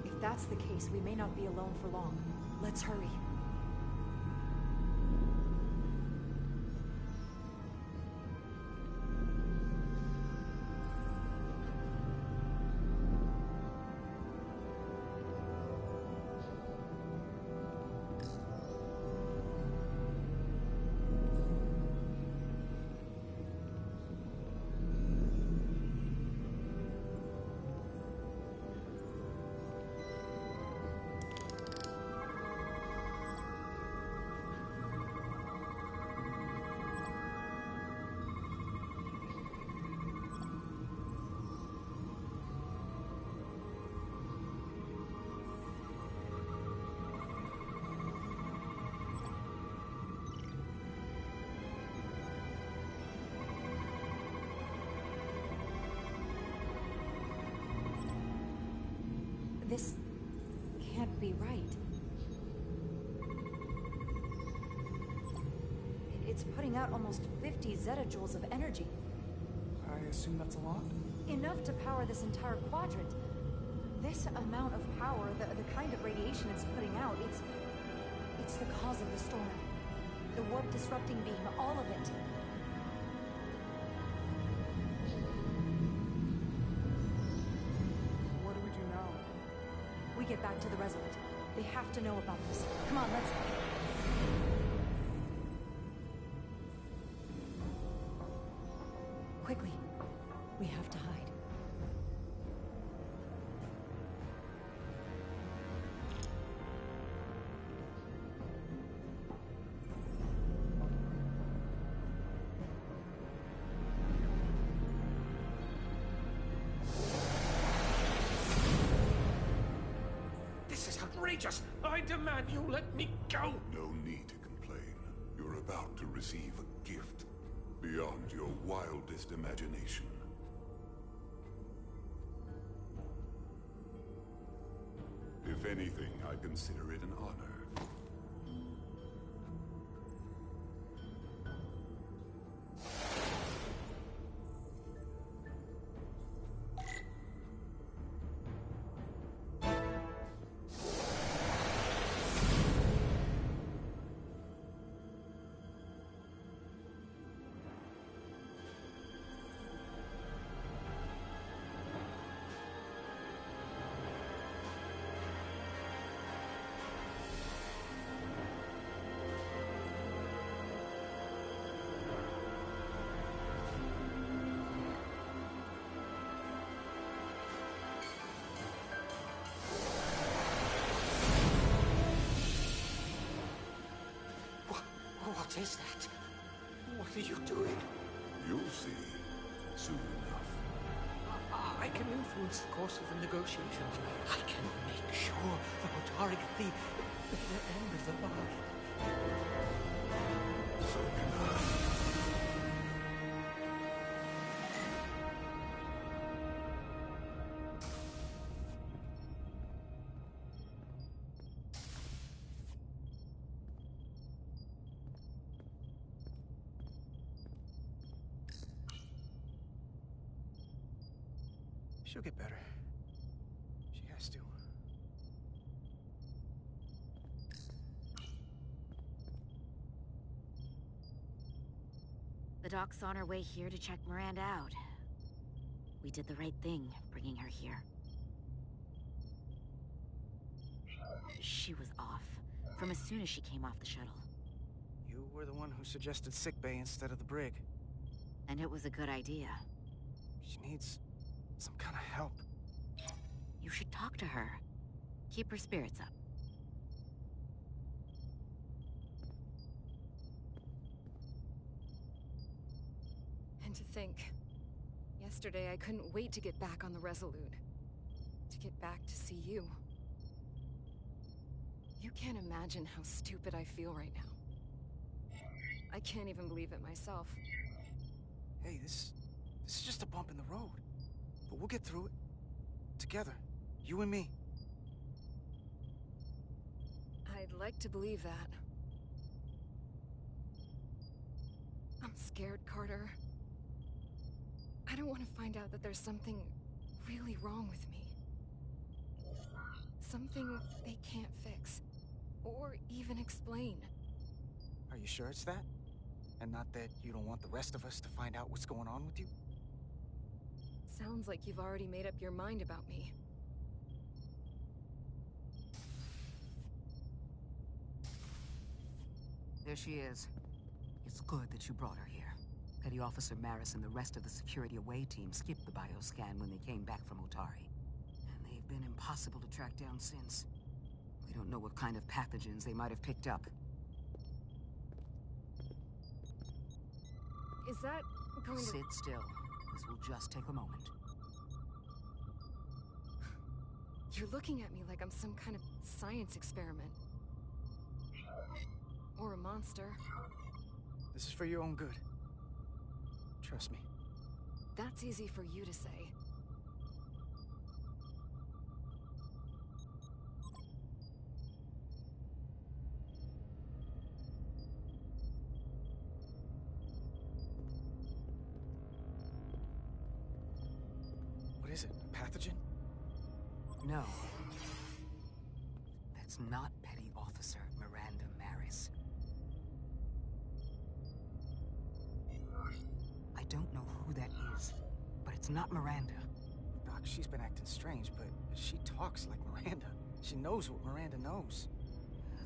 If that's the case, we may not be alone for long. Let's hurry. This can't be right. It's putting out almost 50 zettajoules of energy. I assume that's a lot? Enough to power this entire quadrant. This amount of power, the kind of radiation it's putting out, it's the cause of the storm. The warp disrupting beam, all of it. What do we do now? We get back to the Resolute. They have to know about this. Come on, let's... Quickly. We have to hide. This is outrageous! I demand you let me go! No need to complain. You're about to receive a gift beyond your wildest imagination. If anything, I consider it an honor. What is that? What are you doing? You'll see soon enough. I can influence the course of the negotiations. I can make sure the Hotari get the better end of the bargain. So can I. She'll get better. She has to. The doc's on her way here to check Miranda out. We did the right thing, bringing her here. She was off, from as soon as she came off the shuttle. You were the one who suggested sickbay instead of the brig. And it was a good idea. She needs some kind of help. You should talk to her. Keep her spirits up. And to think, yesterday I couldn't wait to get back on the Resolute. To get back to see you. You can't imagine how stupid I feel right now. I can't even believe it myself. Hey, this is just a bump in the road. But we'll get through it. Together. You and me. I'd like to believe that. I'm scared, Carter. I don't want to find out that there's something really wrong with me. Something they can't fix. Or even explain. Are you sure it's that? And not that you don't want the rest of us to find out what's going on with you? Sounds like you've already made up your mind about me. There she is. It's good that you brought her here. Petty Officer Maris and the rest of the security away team skipped the bioscan when they came back from Otari. And they've been impossible to track down since. We don't know what kind of pathogens they might have picked up. Is that going to... Sit still. This will just take a moment. You're looking at me like I'm some kind of science experiment. Or a monster. This is for your own good. Trust me. That's easy for you to say. What is it? A pathogen? No. That's not Petty Officer Miranda Maris. I don't know who that is, but it's not Miranda. Doc, she's been acting strange, but she talks like Miranda. She knows what Miranda knows.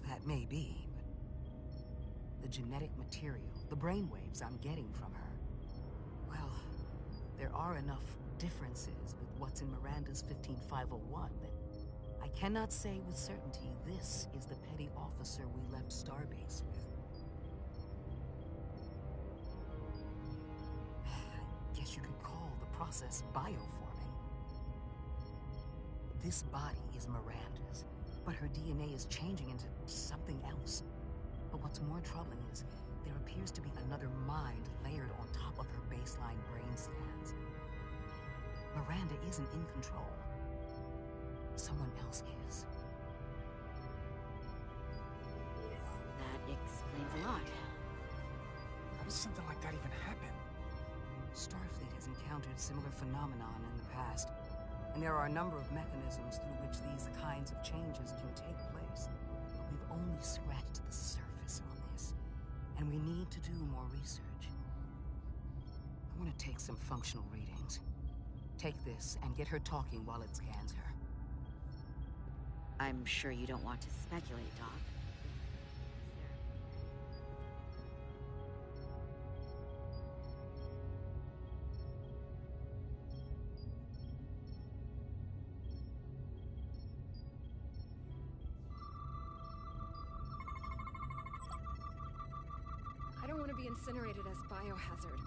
That may be, but the genetic material, the brainwaves I'm getting from her, well, there are enough differences with what's in Miranda's 15501 that I cannot say with certainty this is the petty officer we left Starbase with. I guess you could call the process bioforming. This body is Miranda's, but her DNA is changing into something else. But what's more troubling is there appears to be another mind layered on top of her baseline brain scans. Miranda isn't in control. Someone else is. That explains a lot. How does something like that even happen? Starfleet has encountered similar phenomenon in the past, and there are a number of mechanisms through which these kinds of changes can take place. But we've only scratched the surface on this, and we need to do more research. I want to take some functional readings. Take this and get her talking while it scans her. I'm sure you don't want to speculate, Doc. be incinerated as biohazard.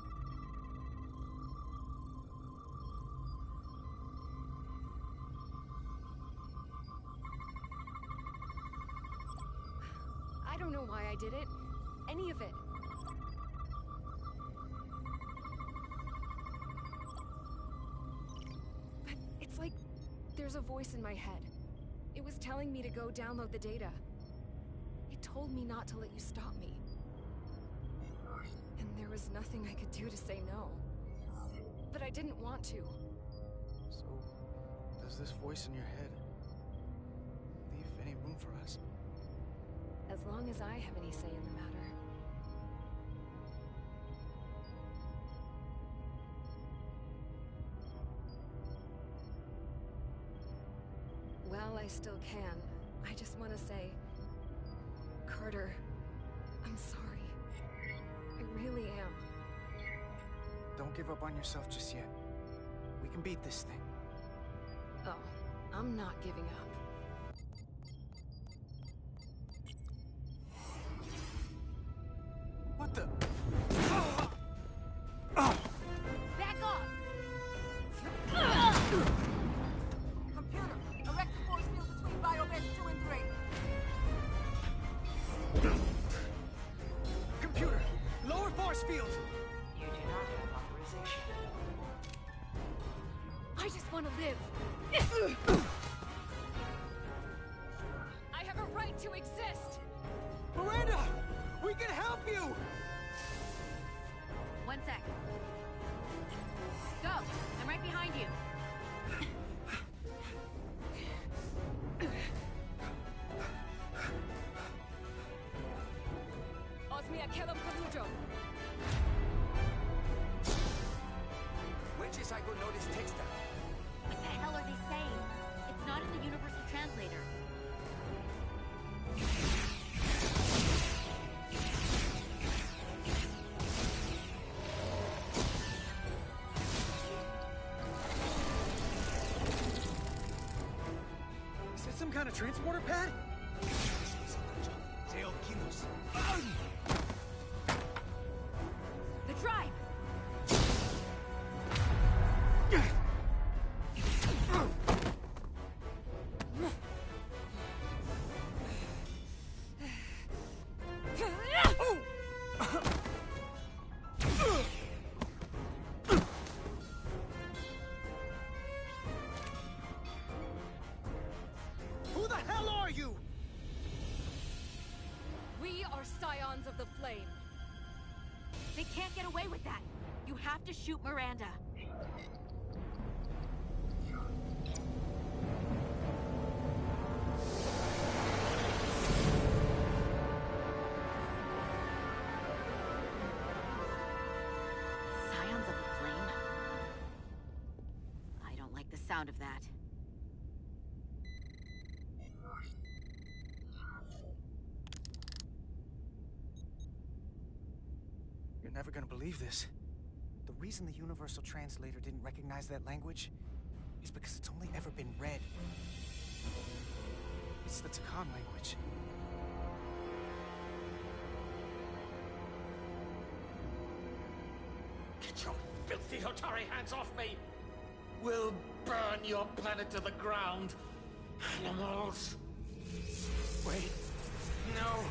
I don't know why I did it. Any of it. But it's like there's a voice in my head. It was telling me to go download the data. It told me not to let you stop me. And there was nothing I could do to say no. But I didn't want to. So, does this voice in your head leave any room for us? As long as I have any say in the matter. Well, I still can. I just want to say, Carter, I'm sorry. I really am. Don't give up on yourself just yet. We can beat this thing. Oh, I'm not giving up. What the? Back off! Computer, erect the force field between biobeds 2 and 3. Computer, lower force field! You do not have authorization. I just want to live. I have a right to exist. Miranda! We can help you! 1 sec. Go! I'm right behind you. Osmia Kellam Kalujo. Wedges I go notice texta. What the hell are they saying? It's not in the Universal Translator. Is that some kind of transporter pad? The drive! Who the hell are you? We are Scions of the Flame. They can't get away with that. You have to shoot Miranda. Scions of the Flame? I don't like the sound of that. You're never gonna believe this. The reason the Universal Translator didn't recognize that language is because it's only ever been read. It's the Takan language. Get your filthy Hotari hands off me! We'll burn your planet to the ground. Animals. Wait. No.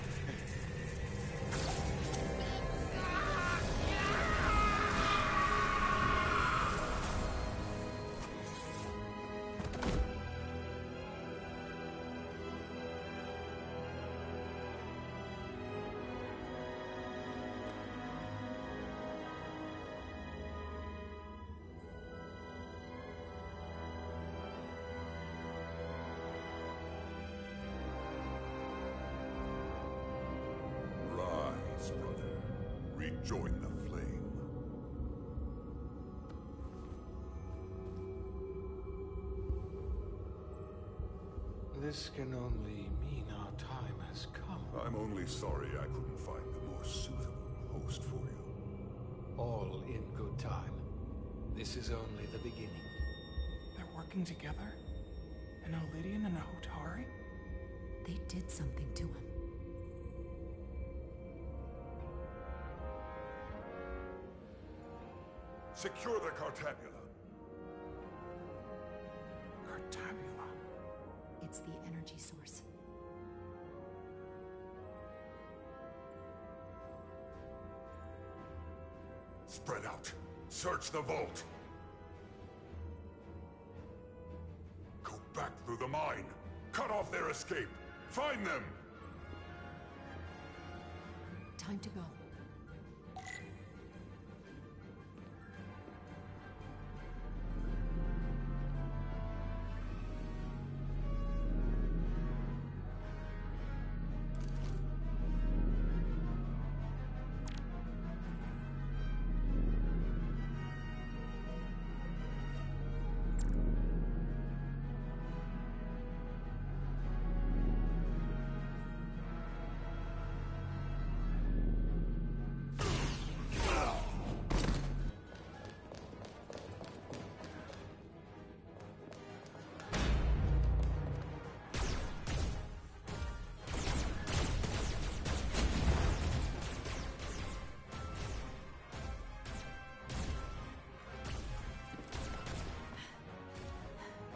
Rise, brother. Rejoin the flame. This can only mean our time has come. I'm only sorry I couldn't find the more suitable host for you. All in good time. This is only the beginning. They're working together? An Olidian and a Hotari? They did something to him. Secure the Cartabula. Cartabula? It's the energy source. Spread out. Search the vault. Go back through the mine. Cut off their escape. Find them! Time to go.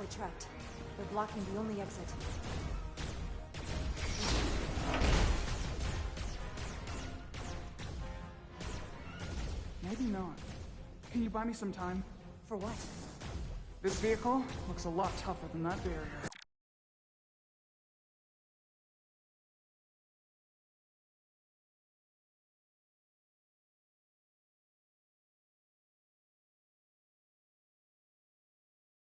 We're trapped. They're blocking the only exit. Maybe not. Can you buy me some time? For what? This vehicle looks a lot tougher than that barrier.